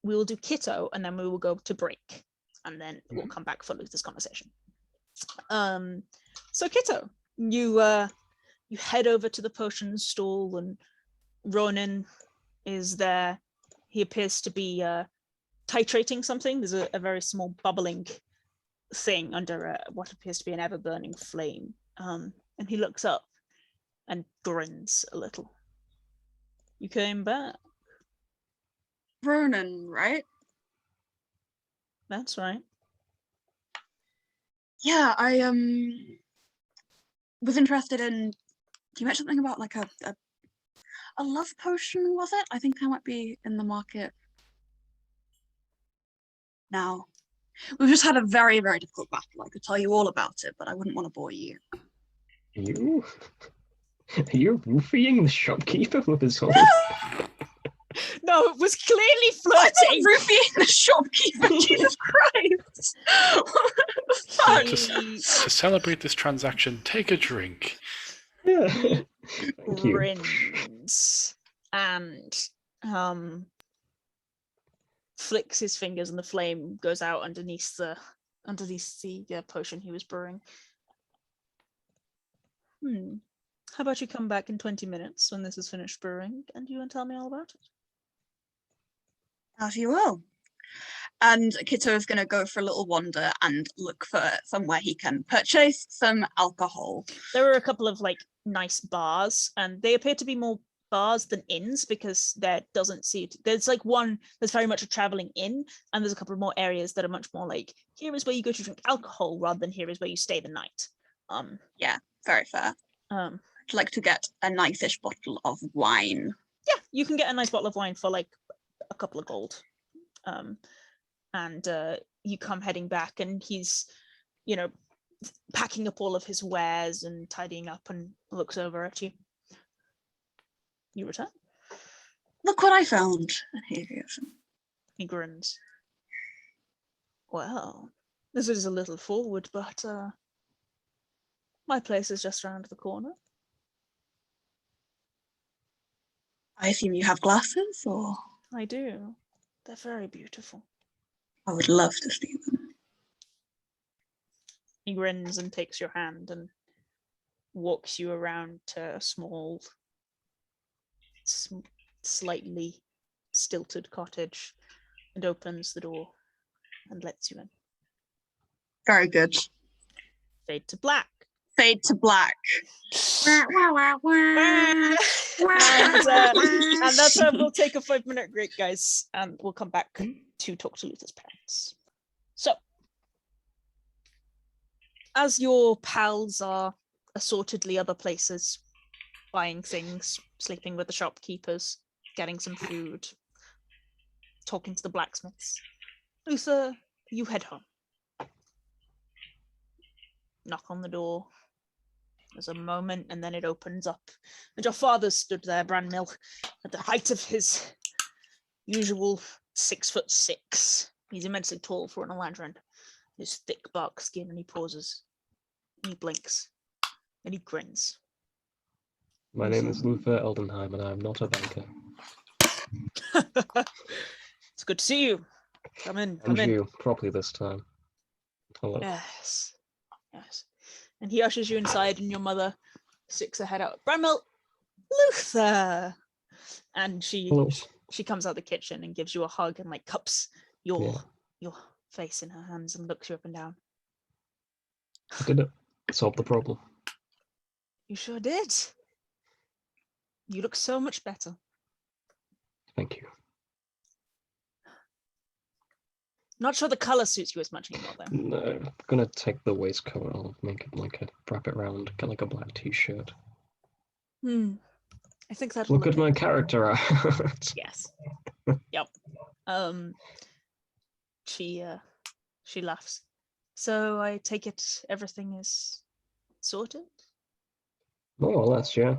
We will do Kitto, and then we will go to break, and then we'll come back for Luther's conversation. So Kitto, you head over to the potions stall, and Ronan is there. He appears to be titrating something. There's a very small bubbling thing under what appears to be an ever-burning flame. And he looks up and grins a little. You came back. Ronan, right? That's right. Yeah, I was interested in. You mentioned something about a love potion, was it? I think I might be in the market now. We've just had a very, very difficult battle. I could tell you all about it, but I wouldn't want to bore you. You? Are you roofing the shopkeeper with his whole... No, it was clearly flirting. Roofing the shopkeeper, Jesus Christ! To celebrate this transaction, take a drink. Yeah. Thank you. Grins and flicks his fingers, and the flame goes out underneath the potion he was brewing. How about you come back in 20 minutes when this is finished brewing, and you can tell me all about it? As you will. And Kitto is going to go for a little wander and look for somewhere he can purchase some alcohol. There are a couple of nice bars, and they appear to be more bars than inns, because there doesn't seem there's one that's very much a traveling inn, and there's a couple of more areas that are much more here is where you go to drink alcohol rather than here is where you stay the night. Yeah, very fair. I'd like to get a nice-ish bottle of wine. Yeah, you can get a nice bottle of wine for a couple of gold. And you come heading back, and he's packing up all of his wares and tidying up, and looks over at you. You return. Look what I found. And here he is. He grins. Well, this is a little forward, but my place is just around the corner. I assume you have glasses, or? I do. They're very beautiful. I would love to see them. He grins and takes your hand and walks you around to a small, slightly stilted cottage, and opens the door and lets you in. Very good. Fade to black. Fade to black. And that's where we'll take a 5-minute break, guys, and we'll come back to talk to Luther's parents. So, as your pals are assortedly other places, buying things, sleeping with the shopkeepers, getting some food, talking to the blacksmiths, Luther, you head home. Knock on the door. There's a moment, and then it opens up, and your father stood there, Branmill, at the height of his usual 6'6". He's immensely tall for an Eladrin. His thick bark skin, and he pauses, and he blinks, and he grins. My name is Luther Eldenheim, and I am not a banker. It's good to see you. Come in. And you, properly this time. Hello. Yes. And he ushers you inside, and your mother sticks her head out. Bramwell, Luther! And she comes out the kitchen and gives you a hug and like cups your face in her hands and looks you up and down. I did it. Solved the problem. You sure did. You look so much better. Thank you. Not sure the color suits you as much anymore, though. No, I'm gonna take the waistcoat. I'll make it like wrap it around, get like a black t-shirt. I think that Look at my character out. Yes. Yep. She laughs. So I take it everything is sorted? More or less, yeah.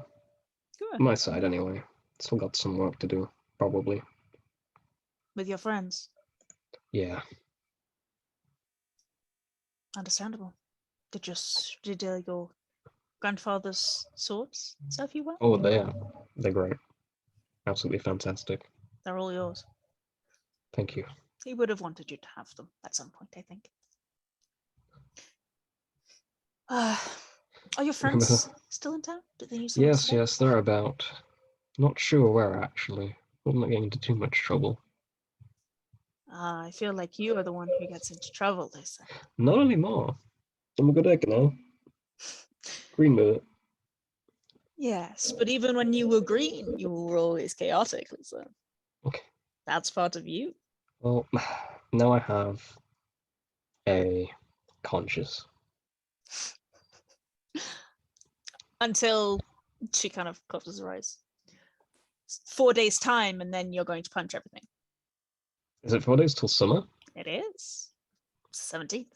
Good. My side, anyway. Still got some work to do, probably. With your friends? Yeah. Understandable. Did your grandfather's swords serve you well? Oh, they're great. Absolutely fantastic. They're all yours. Thank you. He would have wanted you to have them at some point, I think. Are your friends still in town? Did they use the Yes, they're about. Not sure where, actually. I'm not getting into too much trouble. I feel like you are the one who gets into trouble, they say. Not anymore. I'm a good egg now. Green with it. Yes, but even when you were green, you were always chaotic, Lisa. Okay. That's part of you. Well, now I have a conscience. Until she kind of closes her eyes. 4 days' time, and then you're going to punch everything. Is it 4 days till summer? It is. 17th.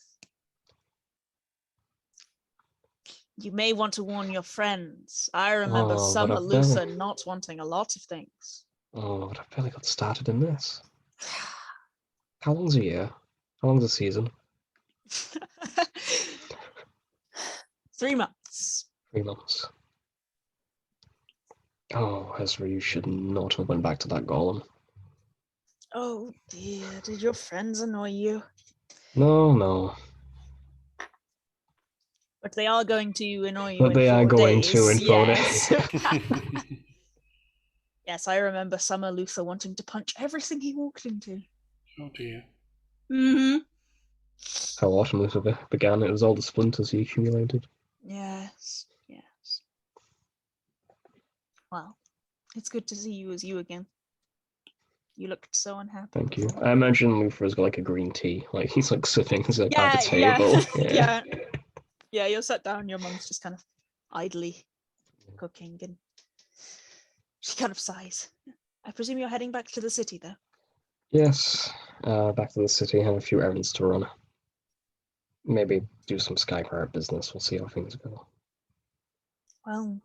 You may want to warn your friends. I remember Summer Luther not wanting a lot of things. Oh, but I barely got started in this. How long's a year? How long's a season? 3 months. 3 months. Oh, Ezra, you should not have went back to that golem. Oh dear, did your friends annoy you? No. But they are going to annoy you But they are going to in 4 days. Yes, I remember Summer Luther wanting to punch everything he walked into. Oh dear. Mm-hmm. How Autumn Luther began, it was all the splinters he accumulated. Yes. Well, it's good to see you as you again. You looked so unhappy. Thank you. I imagine Luther's got like a green tea. Like he's like sitting at the table. Yeah, you're sat down, your mum's just kind of idly cooking, and she kind of sighs. I presume you're heading back to the city, though? Yes. Back to the city, have a few errands to run. Maybe do some Skycraft business. We'll see how things go. Well,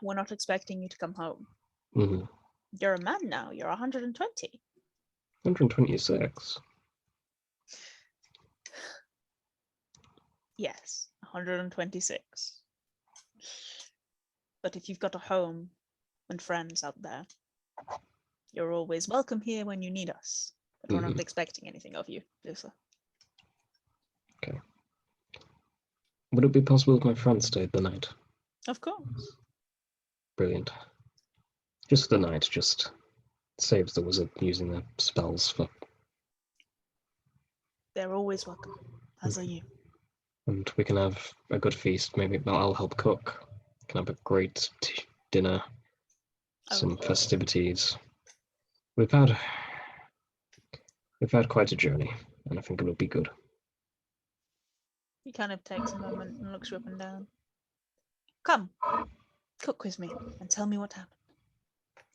we're not expecting you to come home. Mm-hmm. You're a man now. You're 120. 126. Yes, 126. But if you've got a home and friends out there, you're always welcome here when you need us. But we're not expecting anything of you, Luther. Okay. Would it be possible if my friend stayed the night? Of course. Brilliant. Just the night, just saves the wizard using their spells for They're always welcome, as are you. And we can have a good feast. Maybe I'll help cook. Can have a great dinner, some festivities. We've had quite a journey, and I think it'll be good. He kind of takes a moment and looks you up and down. Come, cook with me and tell me what happened.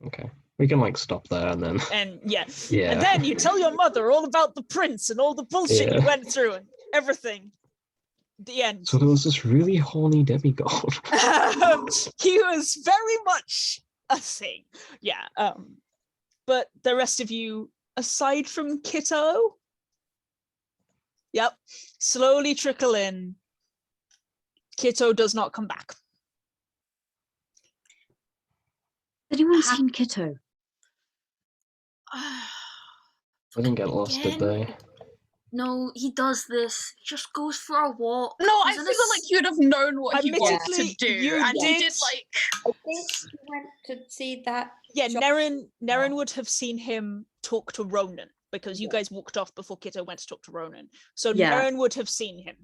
Okay, we can stop there and then. And yeah, Yeah. and then you tell your mother all about the prince and all the bullshit you Yeah. went through and everything. The end. So there was this really horny demigod. He was very much a thing. Yeah. But the rest of you, aside from Kitto, yep, slowly trickle in. Kitto does not come back. Has anyone seen Kitto? They didn't get lost, did they? No, he does this. He just goes for a walk. No, I He's in feel a like you'd have known what he wanted Admittedly, to do, you and he did. did I think he went to see that. Yeah, shop. Nerin would have seen him talk to Ronan because you guys walked off before Kitto went to talk to Ronan. So Yeah. Nerin would have seen him.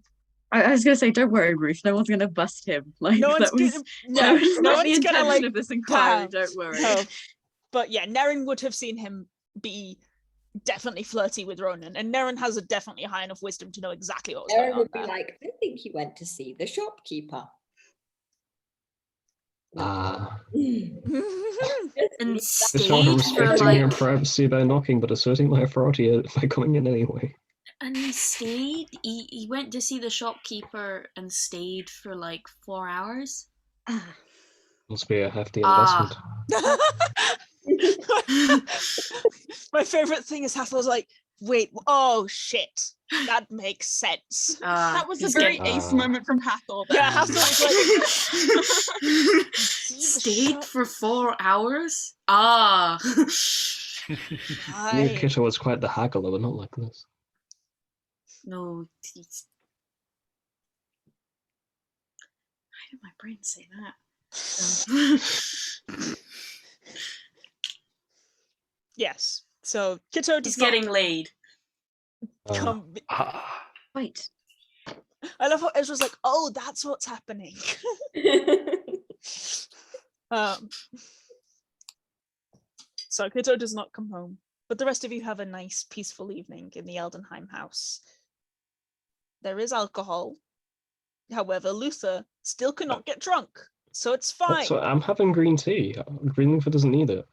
I was gonna say, don't worry, Ruth. No one's gonna bust him. Like No one's that was, gonna, that was no not the one's gonna intention like. of this inquiry. down. Don't worry. No. But yeah, Nerin would have seen him be definitely flirty with Ronan, and Nerin has a definitely high enough wisdom to know exactly what was going Erin on would be there. like, I think he went to see the shopkeeper. Ah. and This one stayed for respecting your privacy by knocking, but asserting my authority by coming in anyway. and he stayed. He went to see the shopkeeper and stayed for 4 hours. Must be a hefty Ah. investment. My favorite thing is Hathor's like, wait, oh shit, that makes sense. That was a he's very getting- ace moment from Hathor. there. Yeah, Hathor was like, Stayed for 4 hours. Ah. New Hi. Kitto was quite the haggler, but not like this. No, he's... Why did my brain say that? Yes. So Kitto does He's not getting laid. come. Wait. I love how Ezra's like, oh, that's what's happening. So Kitto does not come home, but the rest of you have a nice, peaceful evening in the Eldenheim house. There is alcohol. However, Luther still cannot get drunk, so it's fine. So I'm having green tea. Green Luther doesn't need it.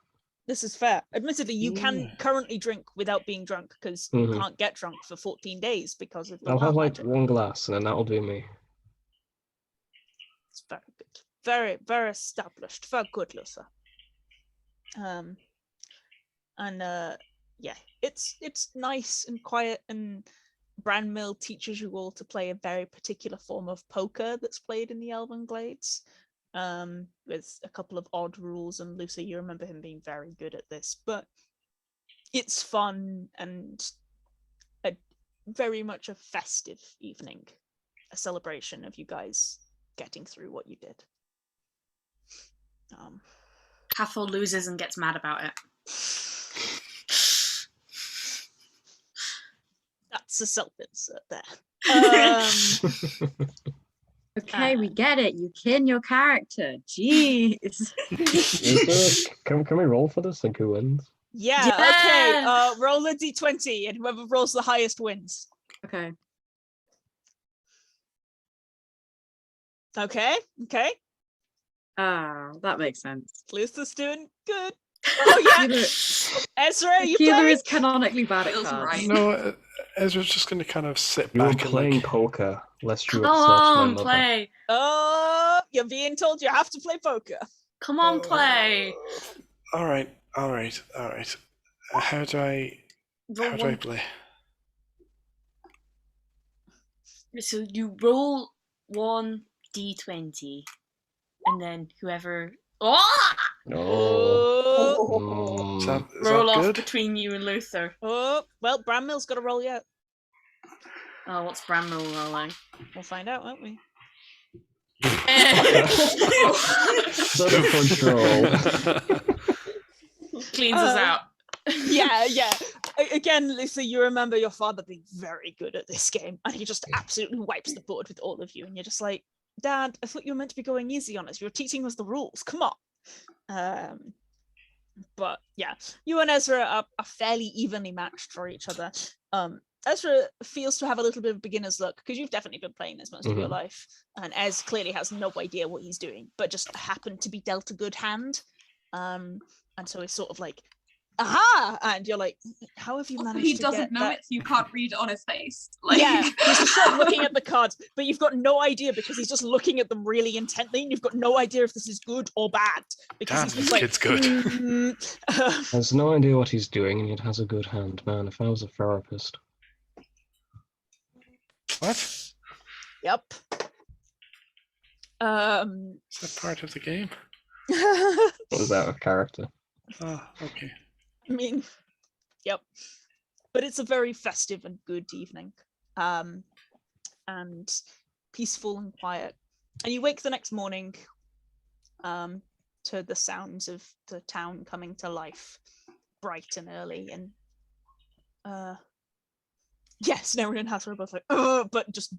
This is fair. Admittedly, you can currently drink without being drunk because you can't get drunk for 14 days because of the I'll have wild magic. one glass, and then that'll do me. It's very good. Very, very established. Very good, Luther. Yeah, it's nice and quiet, and Branmill teaches you all to play a very particular form of poker that's played in the Elven Glades, with a couple of odd rules, and Lucy, you remember him being very good at this, but it's fun and very much a festive evening, a celebration of you guys getting through what you did. Hathor loses and gets mad about it. That's a self-insert there. Okay, we get it. You kin your character. Jeez. Can we roll for this? Like who wins? Yeah, Yeah. okay. Roll a d20 and whoever rolls the highest wins. Okay. Okay. Ah, that makes sense. Luther's doing good. Oh yeah. Ezra, you Keeler playing? is canonically bad at Feels cards. right. No, Ezra's just going to kind of sit We were back and playing poker, lest you Come upset my on, mother. play. Oh, you're being told you have to play poker. Come on, play. All right. How do I Roll one. play? So you roll 1d20, and then whoever No. Oh, Is that roll off good? between you and Luther. well, Branmill's got to roll yet. Oh, what's Bramwell rolling? We'll find out, won't we? Sort of control. Cleans us out. Yeah. again, Lisa, you remember your father being very good at this game, and he just absolutely wipes the board with all of you, and you're just like, Dad, I thought you were meant to be going easy on us. You were teaching us the rules. Come on. But yeah, you and Ezra are fairly evenly matched for each other. Ezra feels to have a little bit of beginner's luck because you've definitely been playing this most of your life, and Ez clearly has no idea what he's doing, but just happened to be dealt a good hand. And so he's sort of like, aha! And you're like, how have you managed He to doesn't get know that? it, so you can't read it on his face. Like... Yeah, he's just sort of looking at the cards, but you've got no idea because he's just looking at them really intently, and you've got no idea if this is good or bad. Because Damn, he's this just like, kid's good. Has no idea what he's doing, and yet has a good hand, man. If I was a therapist. What? Yep. Is that part of the game? Was that a character? Oh, okay. I mean, yep. But it's a very festive and good evening. And peaceful and quiet. And you wake the next morning to the sounds of the town coming to life bright and early. And yes, Nerin and Hathor are both like, but just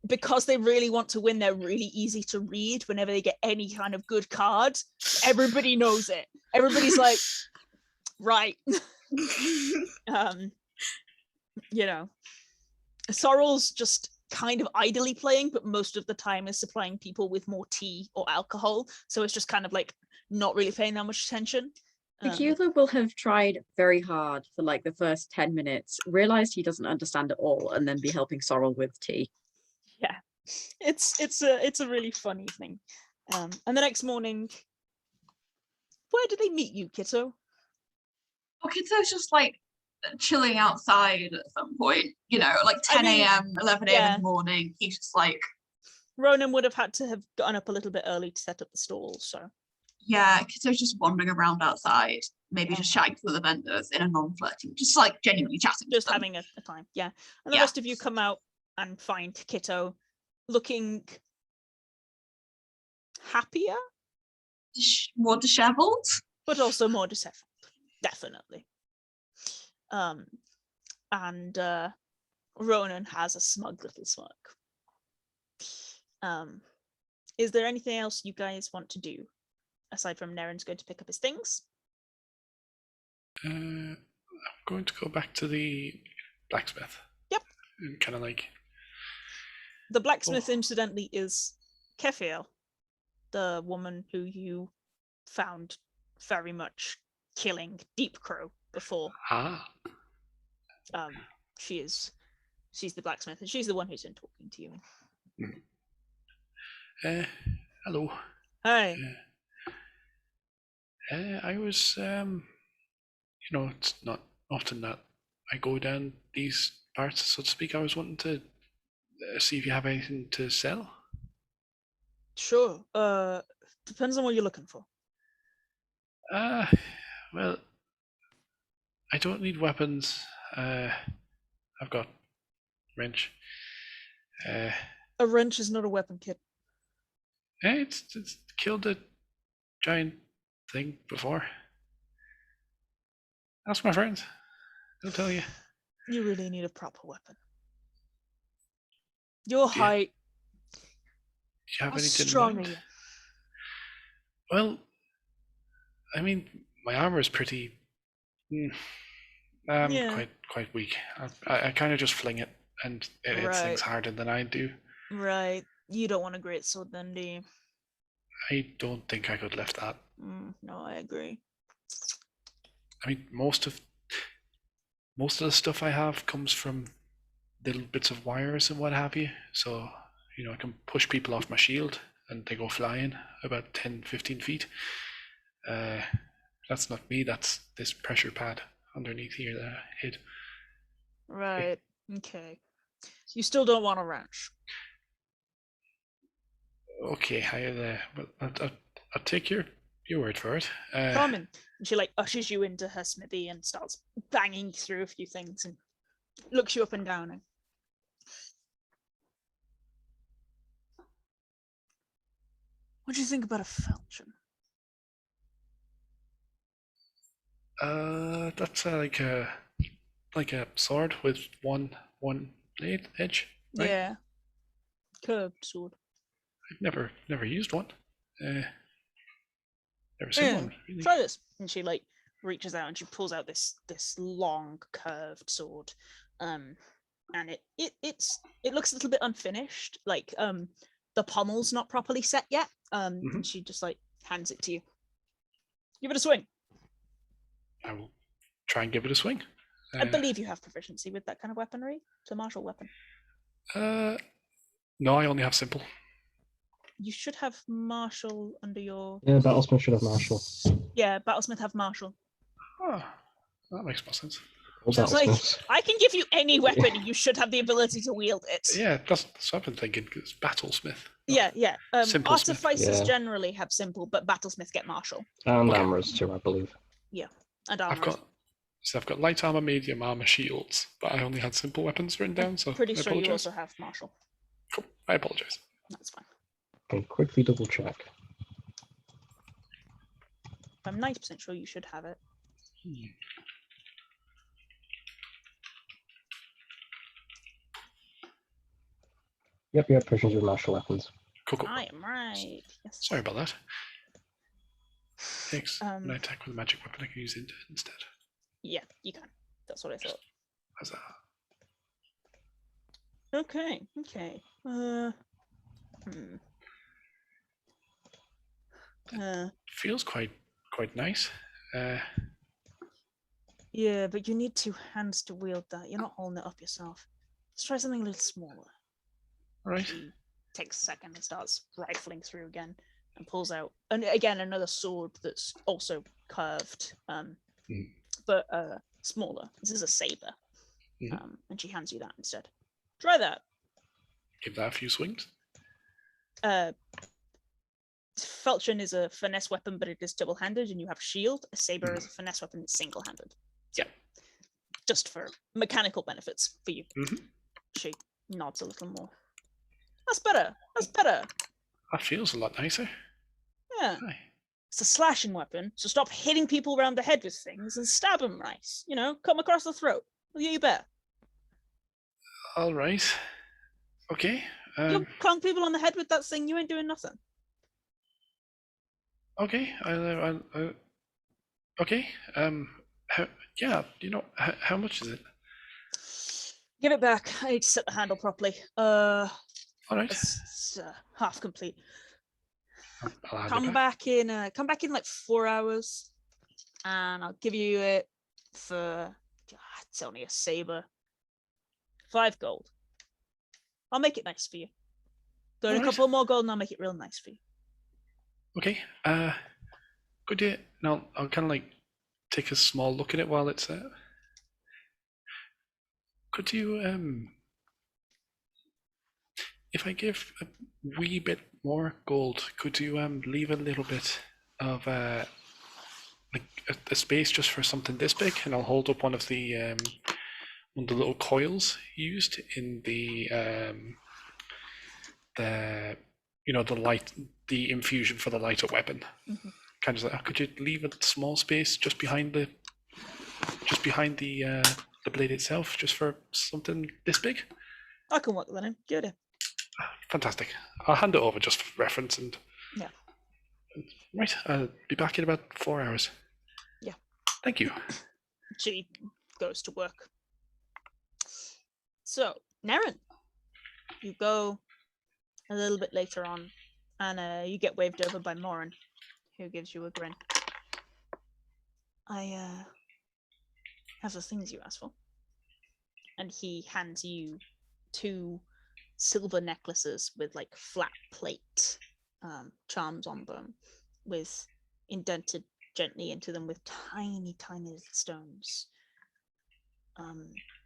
because they really want to win, they're really easy to read whenever they get any kind of good card. Everybody knows it. Everybody's like, right. You know, Sorrel's just kind of idly playing, but most of the time is supplying people with more tea or alcohol. So it's just kind of like not really paying that much attention. Cacula will have tried very hard for like the first 10 minutes, realized he doesn't understand it all, and then be helping Sorrel with tea. Yeah, it's a really fun evening. And the next morning, where did they meet you, Kitto? Oh, Kitto's just like chilling outside at some point, you know, like 10 a.m., 11 a.m. in the morning. He's just like... Ronan would have had to have gotten up a little bit early to set up the stalls, so... Yeah, Kitto's just wandering around outside, maybe just chatting to the vendors in a non-flirting, just like genuinely chatting. Just having a time, yeah. And the rest of you come out and find Kitto looking happier? More disheveled? But also more disheveled, definitely. And Ronan has a smug little smirk. Is there anything else you guys want to do? Aside from Nerin's going to pick up his things? I'm going to go back to the blacksmith. Yep. And kind of like... The blacksmith, incidentally, is Kefir, the woman who you found very much killing Deep Crow before. Ah. She's the blacksmith, and she's the one who's been talking to you. Hello. Hi. I was, you know, it's not often that I go down these parts, so to speak. I was wanting to see if you have anything to sell. Sure. Depends on what you're looking for. Well, I don't need weapons. I've got wrench. A wrench is not a weapon, kid. It's killed a giant thing before. Ask my friends. They'll tell you. You really need a proper weapon. Your height. Do you have How anything in strong are mind? you? Well, I mean, my armor is pretty. I'm quite weak. I kind of just fling it, and it hits things harder than I do. Right. You don't want a great sword then, do you? I don't think I could lift that. No, I agree. I mean, most of the stuff I have comes from little bits of wires and what have you. So, you know, I can push people off my shield and they go flying about 10-15 feet. That's not me, that's this pressure pad underneath here that I hid. Right. Okay. You still don't want a wrench. Okay, I'll take your word for it. Come in. And she like ushers you into her smithy and starts banging through a few things and looks you up and down. And what do you think about a falchion? That's like a like a sword with one blade edge, right? Yeah. Curved sword. I've never used one. Never seen one. Really. Try this. And she like reaches out and she pulls out this long curved sword. And it looks a little bit unfinished. Like the pommel's not properly set yet. And she just like hands it to you. Give it a swing. I will try and give it a swing. I believe you have proficiency with that kind of weaponry. It's a martial weapon. No, I only have simple. You should have martial under your. Yeah, Battlesmith should have martial. Yeah, Battlesmith have martial. Oh, that makes more sense. All So it's like, Battlesmiths. I can give you any weapon, you should have the ability to wield it. Yeah, that's what I've been thinking. It's Battlesmith. Yeah. Simple smith. Artificers Yeah. generally have simple, but Battlesmith get martial. And Okay. armors too, I believe. And I've armor. got light armor, medium armor, shields, but I only had simple weapons written down, so Pretty I sure you apologize. also have martial. Cool. I apologize. That's fine. Can quickly double check. I'm 90% sure you should have it. Yep, you have proficiency with martial weapons. Cool. I am right. Yes. Sorry about that. Thanks. Um, When I attack with a magic weapon, I can use it instead. Yeah, you can. That's what I thought. Huzzah. Okay. Feels quite nice. Yeah, but you need 2 hands to wield that. You're not holding it up yourself. Let's try something a little smaller. All right. She takes a second and starts rifling through again and pulls out, and again, another sword that's also curved, but smaller. This is a saber. And she hands you that instead. Try that. Give that a few swings. Falchion is a finesse weapon, but it is double-handed, and you have shield. A saber is a finesse weapon, it's single-handed. So, just for mechanical benefits for you. She nods a little more. That's better. That feels a lot nicer. Yeah. Aye. It's a slashing weapon, so stop hitting people around the head with things and stab them nice. You know, cut them across the throat. You bet. All right. Okay. You clunk people on the head with that thing, you ain't doing nothing. Okay. Okay. How much is it? Give it back. I need to set the handle properly. All right. It's half complete. I'll have Come it back in like 4 hours, and I'll give you it for. It's only a saber. 5 gold. I'll make it nice for you. Throw in a Alright. couple more gold, and I'll make it real nice for you. Okay. Good day. Now I'll kind of like take a small look at it while it's there. Could you if I give a wee bit more gold, could you leave a little bit of like a space just for something this big, and I'll hold up one of the little coils used in the light, the infusion for the lighter weapon. Kind of like, could you leave a small space just behind the blade itself, just for something this big? I can work that in. Give it. Fantastic. I'll hand it over just for reference and. Yeah. Right. I'll be back in about 4 hours. Yeah. Thank you. She goes to work. So, Nerin, you go a little bit later on, and you get waved over by Morin, who gives you a grin. I have the things you asked for. And he hands you 2 silver necklaces with like flat plate charms on them, with indented gently into them with tiny little stones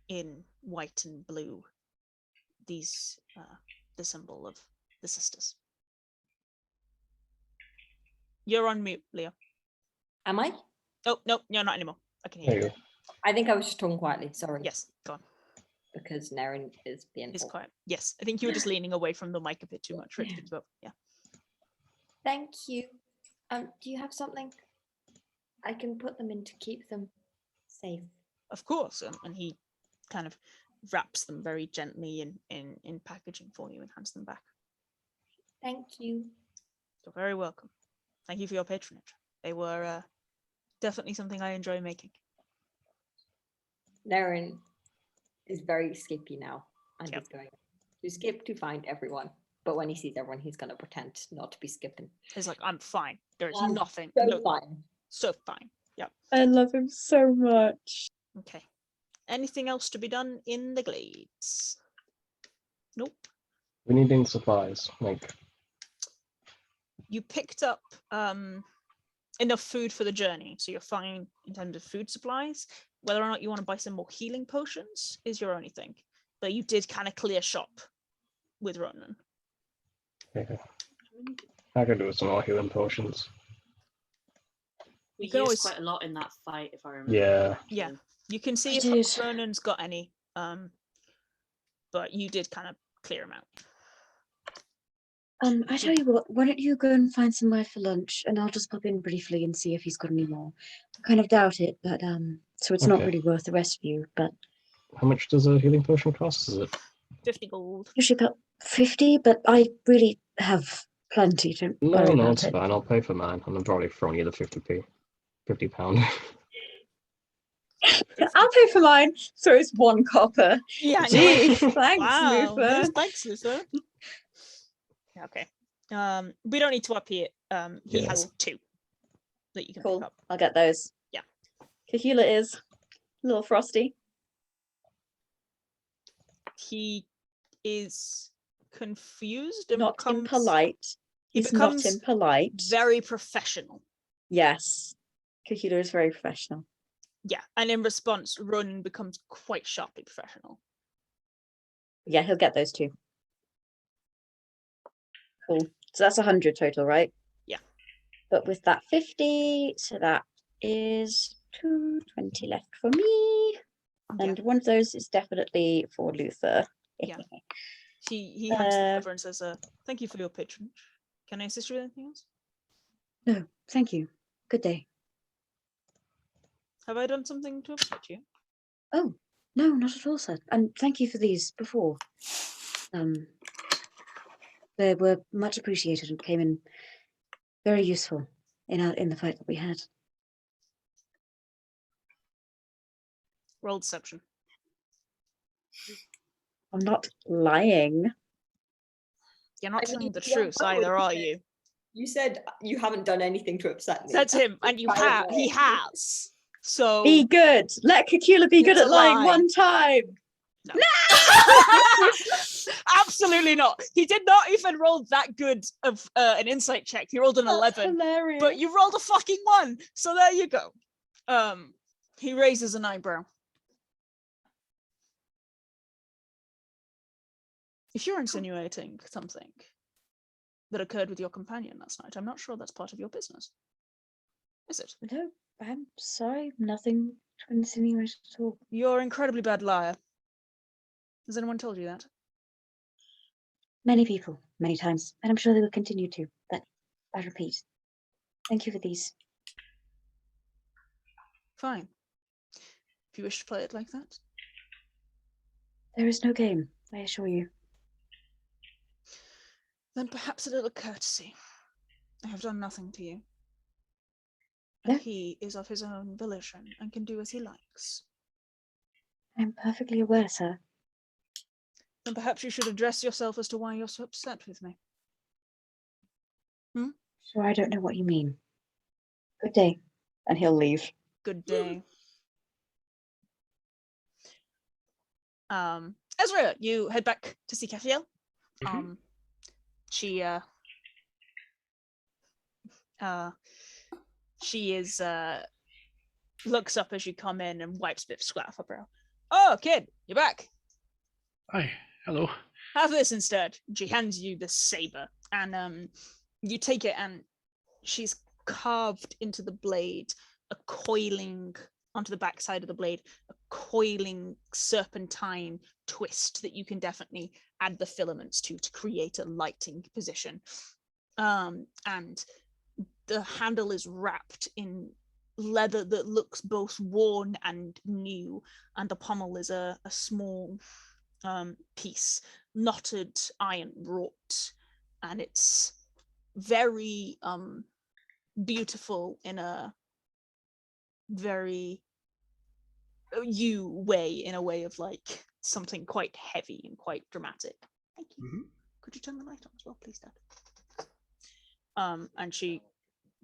in white and blue. These the symbol of the sisters. You're on mute, Leo. Am I? Oh no, you're not anymore. I can There hear you you. go. I think I was just talking quietly. Sorry. Yes, go on. Because Nerin is being. It's quiet. Yes, I think you were just leaning away from the mic a bit too much for it to pick you up. Yeah. Thank you. Do you have something? I can put them in to keep them safe. of course. And he kind of wraps them very gently in packaging for you and hands them back. Thank you. You're very welcome. Thank you for your patronage. They were definitely something I enjoy making. Nerin is very skippy now and Yep. he's going to skip to find everyone. But when he sees everyone, he's going to pretend not to be skipping. He's like, I'm fine. There's I'm nothing. So No, fine. so fine. Yep. I love him so much. Okay. Anything else to be done in the Glades? Nope. We need any supplies, like You picked up enough food for the journey, so you're fine in terms of food supplies. Whether or not you want to buy some more healing potions is your only thing. But you did kind of clear shop with Ronan. yeah. I could do with some more healing potions. We You can used always- quite a lot in that fight, if I remember. Yeah. Yeah. You can see I if did. Ronan's got any, but you did kind of clear them out. I tell you what, why don't you go and find somewhere for lunch, and I'll just pop in briefly and see if he's got any more. I kind of doubt it, but so it's not Okay. really worth the rest of you. But How much does a healing potion cost? Is it? 50 gold. usually about 50. But I really have plenty. Don't No, worry no, about it's it. fine. I'll pay for mine, and I've already thrown you the £50. I'll pay for mine. So it's 1 copper. Yeah. Gee, thanks, Wow. Luther. Thanks, Luther. Okay. We don't need to up here. He Yeah. has 2 that you can Cool. pick up. I'll get those. Yeah. Cacula is a little frosty. He is confused and Not becomes impolite. he He's not becomes impolite. very professional. Yes. Cacula is very professional. Yeah, and in response, Ronan becomes quite sharply professional. Yeah, he'll get those 2. Cool. So that's 100 total, right? Yeah. But with that 50, so that is 220 left for me. And one of those is definitely for Luther. Yeah. He hands them Uh, over and says, "Thank you for your patronage. Can I assist you with anything else? No, thank you. Good day. Have I done something to upset you?" Oh, no, not at all, sir. And thank you for these before. They were much appreciated and came in very useful in the fight that we had. Roll deception. I'm not lying. You're not I mean, telling the yeah, truth but either, you are said- you? You said you haven't done anything to upset me. That's him, and you kind of have. He lying. has. So Be good. Let Cacula be good It's at a lying lie. one time. No. Absolutely not. He did not even roll that good of an insight check. He rolled an 11, Hilarious. but you rolled a fucking 1. So there you go. He raises an eyebrow. If you're insinuating something that occurred with your companion last night, I'm not sure that's part of your business. Is it? No, I'm sorry. Nothing to insinuate at all. You're an incredibly bad liar. Has anyone told you that? Many people, many times, and I'm sure they will continue to. But I repeat, thank you for these. Fine. If you wish to play it like that. There is no game, I assure you. Then perhaps a little courtesy. I have done nothing to you. And No. he is of his own volition and can do as he likes. I'm perfectly aware, sir. Then perhaps you should address yourself as to why you're so upset with me. Sure, I don't know what you mean. Good day. And he'll leave. Good day. Ezra, you head back to see Gabriel. She is looks up as you come in and wipes a bit of sweat off her brow. Oh, kid, you're back. Hi, hello. Have this instead. She hands you the saber, and you take it, and she's carved into the blade a coiling onto the backside of the blade, a coiling serpentine twist that you can definitely add the filaments to create a lighting position. And the handle is wrapped in leather that looks both worn and new, and the pommel is a small piece, knotted iron wrought, and it's very beautiful in a very way, in a way of like something quite heavy and quite dramatic. Thank you. Mhm. Could you turn the light on as well, please, Dad? And she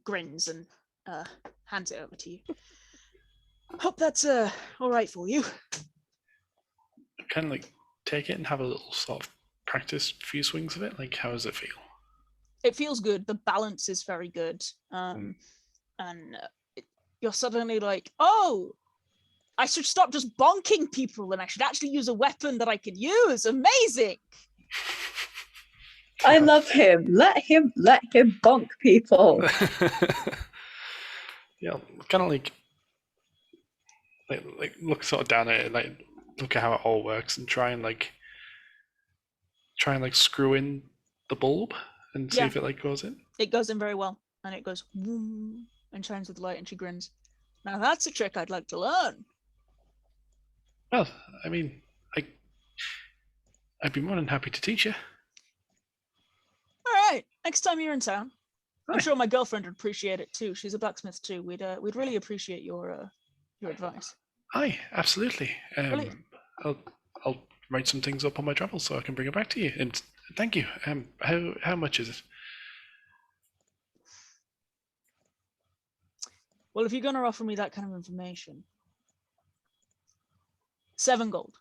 grins and hands it over to you. Hope that's all right for you. Kind of like take it and have a little sort of practice few swings of it. Like, how does it feel? It feels good. The balance is very good. You're suddenly like, oh, I should stop just bonking people and I should actually use a weapon that I can use. Amazing. I love him. Let him bonk people. Yeah, kind of like look sort of down at it, like look at how it all works, and try and screw in the bulb and see if it like goes in. It goes in very well, and it goes boom and shines with light, and she grins. Now that's a trick I'd like to learn. Well, I mean, I'd be more than happy to teach you. All right, next time you're in town, I'm sure my girlfriend would appreciate it too. She's a blacksmith too. We'd really appreciate your advice. Aye, absolutely. Brilliant. I'll write some things up on my travels so I can bring it back to you. And thank you. How much is it? Well, if you're going to offer me that kind of information, 7 gold.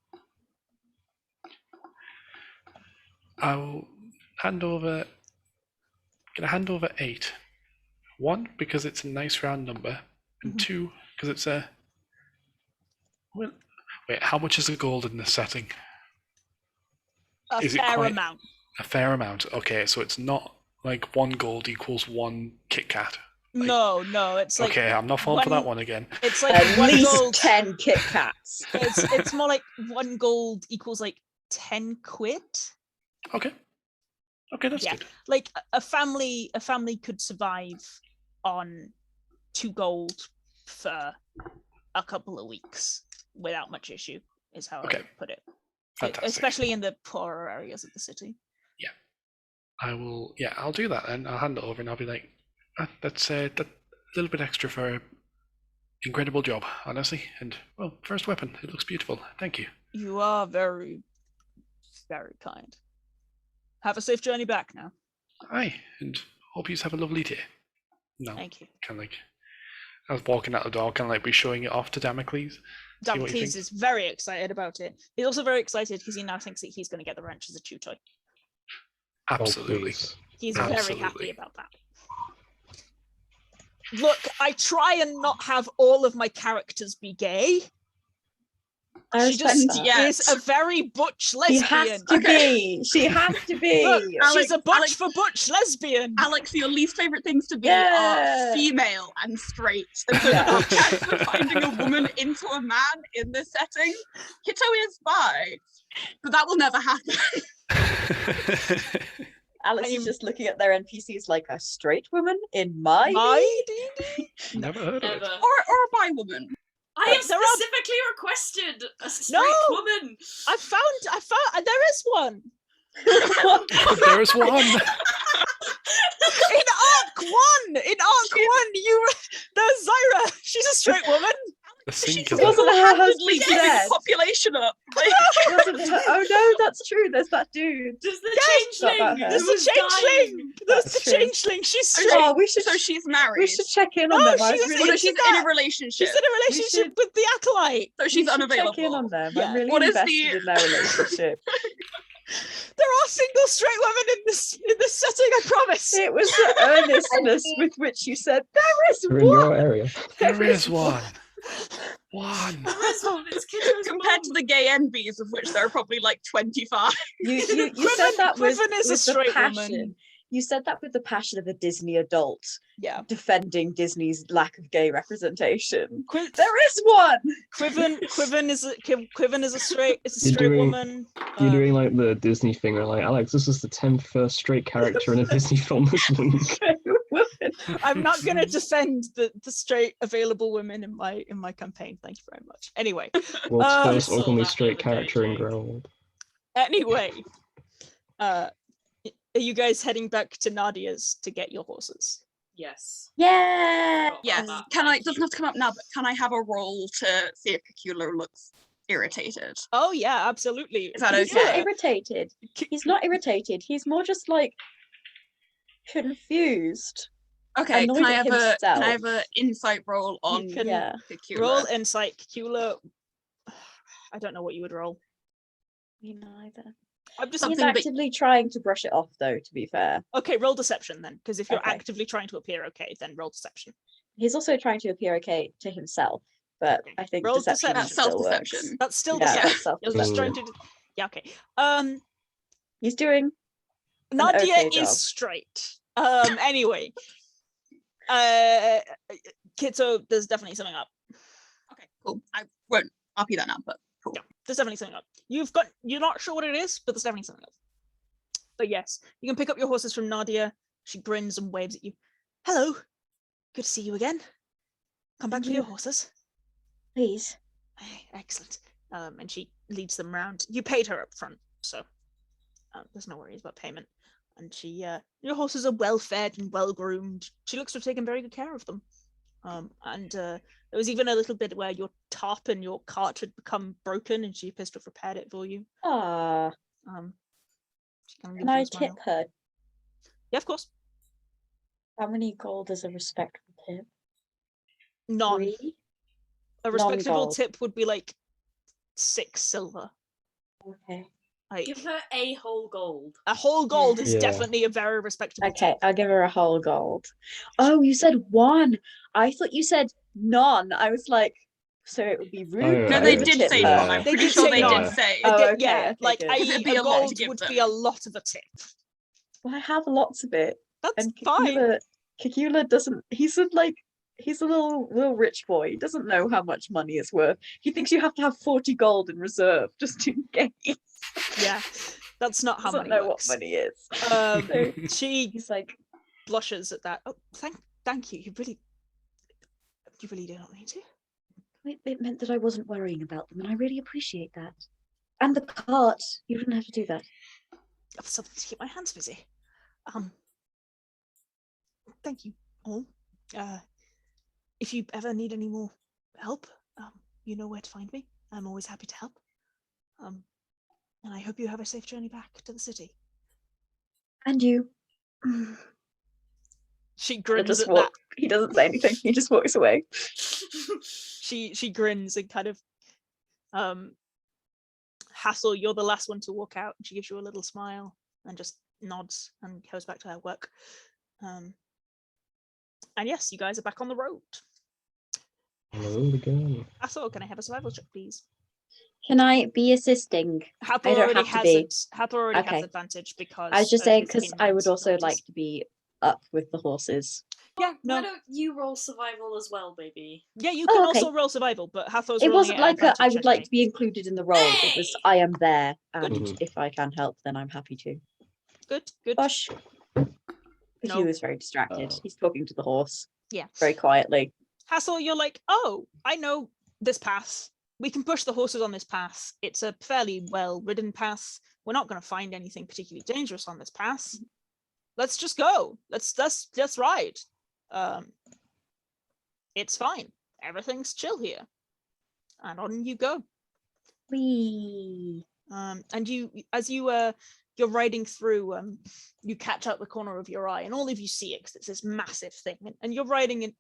I'll hand over 8. 1, because it's a nice round number, and 2, because it's a... Well, wait, how much is the gold in this setting? A fair amount. A fair amount. Okay, so it's not like 1 gold equals 1 Kit Kat. Like, no, it's like... Okay, I'm not falling for that one again. It's like At 1 least gold... 10 Kit Kats. It's more like 1 gold equals like 10 quid. Okay, that's good. Like a family could survive on 2 gold for a couple of weeks without much issue, is how I would put it. Fantastic. Especially in the poorer areas of the city. Yeah, I will. Yeah, I'll do that, and I'll hand it over, and I'll be like, that's a little bit extra for an incredible job, honestly. And well, first weapon, it looks beautiful. Thank you. You are very, very kind. Have a safe journey back now. Aye, and hope you have a lovely day. No, thank you. Kind of like, I was walking out the door, kind of like be showing it off to Damocles. Damocles is very excited about it. He's also very excited because he now thinks that he's going to get the wrench as a chew toy. Absolutely. He's very happy about that. Look, I try and not have all of my characters be gay. She just is a very butch lesbian. She has to be. She has to be. Look, she's a butch for butch lesbian. Alex, your least favorite things to be are female and straight. There's no chance of finding a woman into a man in this setting. Kitto is bi, but that will never happen. Alex is just looking at their NPCs like a straight woman in my D&D? Never heard of it. Or a bi woman. I have specifically requested a straight woman. I found there is one. There is one. In Arc 1, there's Zyra. She's a straight woman. Wasn't her husband dead? Population up. Oh no, that's true. There's that dude. There's the changeling. There's the changeling. There's the changeling. She's straight. Oh, we should. So she's married. We should check in on them. She's in a relationship. She's in a relationship with the acolyte. So she's unavailable. Check in on them. Yeah. I'm really What is invested in their relationship. There are single straight women in this setting, I promise. It was the earnestness with which you said there is They're in your area. There is one. One. Compared to the gay NBs, of which there are probably like 25. You said that with is a straight the passion. woman. You said that with the passion of a Disney adult. Yeah. Defending Disney's lack of gay representation. There is one. Quiven is a straight woman. You're doing like the Disney thing where like, Alex, this is the 10th first straight character in a Disney film this week. I'm not going to defend the straight available women in my campaign. Thank you very much. Anyway, World's first saw openly that the straight other day, character in Jake. Ground. anyway, are you guys heading back to Nadia's to get your horses? Yes. Yeah. Oh, Yes. that, Can I? thank Doesn't you. have to come up now, but can I have a roll to see if Cacula looks irritated? Oh yeah, absolutely. Is that He's not okay? irritated. He's not irritated. He's more just like confused. Okay. Annoyed Can I at have a? Can I himself. have an insight roll on can Yeah. Cacula? Roll insight, Cacula. I don't know what you would roll. Me neither. I'm just He's Something that- actively trying to brush it off, though, to be fair. okay. Roll deception then, because if you're Okay. actively trying to appear okay, then roll deception. He's also trying to appear okay to himself, but Okay. I think Roll deception deception. still works. Self-deception. That's still Yeah, deception. that's self You're just trying deception. to. Yeah. Okay. He's doing an Nadia okay is job. straight. Anyway. Kitto, there's definitely something up. Okay. Cool. I won't copy that now, but cool. Yeah, there's definitely something up. You're not sure what it is, but there's definitely something up. But yes, you can pick up your horses from Nadia. She grins and waves at you. Hello. Good to see you again. Come back And for your you. horses. Please. Excellent. And she leads them round. You paid her up front, so there's no worries about payment. And she, your horses are well fed and well groomed. She looks to have taken very good care of them. And there was even a little bit where your top and your cart had become broken, and she appears to have repaired it for you. Ah, She kind of can gives you I a smile. tip her? Yeah, of course. How many gold is a respectful tip? None. 3? A respectable Non-gold. tip would be like 6 silver. Okay. Like Give her a whole gold. a whole gold is Yeah. definitely a very respectable Okay, tip. I'll give her a whole gold. Oh, you said 1. I thought you said none. I was like, so it would be rude. yeah, No, for they me to did tip say her. one. I'm They pretty did sure say they none. did say. Oh, Yeah, okay, yeah, okay, like good. Because it'd be a a lot to gold give would them. be a lot of a tip. Well, I have lots of it. That's And fine. Cacula doesn't. He's a little rich boy. He doesn't know how much money is worth. He thinks you have to have 40 gold in reserve just in case. Yeah, that's not how Doesn't money know works. what money is. So she He's like, blushes at that. Oh, thank you. You really do not need to. it meant that I wasn't worrying about them, and I really appreciate that. And the cart. You didn't have to do that. I've something to keep my hands busy. Thank you all. If you ever need any more help, you know where to find me. I'm always happy to help. And I hope you have a safe journey back to the city. And you. She He'll grins just at walk. that. He doesn't say anything. He just walks away. She grins and kind of Hathor, you're the last one to walk out, and she gives you a little smile and just nods and goes back to her work. And yes, you guys are back on the road. On the road again. Hathor, can I have a survival check, please? Can I be assisting? Hathor I don't already have to has be. it. Hathor already has Okay. advantage because I was just of saying his because I would in-hand also like abilities. to be up with the horses. Yeah, no. Why don't you roll survival as well, baby? Yeah, you Oh, can okay. also roll survival, but Hathor's It rolling wasn't at like I advantage would like anyway. to be included in the role. It was Hey! I am there, and Mhm. if I can help, then I'm happy to. Good. Gosh. No. He was very distracted. Oh. He's talking to the horse Yeah. very quietly. Hathor, you're like, oh, I know this path. We can push the horses on this path. It's a fairly well-ridden path. We're not going to find anything particularly dangerous on this path. Let's just go. Let's ride. It's fine. Everything's chill here. And on you go. Wee. And you, as you're riding through, you catch out the corner of your eye, and all of you see it because it's this massive thing. And you're riding in,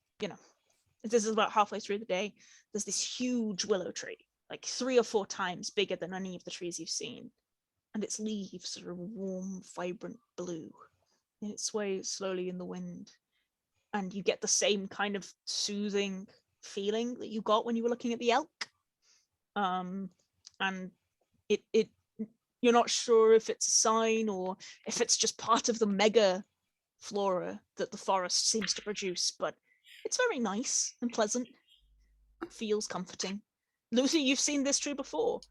this is about halfway through the day. There's this huge willow tree, like 3 or 4 times bigger than any of the trees you've seen. And its leaves are a warm, vibrant blue. And it sways slowly in the wind. And you get the same kind of soothing feeling that you got when you were looking at the elk. And it you're not sure if it's a sign or if it's just part of the mega flora that the forest seems to produce, but it's very nice and pleasant. Feels comforting. Lucy, you've seen this tree before.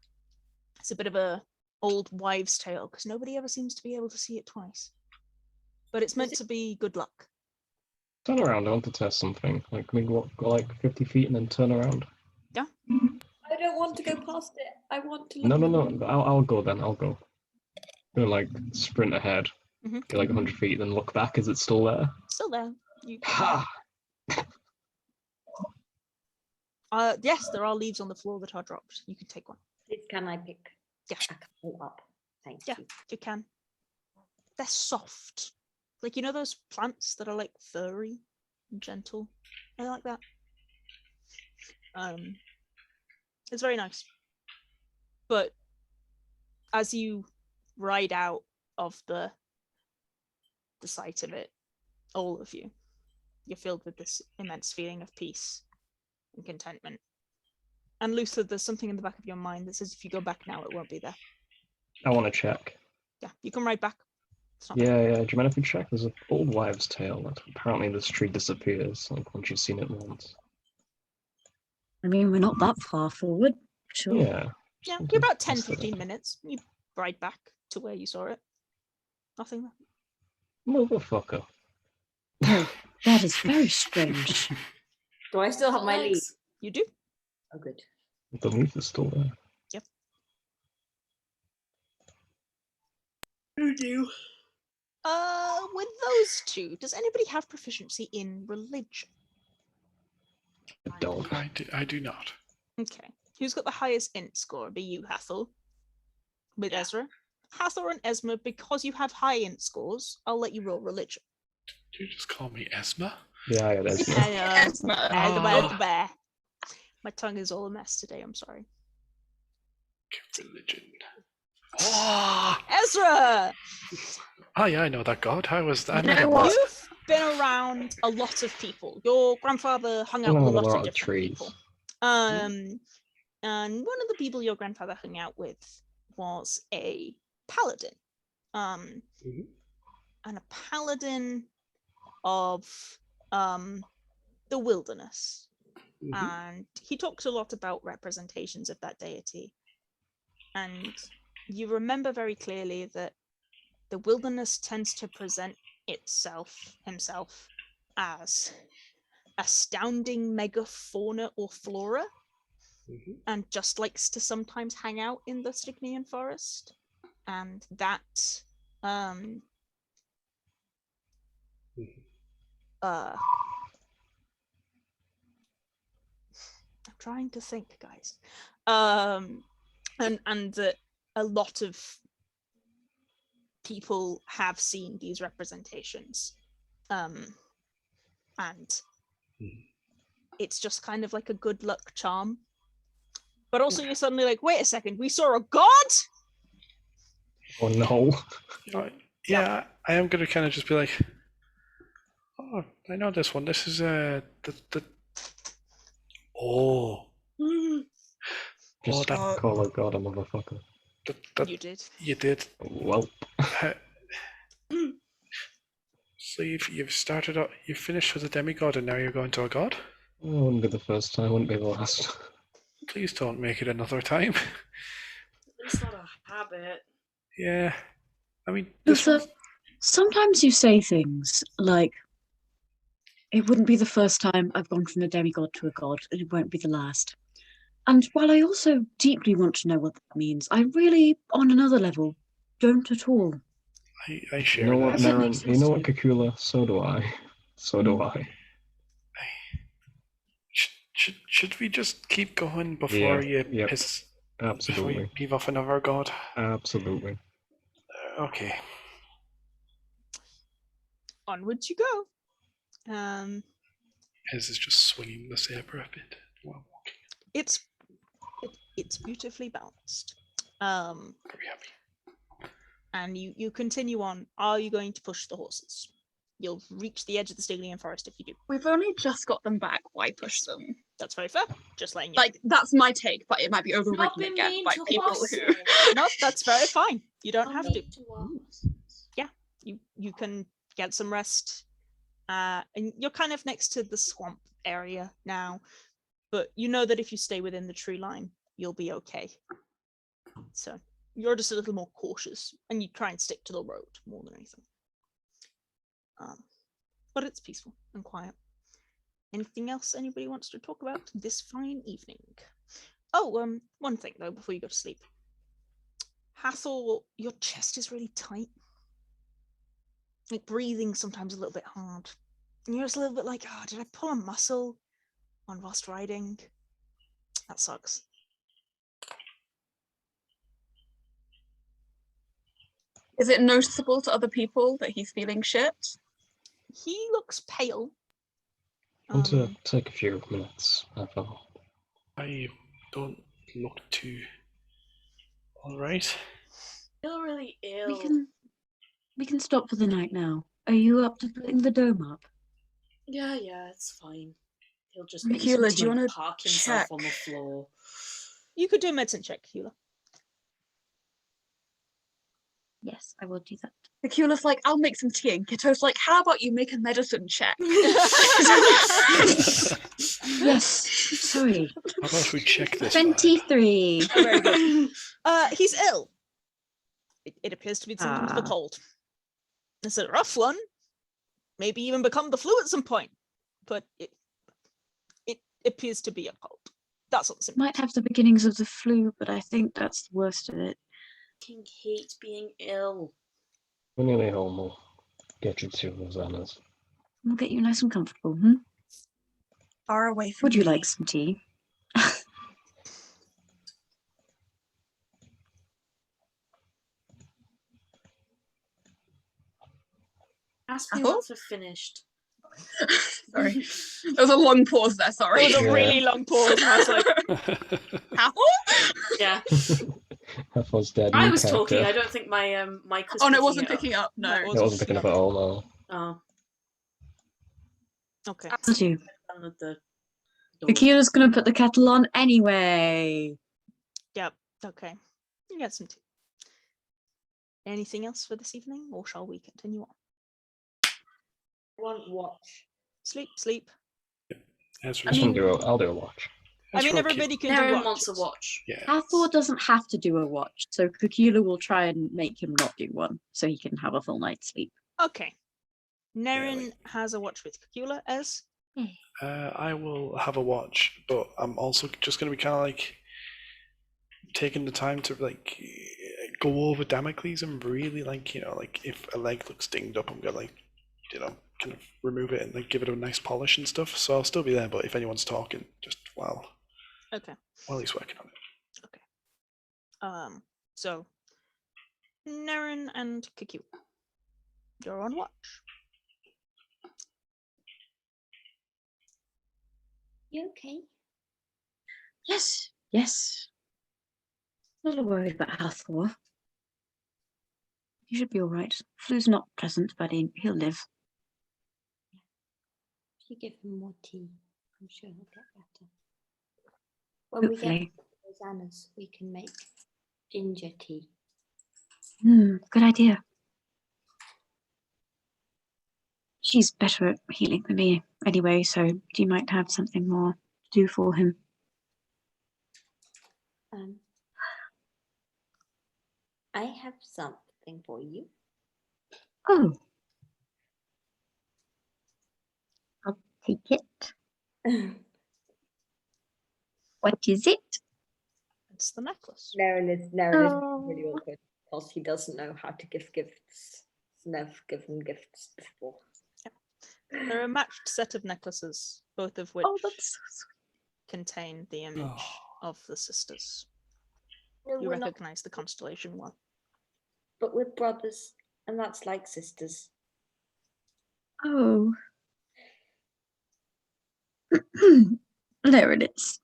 It's a bit of a old wives' tale because nobody ever seems to be able to see it twice. But it's meant to be good luck. Turn around. I want to test something. Like, can we go like 50 feet and then turn around? Yeah. I don't want to go past it. I want to. No, look no, at no. I'll go then. I'll go. I'm gonna like sprint ahead, Mhm. get like 100 feet, then look back. Is it still there? Still there. You Ha! yes, there are leaves on the floor that are dropped. You can take one. Please, can I pick Yeah, a couple up? Thank yeah, you. you can. They're soft. Like, you know those plants that are like furry and gentle? I like that. It's very nice. But as you ride out of the sight of it, all of you, you're filled with this immense feeling of peace and contentment. And Luther, there's something in the back of your mind that says if you go back now, it won't be there. I want to check. Yeah, you can ride back. It's not Yeah, yeah. Do you mind if we check? There's an old wives' tale that apparently this tree disappears like once you've seen it once. I mean, we're not that far forward. Sure. Yeah. Yeah, just you're wanted about to 10, consider. 15 minutes. You ride back to where you saw it. Nothing there. Motherfucker. Oh, that is very strange. Do I still have my lead? You do? Oh, good. The leaf is still there. Yep. You do. With those two, does anybody have proficiency in religion? I don't. I do not. Okay. Who's got the highest int score? Be you, Hathor. With Yeah. Ezra. Hathor and Esma, because you have high int scores, I'll let you roll religion. Do you just call me Esma? Yeah, yeah, that's I know. Esma. Esma. My tongue is all a mess today, I'm sorry. Religion. Oh! Ezra! Oh yeah, I know that god. How was that? You've been around a lot of people. Your grandfather hung out with a lot of different trees. people. And one of the people your grandfather hung out with was a paladin. And a paladin of the wilderness. And he talks a lot about representations of that deity. And you remember very clearly that the wilderness tends to present himself as astounding megafauna or flora, and just likes to sometimes hang out in the Stygian forest. And that I'm trying to think, guys. And that a lot of people have seen these representations. And it's just kind of like a good luck charm. But also you're suddenly like, wait a second, we saw a god? Oh no. Yeah, I am gonna kind of just be like, oh, I know this one. This is the oh. Just call a god a motherfucker. You did. You did. Well. So you've started up, you've finished with a demigod, and now you're going to a god? It wouldn't be the first time, wouldn't be the last. Please don't make it another time. It's not a habit. Yeah, I mean, Luther, sometimes you say things like, it wouldn't be the first time I've gone from a demigod to a god, and it won't be the last. And while I also deeply want to know what that means, I really, on another level, don't at all. I share You know what, that. Nerin? You know what, Cacula? So do I. So do I. Should we just keep going before you piss? Absolutely. Before you leave off another god? Absolutely. Okay. Onwards you go. His is just swinging the saber a bit while walking. It's beautifully balanced. Very happy. And you continue on. Are you going to push the horses? You'll reach the edge of the Stygian forest if you do. We've only just got them back. Why push them? That's very fair. Just letting you Like, that's my take, but it might be Not overridden been again mean by to people horses. who... No, that's very fine. You don't have to. Mean to horses. Yeah, you can get some rest. And you're kind of next to the swamp area now, but you know that if you stay within the tree line, you'll be okay. So you're just a little more cautious, and you try and stick to the road more than anything. but it's peaceful and quiet. Anything else anybody wants to talk about this fine evening? Oh, one thing though before you go to sleep. Hathor, your chest is really tight. Like breathing sometimes a little bit hard. And you're just a little bit like, oh, did I pull a muscle on whilst riding? That sucks. Is it noticeable to other people that he's feeling shit? He looks pale. I want to take a few minutes. I don't look too alright. Feel really ill. We can stop for the night now. Are you up to putting the dome up? Yeah, it's fine. He'll just Cacula, do you want to park himself check? on the floor. You could do a medicine check, Cacula. Yes, I will do that. Cacula's like, I'll make some tea, and Kitto's like, how about you make a medicine check? Yes, sorry. How about we check this? 23. Oh, very good. He's ill. It appears to be symptoms of a cold. It's a rough one. Maybe even become the flu at some point. But it appears to be a cold. That's what the symptoms. Might have the beginnings of the flu, but I think that's the worst of it. I hate being ill. We're nearly home. We'll get you to Rosanna's. We'll get you nice and comfortable, Far away from Would you me. like some tea? Ask me Hathor? once we're finished. Sorry. There was a long pause there, sorry. It was a really long pause, and I was like, Hathor? Yeah. Hathor's dead. I new was talking. character. I don't think my mic was Oh, no, it picking wasn't it up. picking up. No. It wasn't picking up at all, no. Oh. okay. I'll do. Down with the door. Cacula's gonna put the kettle on anyway. Yep. Okay. You get some tea. Anything else for this evening, or shall we continue on? One watch. Sleep. Ezra, I'll do a watch. I mean, Ezra, everybody can do Nerin watches. wants a watch. Yeah. Hathor doesn't have to do a watch, so Cacula will try and make him not do one, so he can have a full night's sleep. Okay. Nerin has a watch with Cacula, Ez. I will have a watch, but I'm also just going to be kind of like taking the time to like go over Damocles and really like if a leg looks dinged up, I'm gonna like kind of remove it and like give it a nice polish and stuff. So I'll still be there, but if anyone's talking, just while he's working on it. Okay. So Nerin and Cacula, you're on watch. You okay? Yes. Not worried about Hathor. He should be all right. Flu's not pleasant, but he'll live. If you give him more tea, I'm sure he'll get better. When we Hopefully. get to Rosanna's, we can make ginger tea. Good idea. She's better at healing than me anyway, so she might have something more to do for him. I have something for you. Oh. I'll take it. What is it? It's the necklace. Nerin is really awkward because he doesn't know how to give gifts. He's never given gifts before. They're a matched set of necklaces, both of which contain the image of the sisters. No, You we're not, recognize the constellation one. but we're brothers, and that's like sisters. Oh. There it is.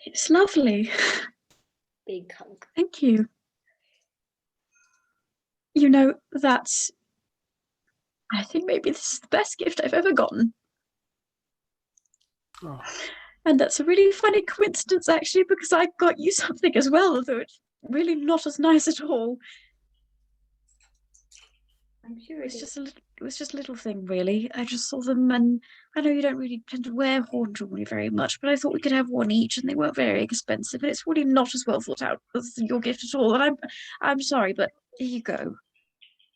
It's lovely. Big hug. Thank you. I think maybe this is the best gift I've ever gotten. Oh. And that's a really funny coincidence, actually, because I got you something as well, although it's really not as nice at all. I'm sure It was just a little thing, really. I just saw them, and I know you don't really tend to wear horn jewelry very much, but I thought we could have one each, and they weren't very expensive, and it's really not as well thought out as your gift at all. And I'm sorry, but here you go.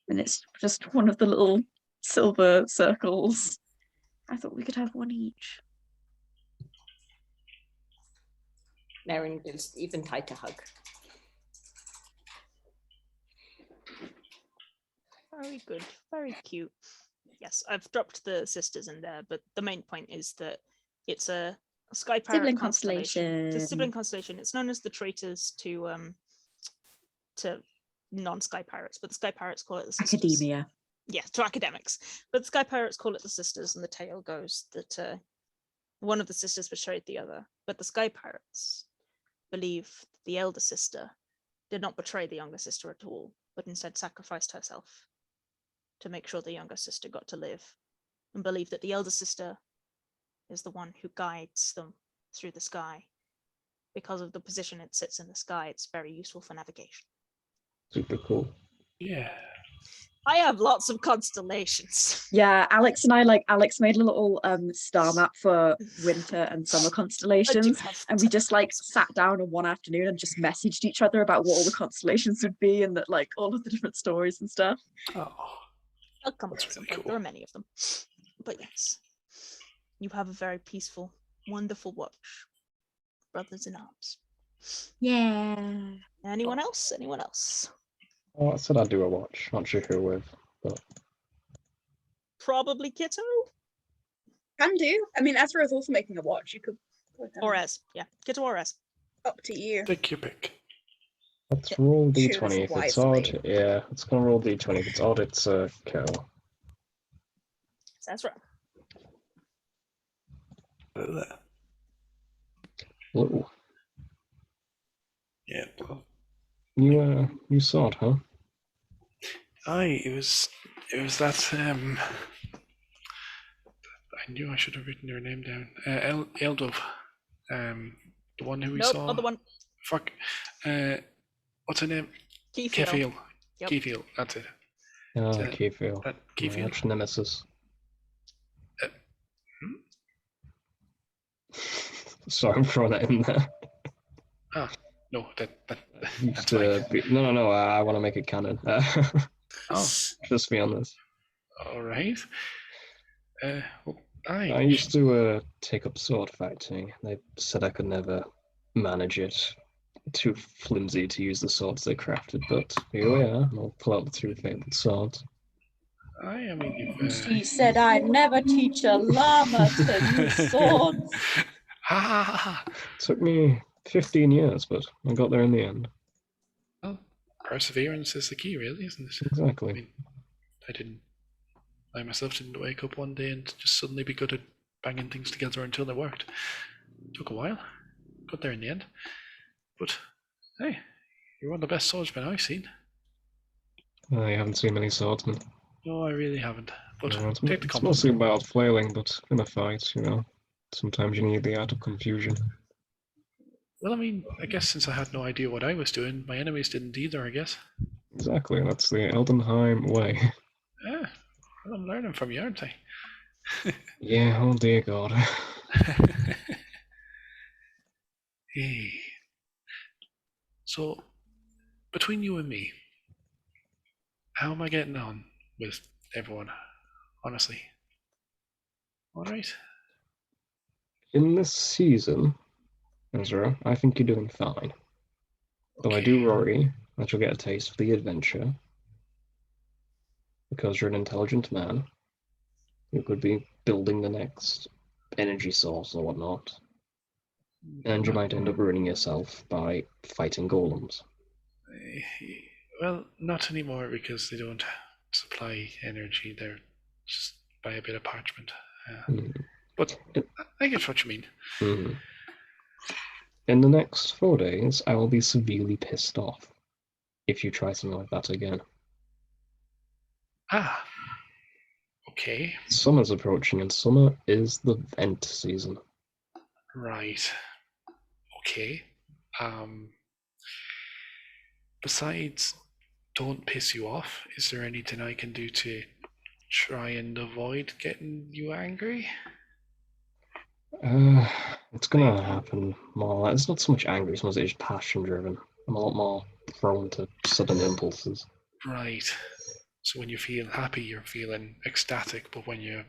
And it's just one of the little silver circles. I thought we could have one each. Nerin gives even tighter hug. Very good, very cute. Yes, I've dropped the sisters in there, but the main point is that it's a sky pirate Sibling constellation. It's a constellation. sibling constellation. It's known as the traitors to non-sky pirates, but the sky pirates call it the sisters. Academia. Yeah, to academics. But the sky pirates call it the sisters, and the tale goes that one of the sisters betrayed the other. But the sky pirates believe the elder sister did not betray the younger sister at all, but instead sacrificed herself to make sure the younger sister got to live, and believe that the elder sister is the one who guides them through the sky. Because of the position it sits in the sky, it's very useful for navigation. Super cool. Yeah. I have lots of constellations. Yeah, Aleks and I Aleks made a little star map for winter and summer constellations, and we just sat down on one afternoon and just messaged each other about what all the constellations would be and that all of the different stories and stuff. Oh, I'll come that's to some really point. cool. There are many of them. But yes, you have a very peaceful, wonderful watch, brothers in arms. Yeah. Anyone else? Anyone else? Oh, I said I'd do a watch. Not sure who with, but Probably Kitto Can do. I mean, Ezra is also making a watch. You could put it down. or Ez. Yeah, Kitto or Ez. Up to you. Take your pick. let's roll Choose d20. If it's wisely. odd, yeah, it's gonna roll d20. If it's odd, it's Kel. It's Ezra. Ooh. Yeah. Well, You saw it, huh? it was that I knew I should have written your name down. Eldov. The one who we Nope, saw. other one. Fuck. What's her name? Kefil. Kefil. Yep. Kefil, that's it. Oh, So, Kefil. That My Kefil? arch nemesis. Sorry, I'm throwing that in there. No, that Used that's to fine. be, no, I want to make it canon. Oh, Just be honest. all right. Well, I used to take up sword fighting. They said I could never manage it. Too flimsy to use the swords they crafted, but here we are. I'll pull out the two fabled swords. I mean, you've. She said I'd never teach a llama to use swords. Ha ha ha ha! Took me 15 years, but I got there in the end. Well, perseverance is the key, really, isn't it? I Exactly. mean, I myself didn't wake up one day and just suddenly be good at banging things together until they worked. Took a while. Got there in the end. But, hey, you're one of the best swordsmen I've seen. I haven't seen many swordsmen. No, I really haven't. But No, it's take the it's compliment. mostly about flailing, but in a fight, sometimes you need the art of confusion. Well, I mean, I guess since I had no idea what I was doing, my enemies didn't either, I guess. Exactly, that's the Eldenheim way. Yeah, well, I'm learning from you, aren't I? Yeah, oh dear God. Hey. So, between you and me, how am I getting on with everyone? Honestly. Alright? In this season, Ezra, I think you're doing fine. Though I do worry that you'll get a taste of the adventure, because you're an intelligent man who could be building the next energy source or whatnot, and you might end up ruining yourself by fighting golems. Well, not anymore because they don't supply energy. They're just by a bit of parchment. But I get what you mean. Mhm. In the next 4 days, I will be severely pissed off if you try something like that again. Ah. Okay. Summer's approaching, and summer is the vent season. Right. Okay. Besides, don't piss you off. Is there anything I can do to try and avoid getting you angry? It's gonna happen more. It's not so much angry as much as it's passion driven. I'm a lot more prone to sudden impulses. Right. So when you feel happy, you're feeling ecstatic, but when you're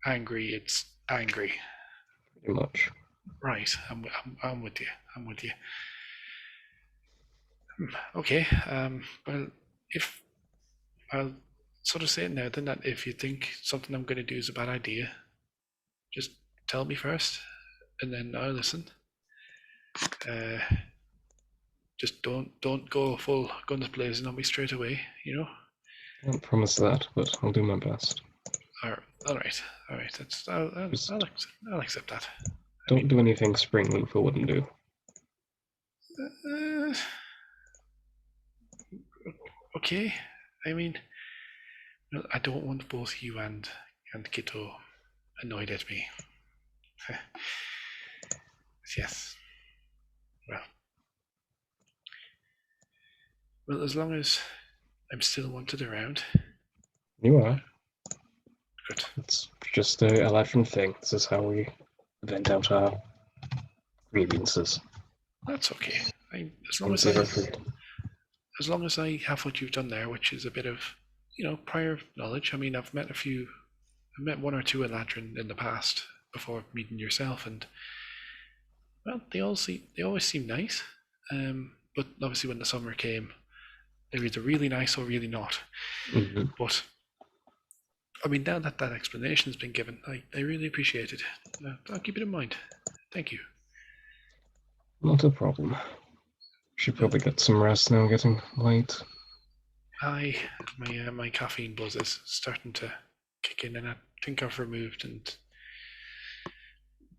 angry, it's angry. Pretty much. Right, I'm with you. I'm with you. Okay. Well, if I'll sort of say it now, then that if you think something I'm going to do is a bad idea, just tell me first, and then I'll listen. Just don't go full guns blazing on me straight away. You know. I don't promise that, but I'll do my best. All right. That's I'll accept that. Don't do anything Spring Luther wouldn't do. Okay. I mean, I don't want both you and Kitto annoyed at me. Yes. Well, as long as I'm still wanted around. You are. Good. It's just a Eladrin thing. This is how we vent out our grievances. That's okay. As long as I have what you've done there, which is a bit of, prior knowledge. I mean, I've met one or two Eladrin in the past before meeting yourself, and well, they always seem nice. But obviously, when the summer came, they were either really nice or really not. Mm-hmm. But I mean, now that explanation has been given, I really appreciate it. I'll keep it in mind. Thank you. Not a problem. Should probably get some rest now, getting late. My caffeine buzz is starting to kick in, and I think I've removed and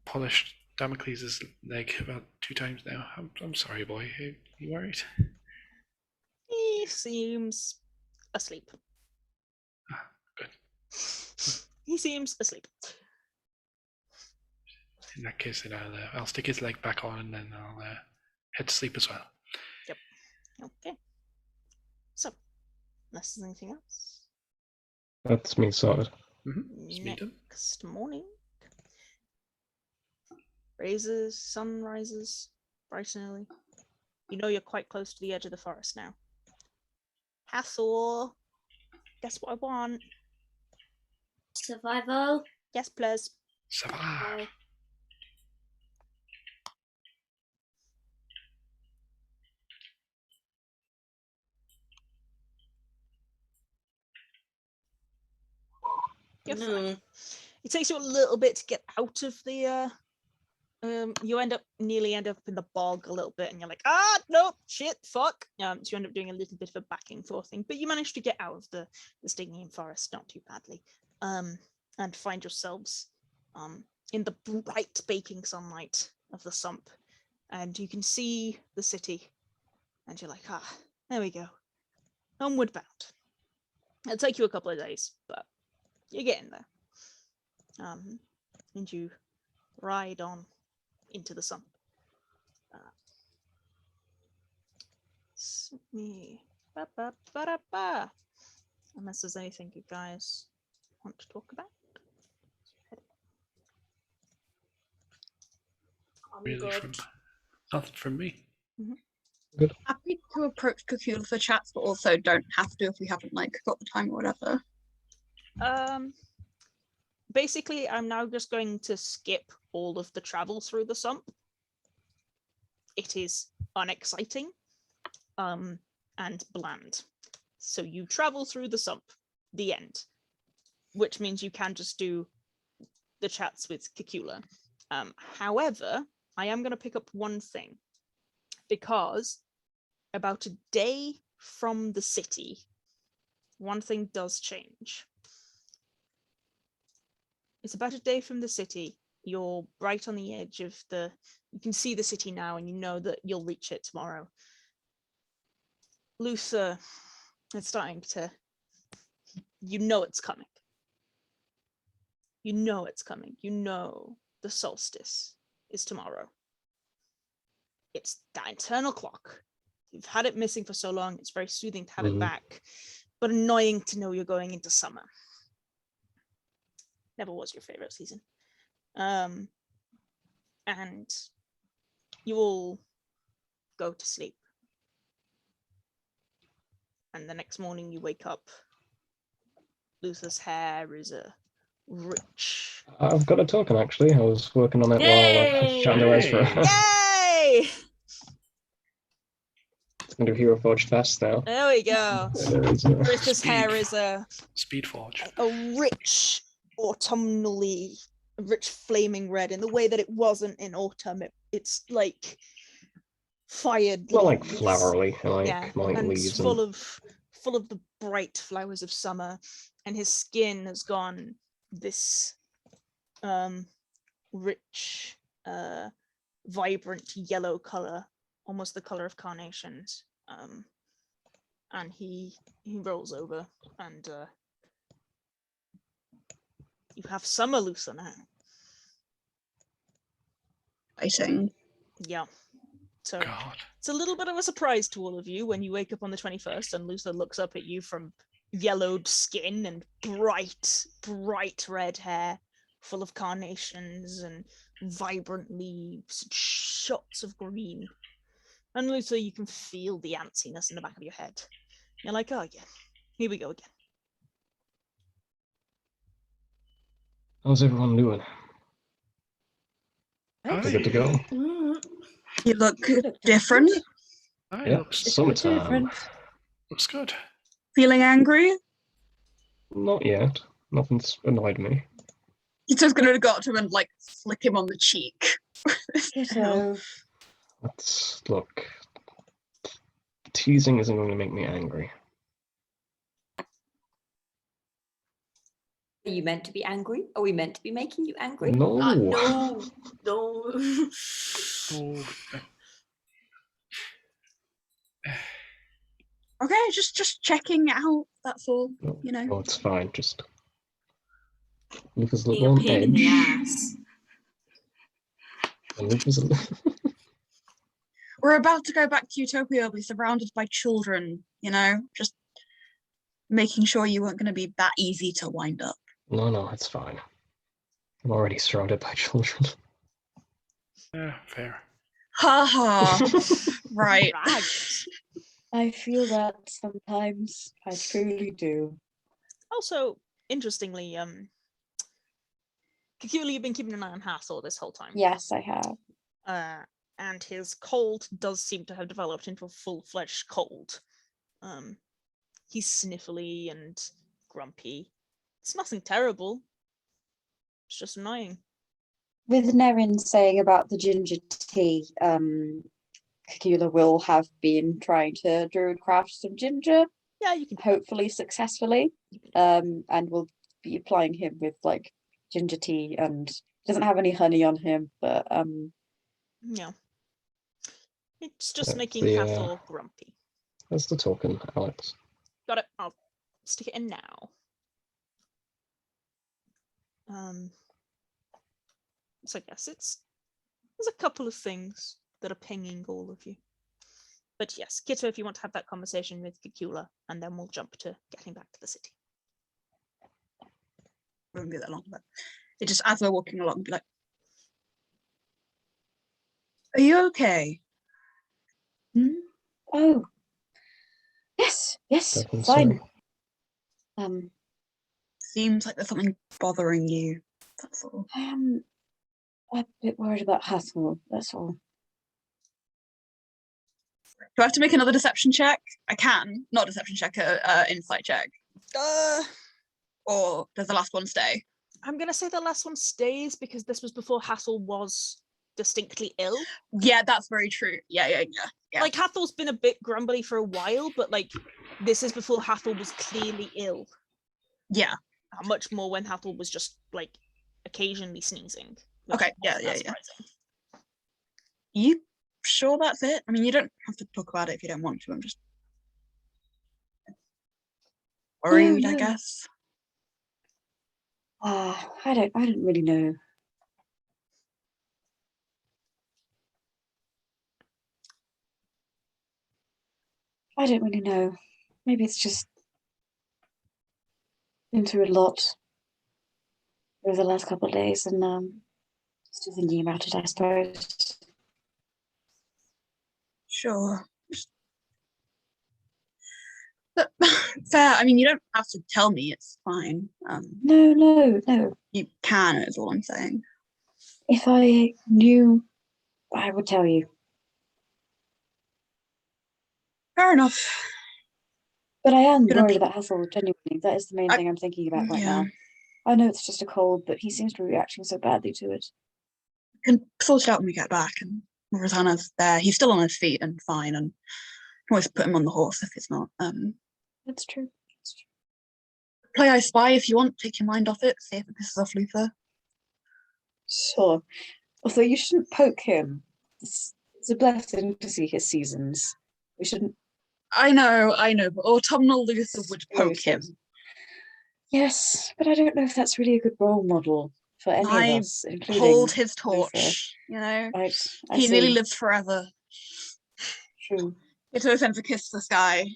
polished Damocles' leg about 2 times now. I'm sorry, boy. Are you alright? He seems asleep. Good. He seems asleep. In that case, then I'll stick his leg back on, and then I'll head to sleep as well. Yep. Okay. So, unless there's anything else. That's me sorted. Next morning. Sun rises bright and early. You know you're quite close to the edge of the forest now. Hathor, guess what I want? Survival. Yes, please. Survive. You're fine. It takes you a little bit to get out of the you nearly end up in the bog a little bit, and you're like, no, shit, fuck. So you end up doing a little bit of a back and forth thing, but you manage to get out of the Stygian forest not too badly, and find yourselves in the bright baking sunlight of the sump, and you can see the city, and you're like, there we go, homeward bound. It'll take you a couple of days, but you're getting there. And you ride on into the sun. Unless there's anything you guys want to talk about. Really, nothing from me. Mm-hmm. Good. Happy to approach Cacula for chats, but also don't have to if we haven't got the time or whatever. Basically, I'm now just going to skip all of the travel through the sump. It is unexciting, and bland. So you travel through the sump, the end, which means you can just do the chats with Cacula. However, I am going to pick up one thing, because about a day from the city, one thing does change. It's about a day from the city. You're right on the edge of you can see the city now, and you know that you'll reach it tomorrow. Luther, it's starting to, you know it's coming. You know it's coming. You know the solstice is tomorrow. It's that internal clock. You've had it missing for so long. It's very soothing to have it back, but annoying to know you're going into summer. Never was your favorite season. And you all go to sleep. And the next morning you wake up Luther's hair is a rich. I've got a token actually. I was working on it while Yay! chatting to Ezra. Yay! It's going to Hero Forge fast now. There we go. Luther's hair is a Speedforge. rich autumnally, rich flaming red in the way that it wasn't in autumn. It's like fired. Well, like leaves. flowery, like Yeah, and it's leaves. full of the bright flowers of summer, and his skin has gone this rich, vibrant yellow color, almost the color of carnations. And he rolls over, and you have summer Luther now. Exciting. Yeah. So God. it's a little bit of a surprise to all of you when you wake up on the 21st and Luther looks up at you from yellowed skin and bright red hair full of carnations and vibrant leaves and shots of green. And Luther, you can feel the antsiness in the back of your head. You're like, oh yeah, here we go again. How's everyone doing? Aye. We good to go? You look different. Aye, Yeah, looks summertime. good. Feeling angry? Not yet. Nothing's annoyed me. He's just gonna go up to him and like flick him on the cheek. So Let's look. Teasing isn't going to make me angry. Are you meant to be angry? Are we meant to be making you angry? No. No. Oh, Okay, just checking out. That's all. No, You know. no, it's fine. Just Luca's a Being little a on pain in the edge. ass. And Luca's We're about to go back to Utopia. We'll be surrounded by children. You know, just making sure you weren't going to be that easy to wind up. No, it's fine. I'm already surrounded by children. yeah, fair. Ha ha. Right. Right. I feel that sometimes. I truly do. Also, interestingly, Cacula, you've been keeping an eye on Hathor this whole time. Yes, I have. And his cold does seem to have developed into a full-fledged cold. He's sniffly and grumpy. It's nothing terrible. It's just annoying. With Nerin saying about the ginger tea, Cacula will have been trying to druidcraft some ginger, Yeah, you can. hopefully successfully, and will be applying him with like ginger tea, and doesn't have any honey on him, but Yeah. It's just That's making the, Hathor grumpy. That's the token, Aleks. Got it. I'll stick it in now. So I guess there's a couple of things that are pinging all of you. But yes, Kitto, if you want to have that conversation with Cacula, and then we'll jump to getting back to the city. Won't be that long, but it just as we're walking along, be like, "Are you okay?" oh, yes, Definitely fine. sorry. Seems like there's something bothering you. That's all. I am a bit worried about Hathor, that's all. Do I have to make another deception check? I can. Not deception check, insight check. Or does the last one stay? I'm gonna say the last one stays because this was before Hathor was distinctly ill. Yeah, that's very true. Yeah. Like Hathor's been a bit grumbly for a while, but like this is before Hathor was clearly ill. Yeah. Much more when Hathor was just like occasionally sneezing. Okay, yeah. Surprising. You sure that's it? I mean, you don't have to talk about it if you don't want to. I'm just worried, I no. guess. I don't really know. I don't really know. Maybe it's just been through a lot over the last couple of days, and still thinking about it, I suppose. Sure. But fair. I mean, you don't have to tell me. It's fine. No. You can. Is all I'm saying. If I knew, I would tell you. Fair enough. But I am Gonna worried be- about Hathor, genuinely. That is the main thing I'm thinking about right Yeah. now. I know it's just a cold, but he seems to be reacting so badly to it. Can sort it out when we get back. And Rosanna's there. He's still on his feet and fine. And can always put him on the horse if it's not. That's true. Play I Spy if you want. Take your mind off it. See if it pisses off Luther. Sure. Although you shouldn't poke him. It's a blessing to see his seasons. We shouldn't. I know, but autumnal Luther would poke him. Yes, but I don't know if that's really a good role model for any I of us, including hold his Luther. torch. You know, Right. he nearly lived forever. True. Kitto sends a kiss to the sky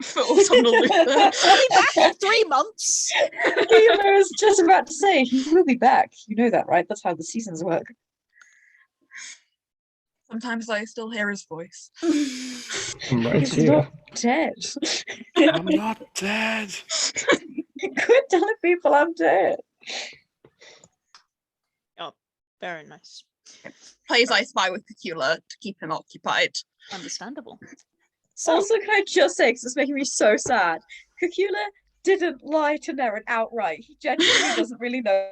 for autumnal Luther. I'll be back in 3 months. I was just about to say, he will be back. You know that, right? That's how the seasons work. Sometimes I still hear his voice. I'm right He's here. not dead. I'm not dead. Quit telling people I'm dead. Very nice. Plays I Spy with Cacula to keep him occupied. Understandable. So, Also, can I just say, because it's making me so sad, Cacula didn't lie to Nerin outright. He genuinely doesn't really know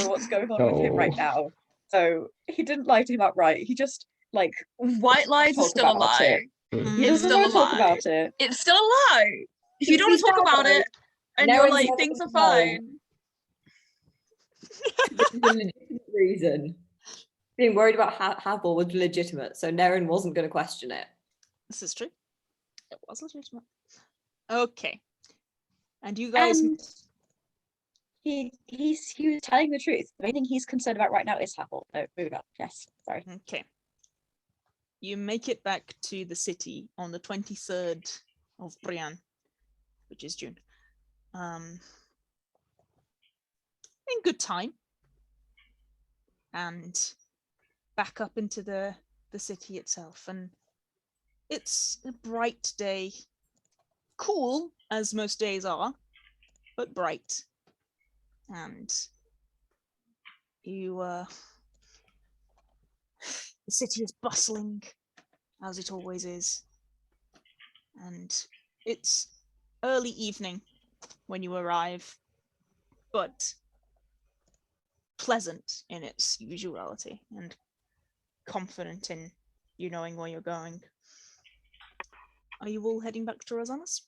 what's going on with him right now. So he didn't lie to him outright. He just, like, White lies are talk still a about lie. it. He It's doesn't still a want to talk lie. about it. It's still a lie. If you don't want to talk about it and you're like, things are fine. This is a legitimate reason. Being worried about Hathor was legitimate, so Nerin wasn't going to question it. this is true. It was legitimate. Okay. And you guys. And he was telling the truth. The main thing he's concerned about right now is Hathor. No, moving on. Yes, sorry. Okay. You make it back to the city on the 23rd of Brian, which is June. In good time. And back up into the city itself. And it's a bright day. Cool, as most days are, but bright. And you the city is bustling, as it always is. And it's early evening when you arrive, but pleasant in its usuality and confident in you knowing where you're going. Are you all heading back to Rosanna's?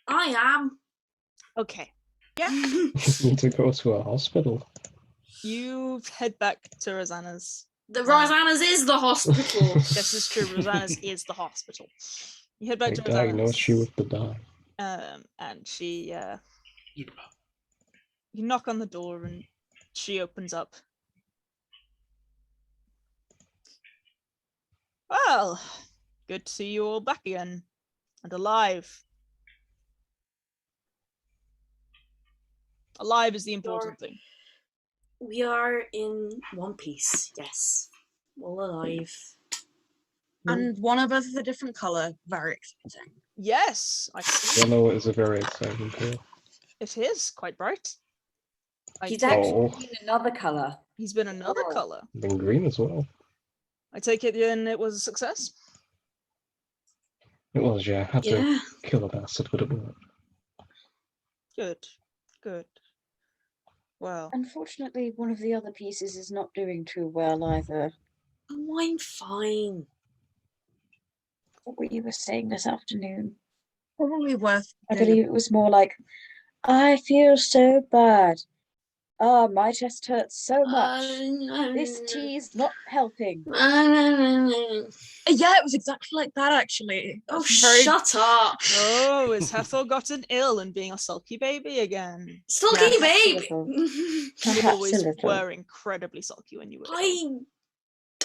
I am. Okay. Yeah. Need to go to a hospital. You head back to Rosanna's. The Rosanna's is the hospital. This is true. Rosanna's is the hospital. You head back They to Rosanna's. diagnosed you with the die. And she you knock on the door and she opens up. Well, good to see you all back again and alive. Alive is the important thing. We are in one piece, yes. All alive. And one of us is a different colour. Very exciting. Yes, I see. Yellow is a very exciting color. It is quite bright. He's take- actually Oh. been another colour. He's been another Oh. color. Then green as well. I take it then it was a success. It was, yeah. I had Yeah. to kill a bastard, but it worked. Good, good. Well, Unfortunately, one of the other pieces is not doing too well either. Oh, I'm fine. What you were saying this afternoon. Probably worth I doing a- believe it was more like, I feel so bad. Ah, my chest hurts so much. This tea's not helping. Yeah, it was exactly like that actually. Oh, That's very- shut up. oh, is Hathor gotten ill and being a sulky baby again? Sulky Yeah, babe. absolutely. You Perhaps always a little. were incredibly sulky when you were ill.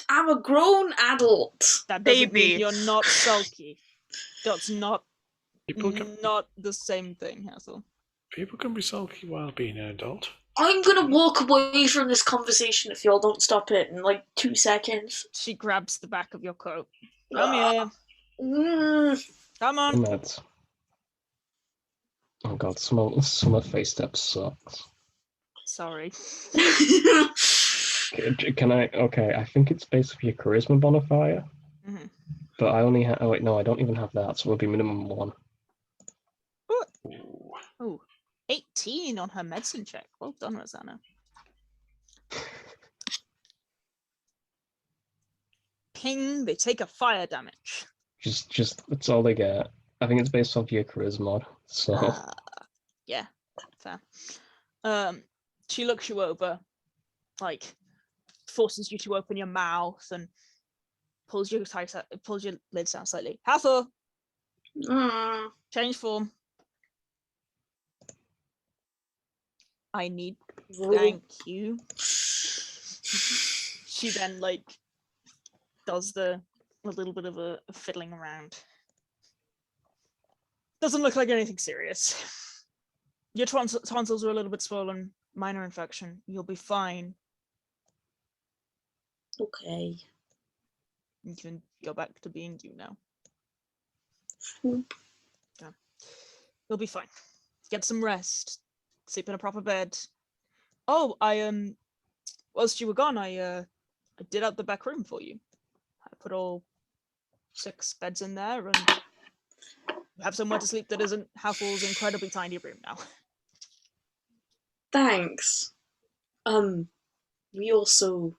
I'm a grown adult. That doesn't mean baby. you're not sulky. That's not People can not the same thing, Hathor. people can be sulky while being an adult. I'm gonna walk away from this conversation if y'all don't stop it in like 2 seconds. She grabs the back of your coat. Come here. Come on. Meds. Oh god, some of face steps sucks. Sorry. Can I? Okay, I think it's based off your charisma modifier. Mm-hmm. But I only have. Oh wait, no, I don't even have that. So it'll be minimum 1. Oh, 18 on her medicine check. Well done, Rosanna. Ping. They take a fire damage. Just that's all they get. I think it's based off your charisma mod. So. Yeah, fair. She looks you over, like forces you to open your mouth and pulls your lids down slightly. Hathor, change form. I need. Thank you. She then like does a little bit of a fiddling around. Doesn't look like anything serious. Your tonsils are a little bit swollen. Minor infection. You'll be fine. Okay. You can go back to being you now. Swoop. Yeah. You'll be fine. Get some rest. Sleep in a proper bed. Oh, whilst you were gone, I did out the back room for you. I put all 6 beds in there and you have somewhere to sleep that isn't Hathor's incredibly tiny room now. Thanks. We also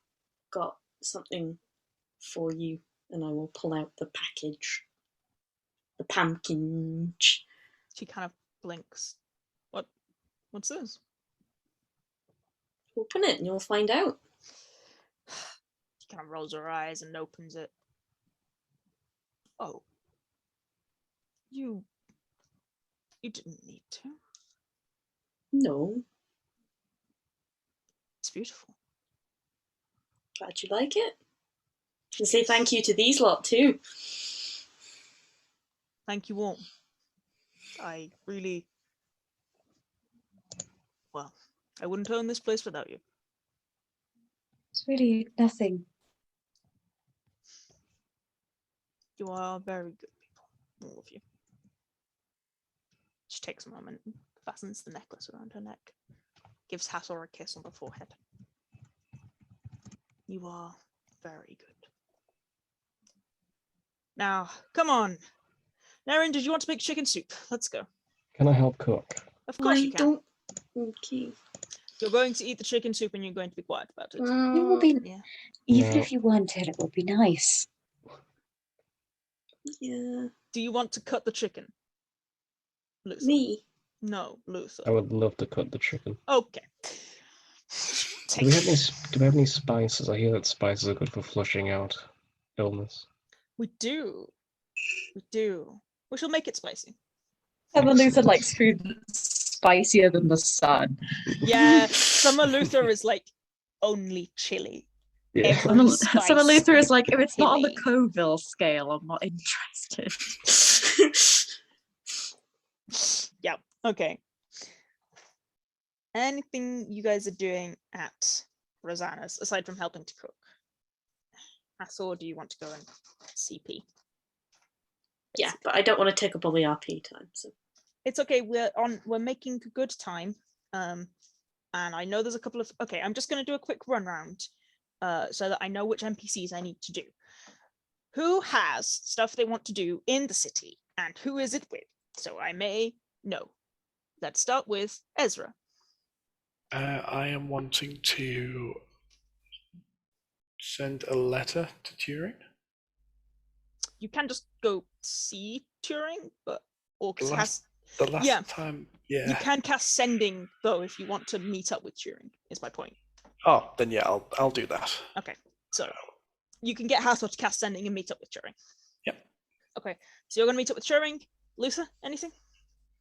got something for you, and I will pull out the package. The pumpkin. She kind of blinks. What's this? Open it and you'll find out. She kind of rolls her eyes and opens it. Oh. You didn't need to. No. It's beautiful. Glad you like it. And say thank you to these lot too. Thank you all. I really... Well, I wouldn't own this place without you. It's really nothing. You are very good people, all of you. She takes a moment, fastens the necklace around her neck, gives Hathor a kiss on the forehead. You are very good. Now, come on. Nerin, did you want to make chicken soup? Let's go. Can I help cook? Of course you can. Okay. You're going to eat the chicken soup and you're going to be quiet about it. It will be, Yeah. even No. if you weren't here, it would be nice. Yeah. Do you want to cut the chicken? Luther? Me? No, Luther. I would love to cut the chicken. Okay. Do we have any spices? I hear that spices are good for flushing out illness. We do. We do. We shall make it spicy. Summer Luther likes food that's spicier than the sun. Yeah, Summer Luther is like only chili. Yeah. Every spice Summer Luther is like, if it's not on the chili. Coville scale, I'm not interested. Yeah, okay. Anything you guys are doing at Rosanna's, aside from helping to cook? Hathor, do you want to go and CP? Yeah, but I don't want to take up all the RP time, so. It's okay, we're making good time. And I know there's a couple of, okay, I'm just gonna do a quick run round so that I know which NPCs I need to do. Who has stuff they want to do in the city and who is it with? So I may know. Let's start with Ezra. I am wanting to send a letter to Turing. You can just go see Turing, but or The cast. last time, yeah. You can cast sending though if you want to meet up with Turing. Is my point. Oh, then yeah, I'll do that. Okay, so you can get Hathor to cast sending and meet up with Turing. Yep. Okay, so you're gonna meet up with Turing. Luther, anything?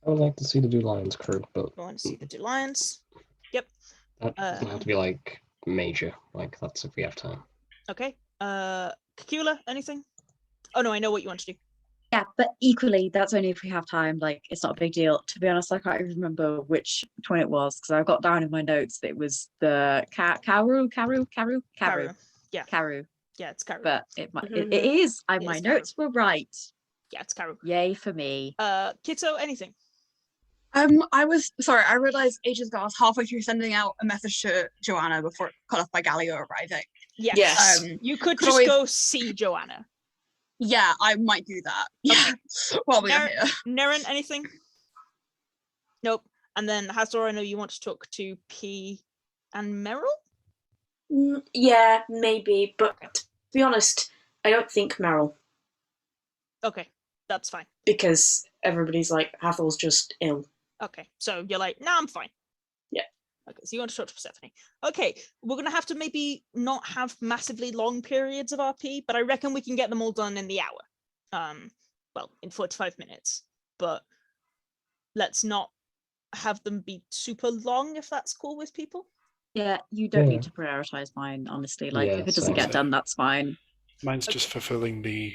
I would like to see the Do Lions crew, but Going to see the 2 lions. Yep. that doesn't have to be like major. Like that's if we have time. Okay. Cacula, anything? Oh no, I know what you want to do. Yeah, but equally, that's only if we have time. Like, it's not a big deal. To be honest, I can't even remember which one it was because I've got down in my notes that it was the Karu. Yeah. Karu. Yeah, it's Karu. But it is. It My is notes were right. Yeah, it's Karu. Yay for me. Kitto, anything? I was sorry. I realized ages ago I was halfway through sending out a message to Joanna before it cut off by Galio arriving. Yes. You could just go see Joanna. Yeah, I might do that. Yeah, while we are here. Nerin, anything? Nope. And then Hathor, I know you want to talk to P and Meryl? Yeah, maybe, but to be honest, I don't think Meryl. Okay, that's fine. Because everybody's like, Hathor's just ill. Okay, so you're like, nah, I'm fine. Yeah. Okay, so you want to talk to Persephone. Okay, we're going to have to maybe not have massively long periods of RP, but I reckon we can get them all done in the hour. Well, in 45 minutes. But let's not have them be super long if that's cool with people. Yeah, you don't need to prioritize mine, honestly. Like, if it doesn't get done, that's fine. Mine's just fulfilling the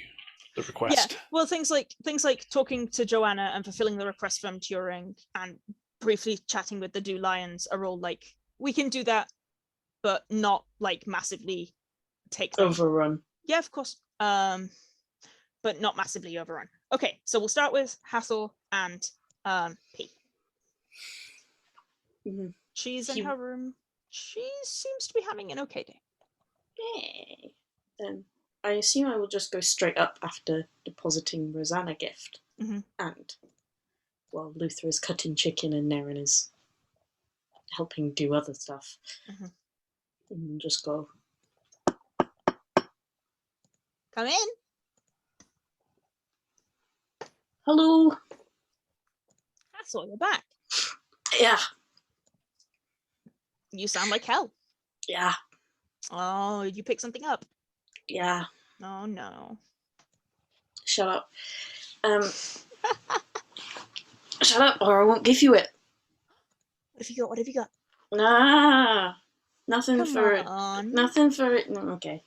request. Yeah, well, things like talking to Joanna and fulfilling the request from Turing and briefly chatting with the Do Lions are all like, we can do that, but not like massively take them. Overrun. Yeah, of course. But not massively overrun. Okay, so we'll start with Hathor and P. Mm-hmm. She's in her room. She seems to be having an okay day. Yay. I assume I will just go straight up after depositing Rosanna gift. Mm-hmm. And while Luther is cutting chicken and Nerin is helping do other stuff. Mm-hmm. And just go. Come in. Hello. Hathor, you're back. Yeah. You sound like hell. Yeah. Oh, did you pick something up? Yeah. Oh no. Shut up. Shut up or I won't give you it. What have you got? Nah. Nothing Come for on. it. Nothing for it. No, okay.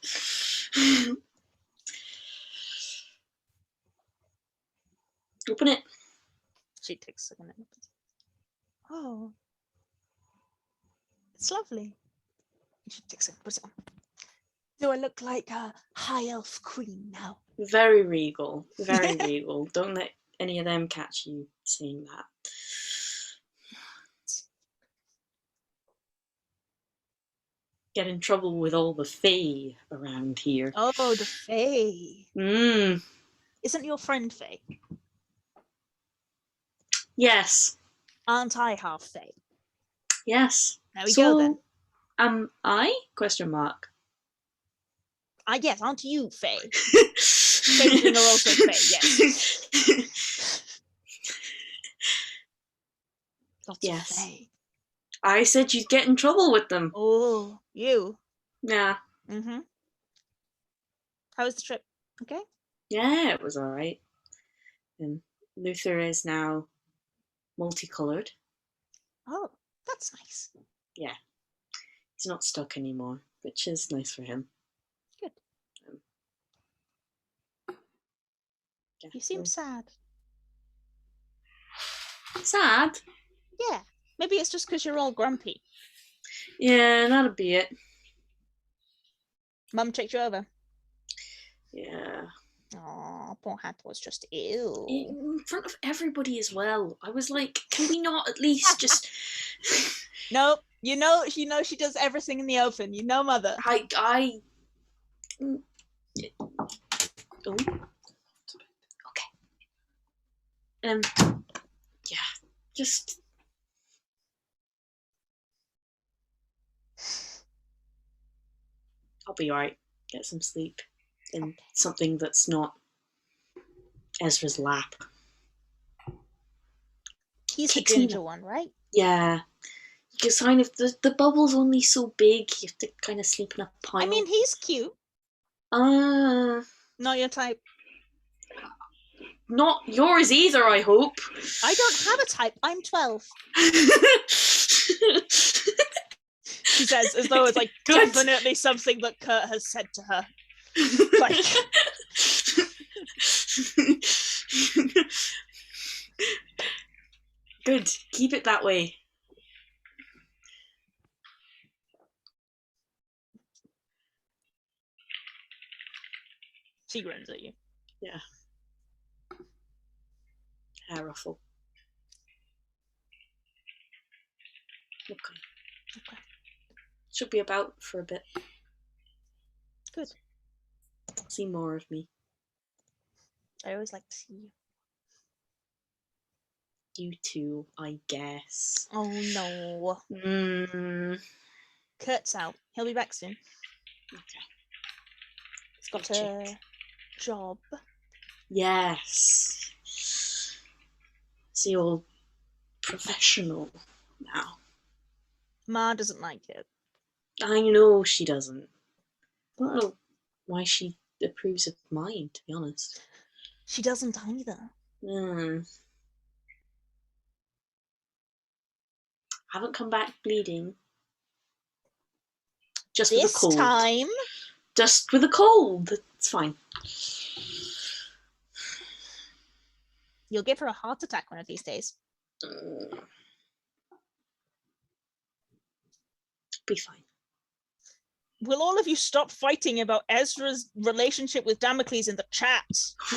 Open it. She takes a second. Oh. It's lovely. She takes it, puts it on. Do I look like a high elf queen now? Very regal. Very regal. Don't let any of them catch you saying that. Get in trouble with all the Fae around here. Oh, the Fae. Isn't your friend Fae? Yes. Aren't I half Fae? Yes. There we go then. Am I? Question mark. Yes, aren't you Fae? Fae are also Fae, yes. Lots of Fae. I said you'd get in trouble with them. Oh, you? Yeah. Mm-hmm. How was the trip? Okay? Yeah, it was alright. And Luther is now multicolored. Oh, that's nice. Yeah. He's not stuck anymore, which is nice for him. Good. You seem sad. Sad? Yeah. Maybe it's just because you're all grumpy. Yeah, that'll be it. Mum checked you over. Yeah. Aw, poor Hathor's just ill. In front of everybody as well. I was like, can we not at least just... Nope. You know she does everything in the open. You know, mother. Oh. Okay. Yeah. Just... I'll be alright. Get some sleep. In something that's not Ezra's lap. He's the ginger one, right? Yeah. Because kind of the bubble's only so big, you have to kind of sleep in a pile. I mean, he's cute. Not your type. Not yours either, I hope. I don't have a type. I'm 12. She says, as though it's like definitely something that Kurt has said to her. Like, Good. Keep it that way. She grins at you. Yeah. Hair ruffle. Okay. Should be about for a bit. Good. See more of me. I always like to see you. You too, I guess. Oh no. Kurt's out. He'll be back soon. Okay. He's got a job. Yes. See, all professional now. Ma doesn't like it. I know she doesn't. I don't know why she approves of mine, to be honest. She doesn't either. Haven't come back bleeding. Just This with a cold. time? Just with a cold. It's fine. You'll give her a heart attack one of these days. Be fine. Will all of you stop fighting about Ezra's relationship with Damocles in the chat?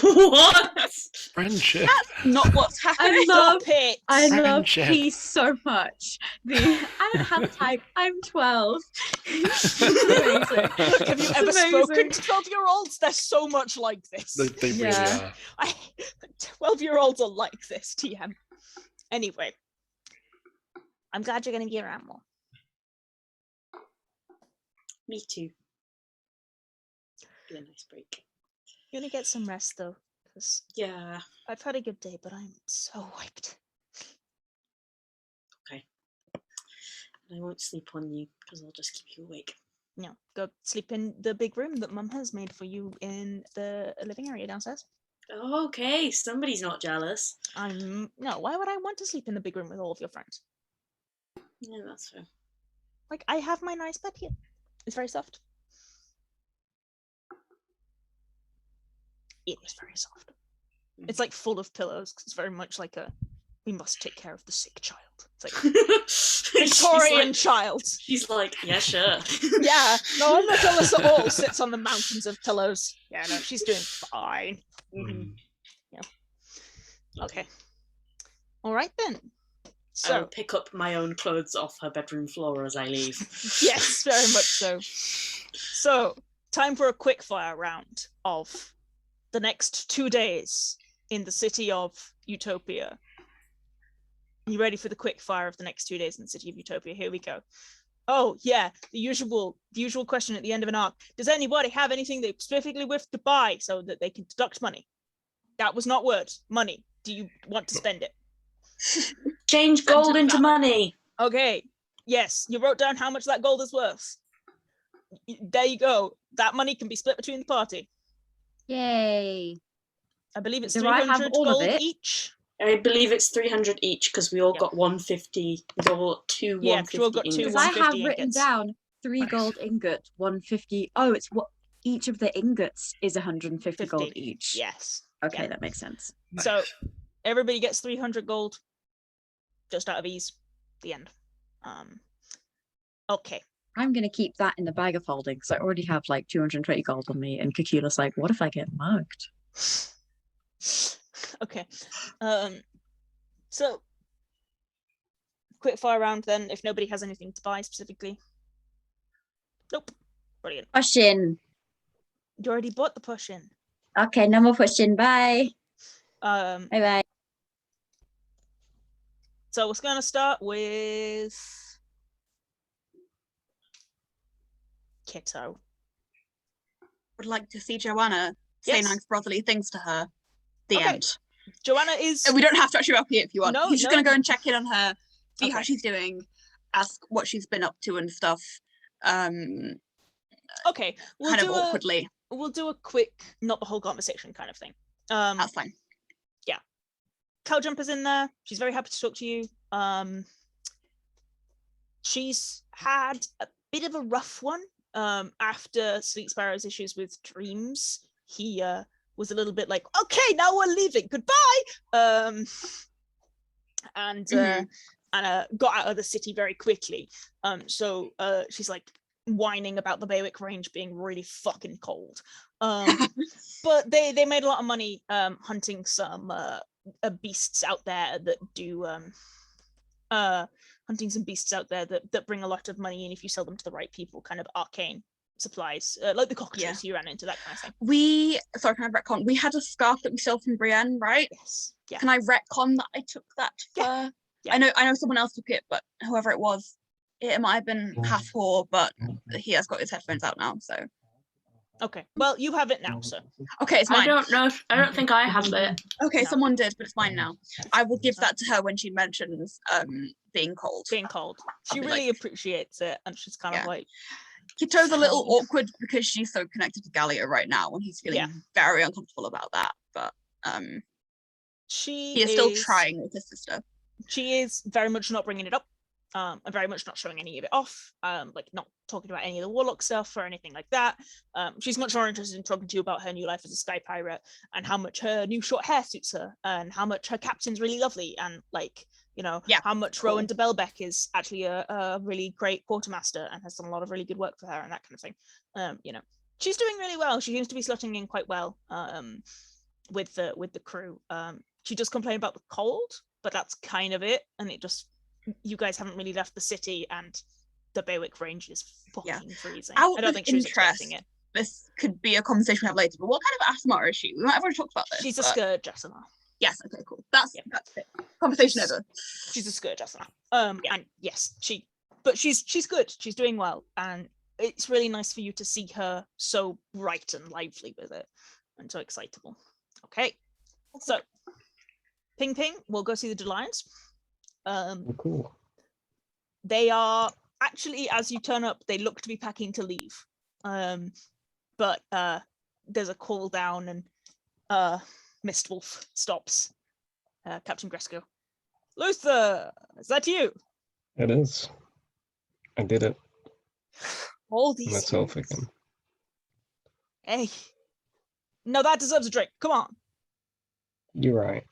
What? Friendship. That's not what's happening. Stop it! I love Friendship. peace so much. I don't have time. I'm 12. Amazing. Look, have you ever Amazing. spoken to 12-year-olds? They're so much like this. They really Yeah. are. 12-year-olds are like this, TM. Anyway, I'm glad you're going to be around more. Me too. Be a nice break. You're going to get some rest, though, because Yeah. I've had a good day, but I'm so wiped. Okay. I won't sleep on you because I'll just keep you awake. No, go sleep in the big room that Mum has made for you in the living area downstairs. Okay, somebody's not jealous. No, why would I want to sleep in the big room with all of your friends? Yeah, that's fair. Like, I have my nice bed here. It's very soft. It is very soft. It's like full of pillows. 'Cause it's very much like we must take care of the sick child. It's like Victorian child. She's like, yeah, sure. Yeah, no, I'm not jealous at all. Sits on the mountains of pillows. Yeah, no, she's doing fine. Yeah. Okay. All right then. I'll So pick up my own clothes off her bedroom floor as I leave. yes, very much so. So time for a quick fire round of the next 2 days in the city of Utopia. You ready for the quick fire of the next 2 days in the city of Utopia? Here we go. Oh yeah, the usual question at the end of an arc. Does anybody have anything they specifically wish to buy so that they can deduct money? That was not words. Money. Do you want to spend it? Change gold into money. Okay. Yes, you wrote down how much that gold is worth. There you go. That money can be split between the party. Yay. I believe it's Do I have 300 all of gold it? each. I believe it's 300 each because we all Yep. got 150. We all got two Yeah, 150 we all got two ingots. Because I have 150 written ingots. down 3 Nice. gold ingots, 150. Oh, it's what each of the ingots is 150 gold 50. each. Yes. Okay, yeah. that makes sense. So Nice. everybody gets 300 gold just out of ease. The end. Okay. I'm going to keep that in the bag of holding because I already have like 220 gold on me. And Cacula's like, what if I get mugged? Okay. So quick fire round then, if nobody has anything to buy specifically. Nope. Brilliant. Pushing. You already bought the push in. Okay, no more pushing. Bye. Um Bye bye. so we're gonna start with Kitto. Would like to see Joanna say Yes. nice brotherly things to her. The Okay. end. Joanna is And we don't have to actually up here if you want. No, He's just no. gonna go and check in on her, see how Okay. she's doing, ask what she's been up to and stuff. okay. We'll Kind of do awkwardly. a quick, not the whole conversation kind of thing. That's fine. Cowjumper's in there. She's very happy to talk to you. She's had a bit of a rough one after Sleep Sparrow's issues with dreams. He was a little bit like, okay, now we're leaving, goodbye. And got out of the city very quickly. So she's like whining about the Baywick Range being really fucking cold. But they made a lot of money hunting some beasts out there that do hunting some beasts out there that bring a lot of money in if you sell them to the right people, kind of arcane supplies, like the cockatrice you ran into, that kind of thing. Sorry, can I retcon? We had a scarf that we sold from Brienne, right? Yes. Yeah. Can I retcon that I took that for... Yeah. I know someone else took it, but whoever it was, it might have been Hathor, but he has got his headphones out now, so... Okay, well, you have it now, so... Okay, it's mine. I don't know. I don't think I have it. Okay, No. someone did, but it's mine now. I will give that to her when she mentions being cold. Being cold. She I'll be really like- appreciates it, and she's kind of like... Kitto's a little awkward because she's so connected to Gallia right now, and he's feeling very uncomfortable about that, but he is still trying with his sister. She is very much not bringing it up, and very much not showing any of it off, like not talking about any of the warlock stuff or anything like that. She's much more interested in talking to you about her new life as a sky pirate, and how much her new short hair suits her, and how much her captain's really lovely, and like, you know, how much Rowan de Belbeck is actually a really great quartermaster and has done a lot of really good work for her and that kind of thing. You know, she's doing really well. She seems to be slotting in quite well with the crew. She does complain about the cold, but that's kind of it. And it just, you guys haven't really left the city, and the Baywick Range is fucking freezing. I don't think she was expecting it. This could be a conversation we have later, but what kind of Asthma is she? We might have already talked about this. She's a scourge Asthma. Yes, okay, cool. That's it. Conversation over. She's a scourge Asthma. And yes, she's good. She's doing well. And it's really nice for you to see her so bright and lively with it, and so excitable. Okay. So Ping Ping, we'll go see the Lions. Cool. They are actually, as you turn up, they look to be packing to leave. But there's a call down, and Mistwolf stops. Captain Gresco. Luther, is that you? It is. I did it. All these myself things. again. Hey. No, that deserves a drink. Come on. You're right.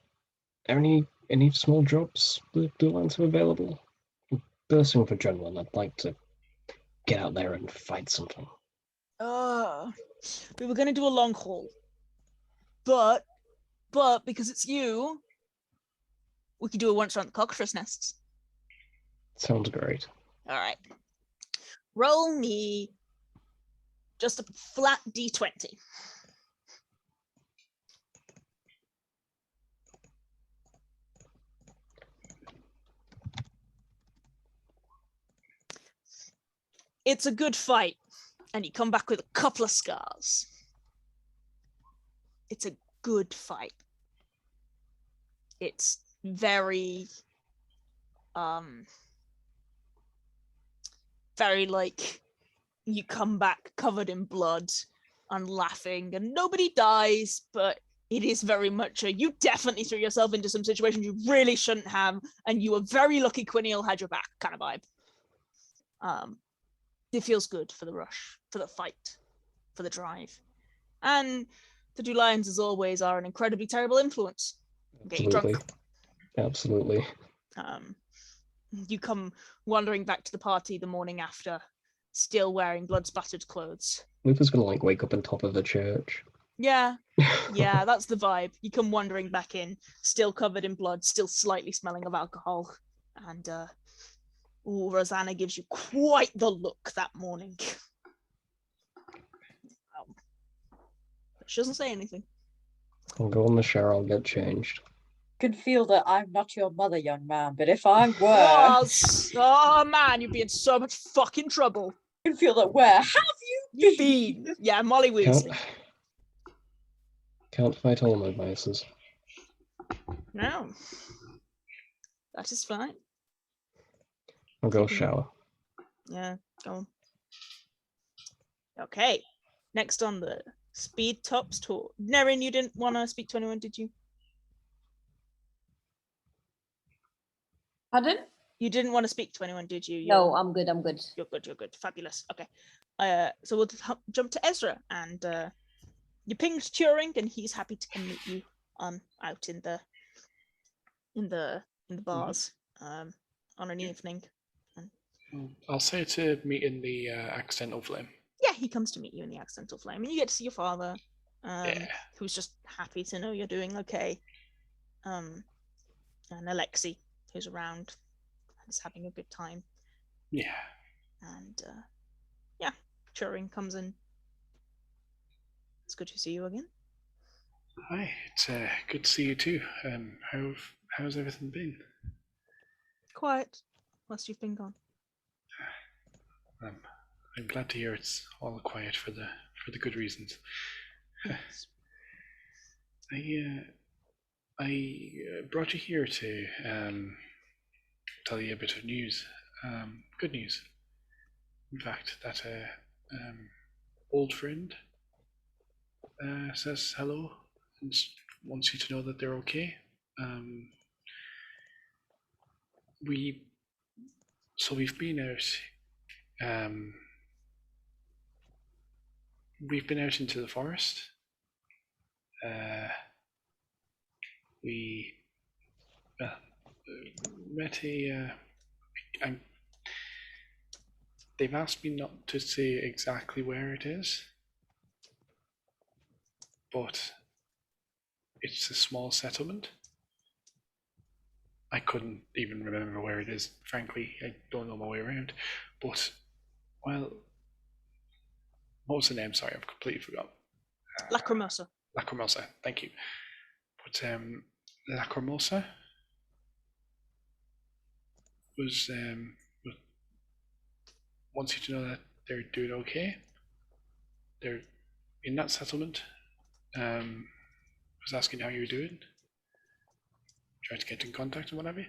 Any small jobs the lines have available? I'm bursting for adrenaline. I'd like to get out there and fight something. We were gonna do a long haul. But because it's you, we could do a once around the cockatrice nests. Sounds great. All right. Roll me just a flat D20. It's a good fight, and you come back with a couple of scars. It's a good fight. It's very like, you come back covered in blood and laughing, and nobody dies, but it is very much a, you definitely threw yourself into some situations you really shouldn't have, and you were very lucky Quiniel had your back kind of vibe. It feels good for the rush, for the fight, for the drive. And the two lions, as always, are an incredibly terrible influence. Get you drunk. Absolutely. You come wandering back to the party the morning after, still wearing blood-spattered clothes. Luther's gonna wake up on top of the church. Yeah, that's the vibe. You come wandering back in, still covered in blood, still slightly smelling of alcohol, and Rosanna gives you quite the look that morning. But she doesn't say anything. I'll go in the shower, I'll get changed. Can feel that I'm not your mother, young man, but if I were, oh man, you'd be in so much fucking trouble. I can feel that. Where have you been? Yeah, Molly Weasley. Can't fight all my vices. No, that is fine. I'll go shower. Yeah, go on. Okay, next on the Speed Tops tour. Nerin, you didn't want to speak to anyone, did you? Pardon? You didn't want to speak to anyone, did you? No, I'm good. I'm good. You're good. Fabulous. Okay. So we'll jump to Ezra, and you pinged Turing, and he's happy to come meet you out in the bars on an evening. I'll say to meet in the accidental flame. Yeah, he comes to meet you in the accidental flame, and you get to see your father, Yeah. who's just happy to know you're doing okay. And Alexei, who's around, and is having a good time. Yeah. And yeah, Turing comes in. It's good to see you again. Hi, it's good to see you too. How's everything been? Quiet, whilst you've been gone. I'm glad to hear it's all quiet for the good reasons. Yes. I brought you here to tell you a bit of news. Good news. In fact, that old friend says hello and wants you to know that they're okay. We've been out. We've been out into the forest. We met a. They've asked me not to say exactly where it is, but it's a small settlement. I couldn't even remember where it is, frankly. I don't know my way around. But, well, what was the name? Sorry, I've completely forgotten. Lacrimosa. Lacrimosa, thank you. But Lacrimosa was wants you to know that they're doing okay. They're in that settlement. Was asking how you're doing. Tried to get in contact and what have you.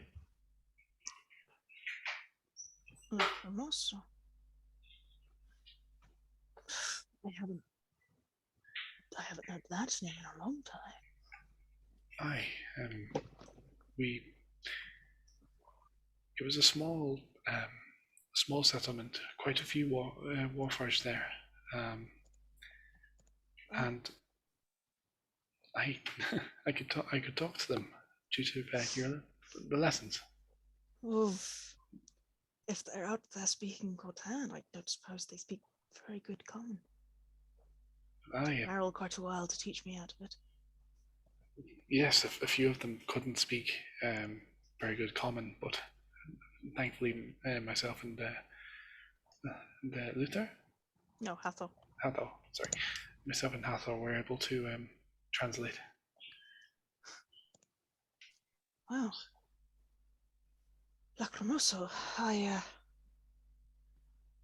Lacrimosa. I haven't heard that name in a long time. Aye, it was a small settlement, quite a few warforged there, and I could talk to them due to hear the lessons. Oof. If they're out there speaking Cotan, I don't suppose they speak very good common. Aye, Carol quite a while to teach me out of it. yes, a few of them couldn't speak very good common, but thankfully myself and the Luther? No, Hathor. Hathor, sorry. Myself and Hathor were able to translate. Wow. Lacrimoso,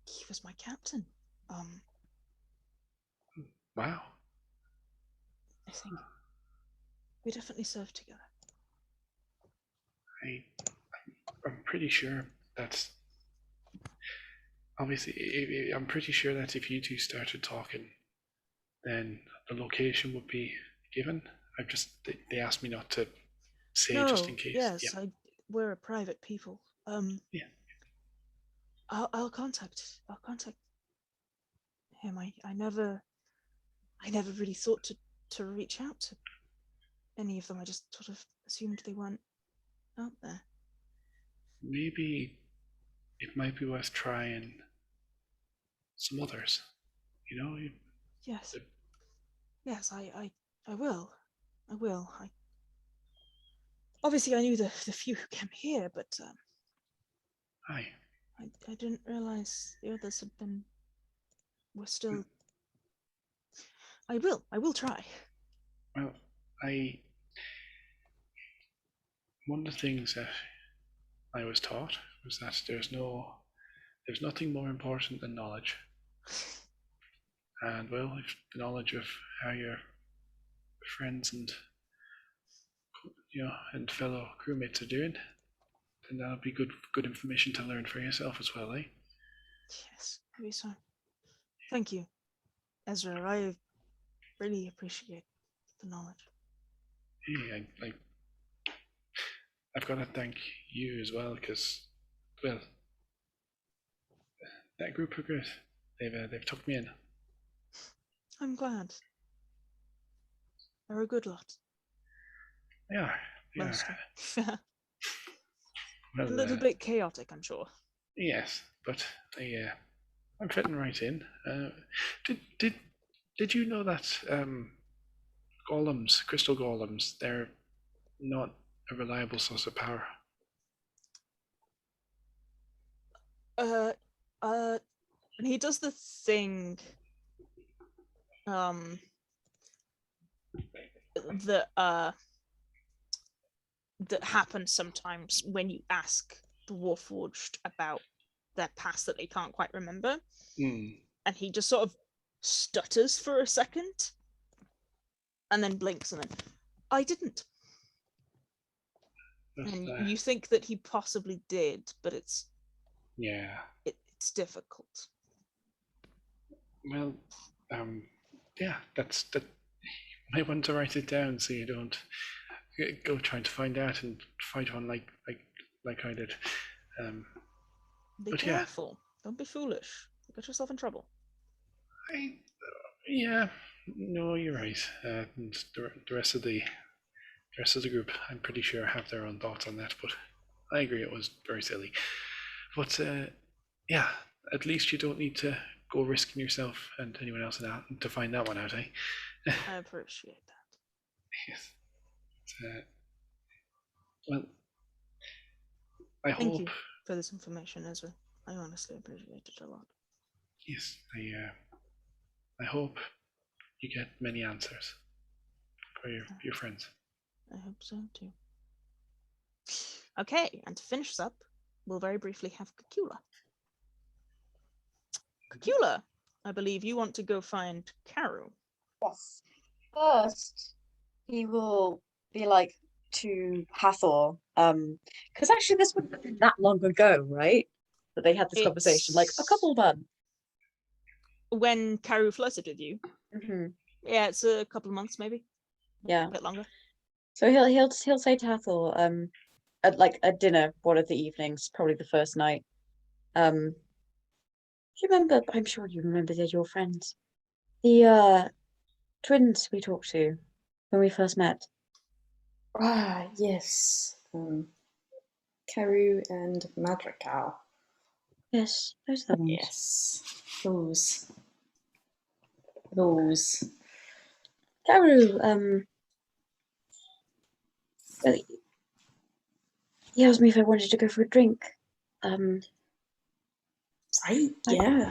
he was my captain. Wow. I think we definitely served together. I'm pretty sure that's obviously. I'm pretty sure that if you two started talking, then the location would be given. They asked me not to say just in case. Yes, yeah. we're a private people. Yeah. I'll contact him. I never really thought to reach out to any of them. I just sort of assumed they weren't out there. Maybe it might be worth trying some others. You know. Yes. Yes, I will. Obviously I knew the few who came here, but Aye. I didn't realize the others were still. I will try. Well, one of the things that I was taught was that there's nothing more important than knowledge. And well, if the knowledge of how your friends and and fellow crewmates are doing, then that'll be good information to learn for yourself as well, eh? Yes, maybe so. Thank you, Ezra. I really appreciate the knowledge. Hey, I've got to thank you as well, because, well, that group are good. They've took me in. I'm glad. They're a good lot. They are. Mostly. Well, A little bit chaotic, I'm sure. Yes, but I'm fitting right in. Did you know that golems, crystal golems, they're not a reliable source of power? And he does the thing that happens sometimes when you ask the Warforged about their past that they can't quite remember. And he just sort of stutters for a second and then blinks and then, I didn't. And you think that he possibly did, but it's it's difficult. Well, that's that. You might want to write it down so you don't go trying to find out and fight one like I did. Be careful. Don't be foolish. You'll get yourself in trouble. No, you're right. And the rest of the group, I'm pretty sure, have their own thoughts on that. But I agree, it was very silly. But at least you don't need to go risking yourself and anyone else in that to find that one out, eh? I appreciate that. Yes. Well, Thank you for this information, Ezra. I honestly appreciate it a lot. Yes, I hope you get many answers for your friends. I hope so too. Okay, and to finish us up, we'll very briefly have Cacula. Cacula, I believe you want to go find Caru. Yes. First, he will be like to Hathor, because actually this wouldn't have been that long ago, right? That they had this conversation, like a couple of months. When Caru flirted with you. Mm-hmm. Yeah, it's a couple of months maybe. Yeah. A bit longer. So he'll say to Hathor, at like a dinner one of the evenings, probably the first night. Do you remember? I'm sure you remember they're your friends. The twins we talked to when we first met. Ah, yes. Caru and Madrigal. Yes, those are the ones. Yes, those. Caru, well, he asked me if I wanted to go for a drink. Right, yeah.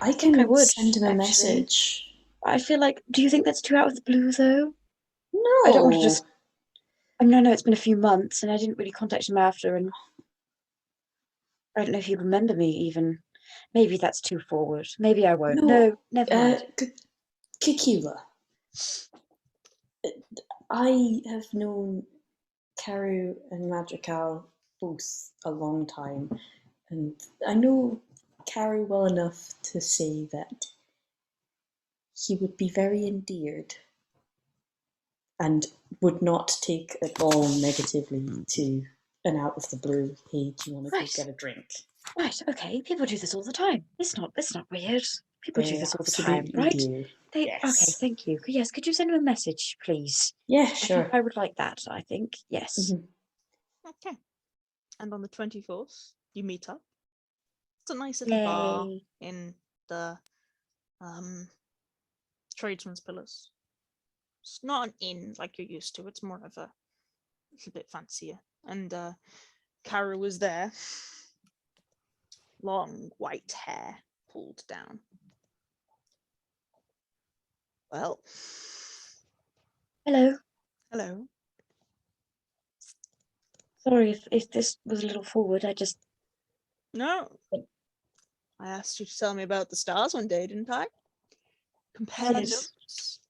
I can send him a message. I feel like, do you think that's too out of the blue, though? No. I don't want to just... I mean, I know it's been a few months, and I didn't really contact him after, and I don't know if he'd remember me, even. Maybe that's too forward. Maybe I won't. No, never mind. Cacula. I have known Caru and Madrigal both a long time, and I know Caru well enough to say that he would be very endeared and would not take at all negatively to an out of the blue, hey, do you want to go get a drink? Right, okay. People do this all the time. It's not weird. People do this all the time, absolutely right? do. Okay, thank you. Yes, could you send him a message, please? Yeah, sure. I would like that, I think. Yes. Okay. And on the 24th, you meet up. It's a nice little bar in the Tradesman's Pillars. It's not an inn like you're used to. It's more of a little bit fancier. And Caru was there. Long white hair pulled down. Well. Hello. Hello. Sorry if this was a little forward. I just... No. I asked you to tell me about the stars one day, didn't I? Compare notes.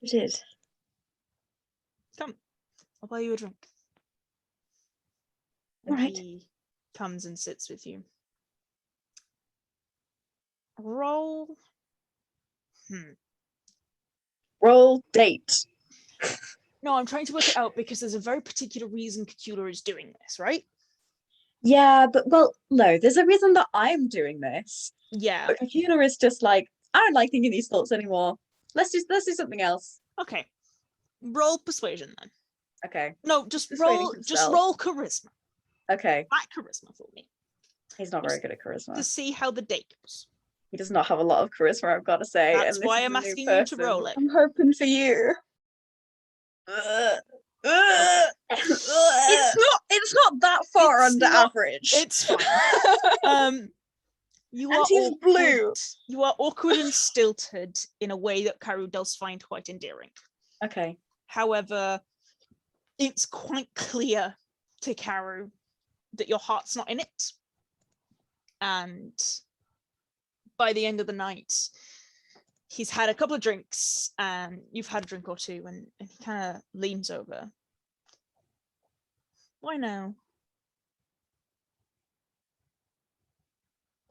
You did. Come, I'll buy you a drink. All right. He comes and sits with you. Roll. Roll date. No, I'm trying to work it out because there's a very particular reason Cacula is doing this, right? Yeah, but no, there's a reason that I'm doing this. Yeah. But Cacula is just like, I don't like thinking these thoughts anymore. Let's do something else. Okay. Roll persuasion then. Okay. No, just Persuading roll himself. charisma. Okay. Flat charisma for me. He's not very good at charisma. To see how the day goes. He does not have a lot of charisma, I've got to say. That's and this why is I'm a new asking you to person. roll it. I'm hoping for you. It's not that far It's under not- average. It's fine. You And are he's awkward. blue. You are awkward and stilted in a way that Karu does find quite endearing. Okay. However, it's quite clear to Karu that your heart's not in it. And by the end of the night, he's had a couple of drinks and you've had a drink or two, and he kind of leans over. Why now?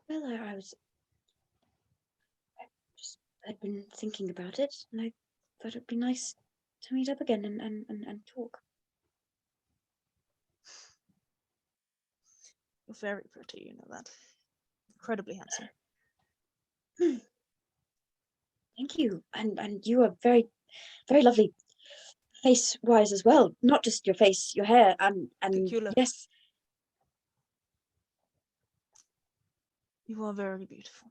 Well, I'd been thinking about it, and I thought it'd be nice to meet up again and talk. You're very pretty, you know that. Incredibly handsome. Thank you, and you are very, very lovely, face-wise as well. Not just your face, your hair, and Cacula. yes, You are very beautiful.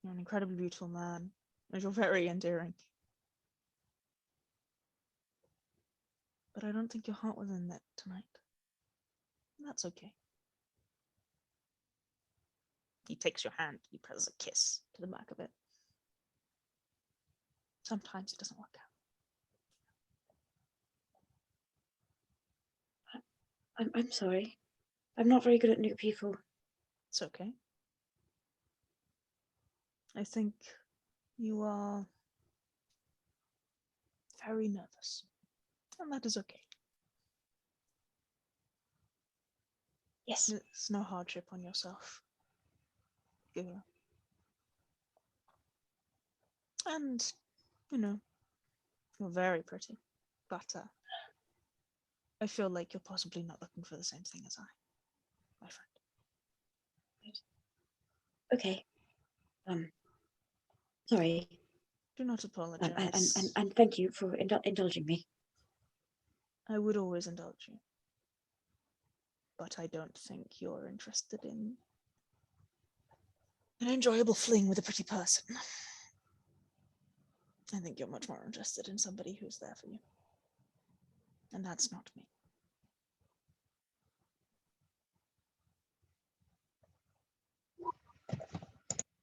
You're an incredibly beautiful man, and you're very endearing. But I don't think your heart was in that tonight. And that's okay. He takes your hand, he presses a kiss to the back of it. Sometimes it doesn't work out. I'm sorry. I'm not very good at new people. It's okay. I think you are very nervous, and that is okay. Yes. It's no hardship on yourself. Yeah. And, you know, you're very pretty, but I feel like you're possibly not looking for the same thing as I, my friend. Okay. Sorry. Do not apologize. And thank you for indulging me. I would always indulge you. But I don't think you're interested in an enjoyable fling with a pretty person. I think you're much more interested in somebody who's there for you. And that's not me.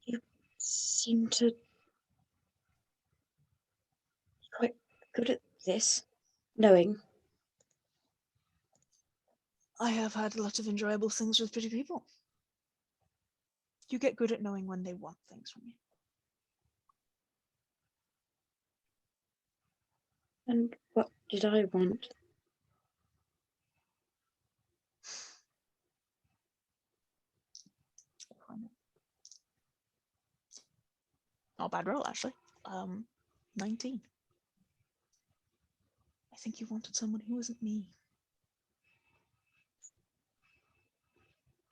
You seem to be quite good at this, knowing. I have had a lot of enjoyable things with pretty people. You get good at knowing when they want things from you. And what did I want? Not bad roll, actually. 19. I think you wanted someone who wasn't me.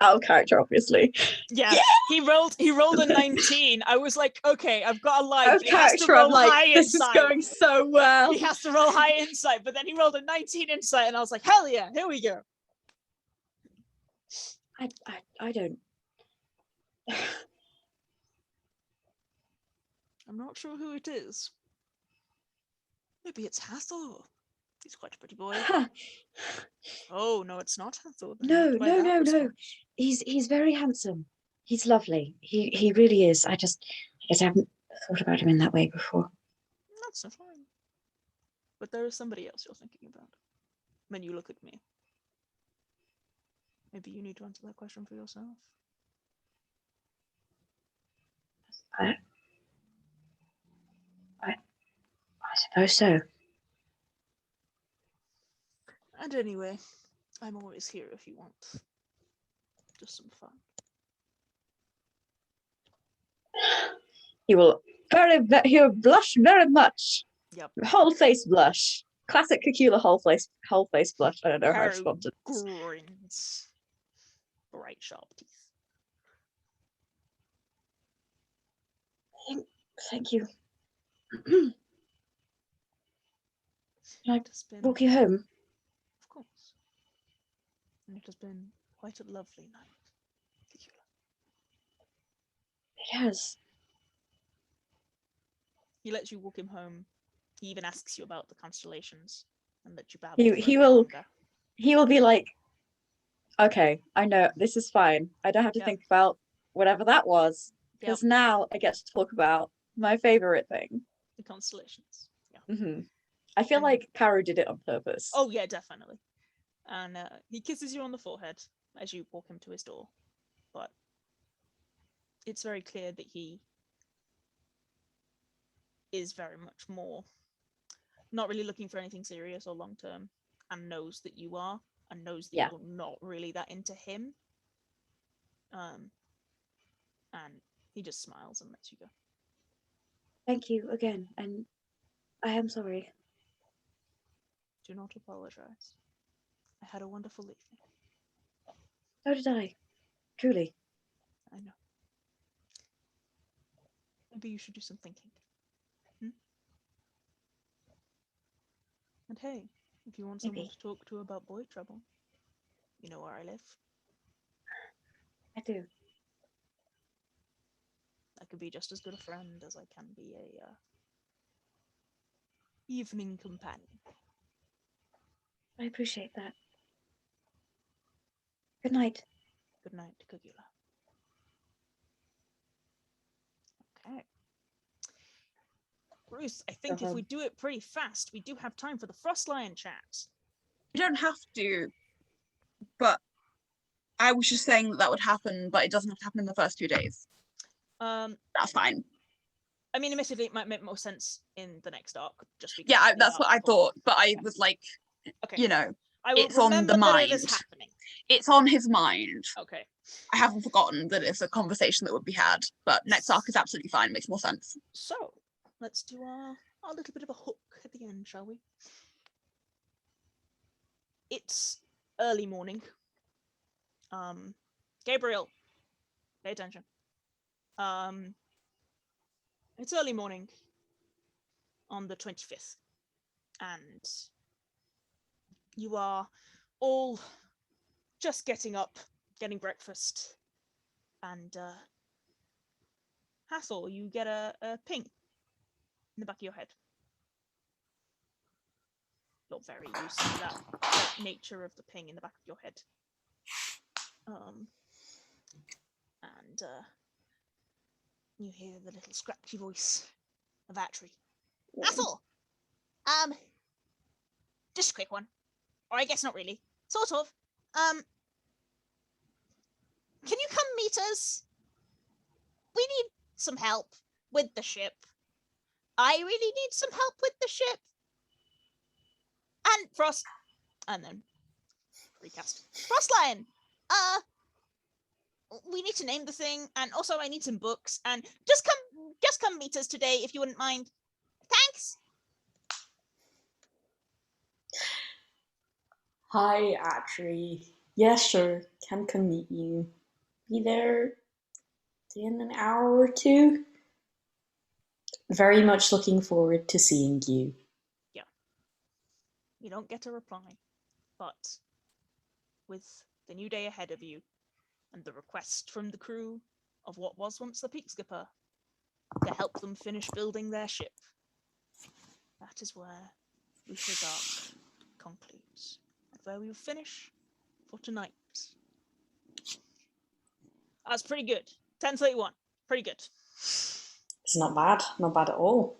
Out of character, obviously. Yeah, he rolled a 19. I was like, okay, I've got a lie. Out of But he has to character, I'm roll like, high this is insight. going so well. He has to roll high insight, but then he rolled a 19 insight, and I was like, hell yeah, here we go. I don't. I'm not sure who it is. Maybe it's Hathor. He's quite a pretty boy. Oh, no, it's not Hathor. No. He's very handsome. He's lovely. He really is. I guess I haven't thought about him in that way before. That's so fine. But there is somebody else you're thinking about when you look at me. Maybe you need to answer that question for yourself. I suppose so. And anyway, I'm always here if you want. Just some fun. He'll blush very much. Yep. Whole face blush. Classic Cacula whole face blush. I don't know how I respond to this. Grins. Bright, sharp teeth. Thank you. Can I It has been, walk you home? of course. And it has been quite a lovely night. Cacula. It has. He lets you walk him home. He even asks you about the constellations and lets you babble. He for a he bit will longer. he will be like, okay, I know this is fine. I don't have to Yeah. think about whatever that was. Yep. Because now I get to talk about my favorite thing. The constellations. Yeah. Hmm. I feel And- like Caro did it on purpose. Oh yeah, definitely. And he kisses you on the forehead as you walk him to his door. But it's very clear that he is very much more not really looking for anything serious or long term, and knows that you are, and knows that Yeah. you're not really that into him. And he just smiles and lets you go. Thank you again, and I am sorry. Do not apologize. I had a wonderful evening. So did I. Truly. I know. Maybe you should do some thinking. And hey, if you want someone Maybe. to talk to about boy trouble, you know where I live. I do. I could be just as good a friend as I can be a evening companion. I appreciate that. Good night. Good night, Cacula. Okay. Ruth, I think if we do it pretty fast, we do have time for the Frostlion chat. You don't have to, but I was just saying that would happen, but it doesn't have to happen in the first 2 days. That's fine. I mean, admittedly, it might make more sense in the next arc, just because. Yeah, of the that's what arc I before. thought, but I Okay. was like, Okay. you know, I will it's on the remember that it is mind. happening. It's on his mind. Okay. I haven't forgotten that it's a conversation that would be had, but next arc is absolutely fine. Makes more sense. So, let's do our little bit of a hook at the end, shall we? It's early morning. Gabriel, pay attention. It's early morning on the 25th, and you are all just getting up, getting breakfast, and Hathor, you get a ping in the back of your head. You're very used to that nature of the ping in the back of your head. And you hear the little scratchy voice of Atri. Hathor! Just a quick one. Or I guess not really. Sort of. Can you come meet us? We need some help with the ship. I really need some help with the ship. And Frost. And then recast. Frostlion! We need to name the thing, and also I need some books, and just come meet us today if you wouldn't mind. Thanks! Hi, Atri. Yeah, sure. Can come meet you. Be there in an hour or two. Very much looking forward to seeing you. Yeah. You don't get a reply, but with the new day ahead of you, and the request from the crew of what was once the Peak Skipper to help them finish building their ship, that is where Uther's arc concludes, and where we will finish for tonight. That's pretty good. 10:31. Pretty good. It's not bad. Not bad at all.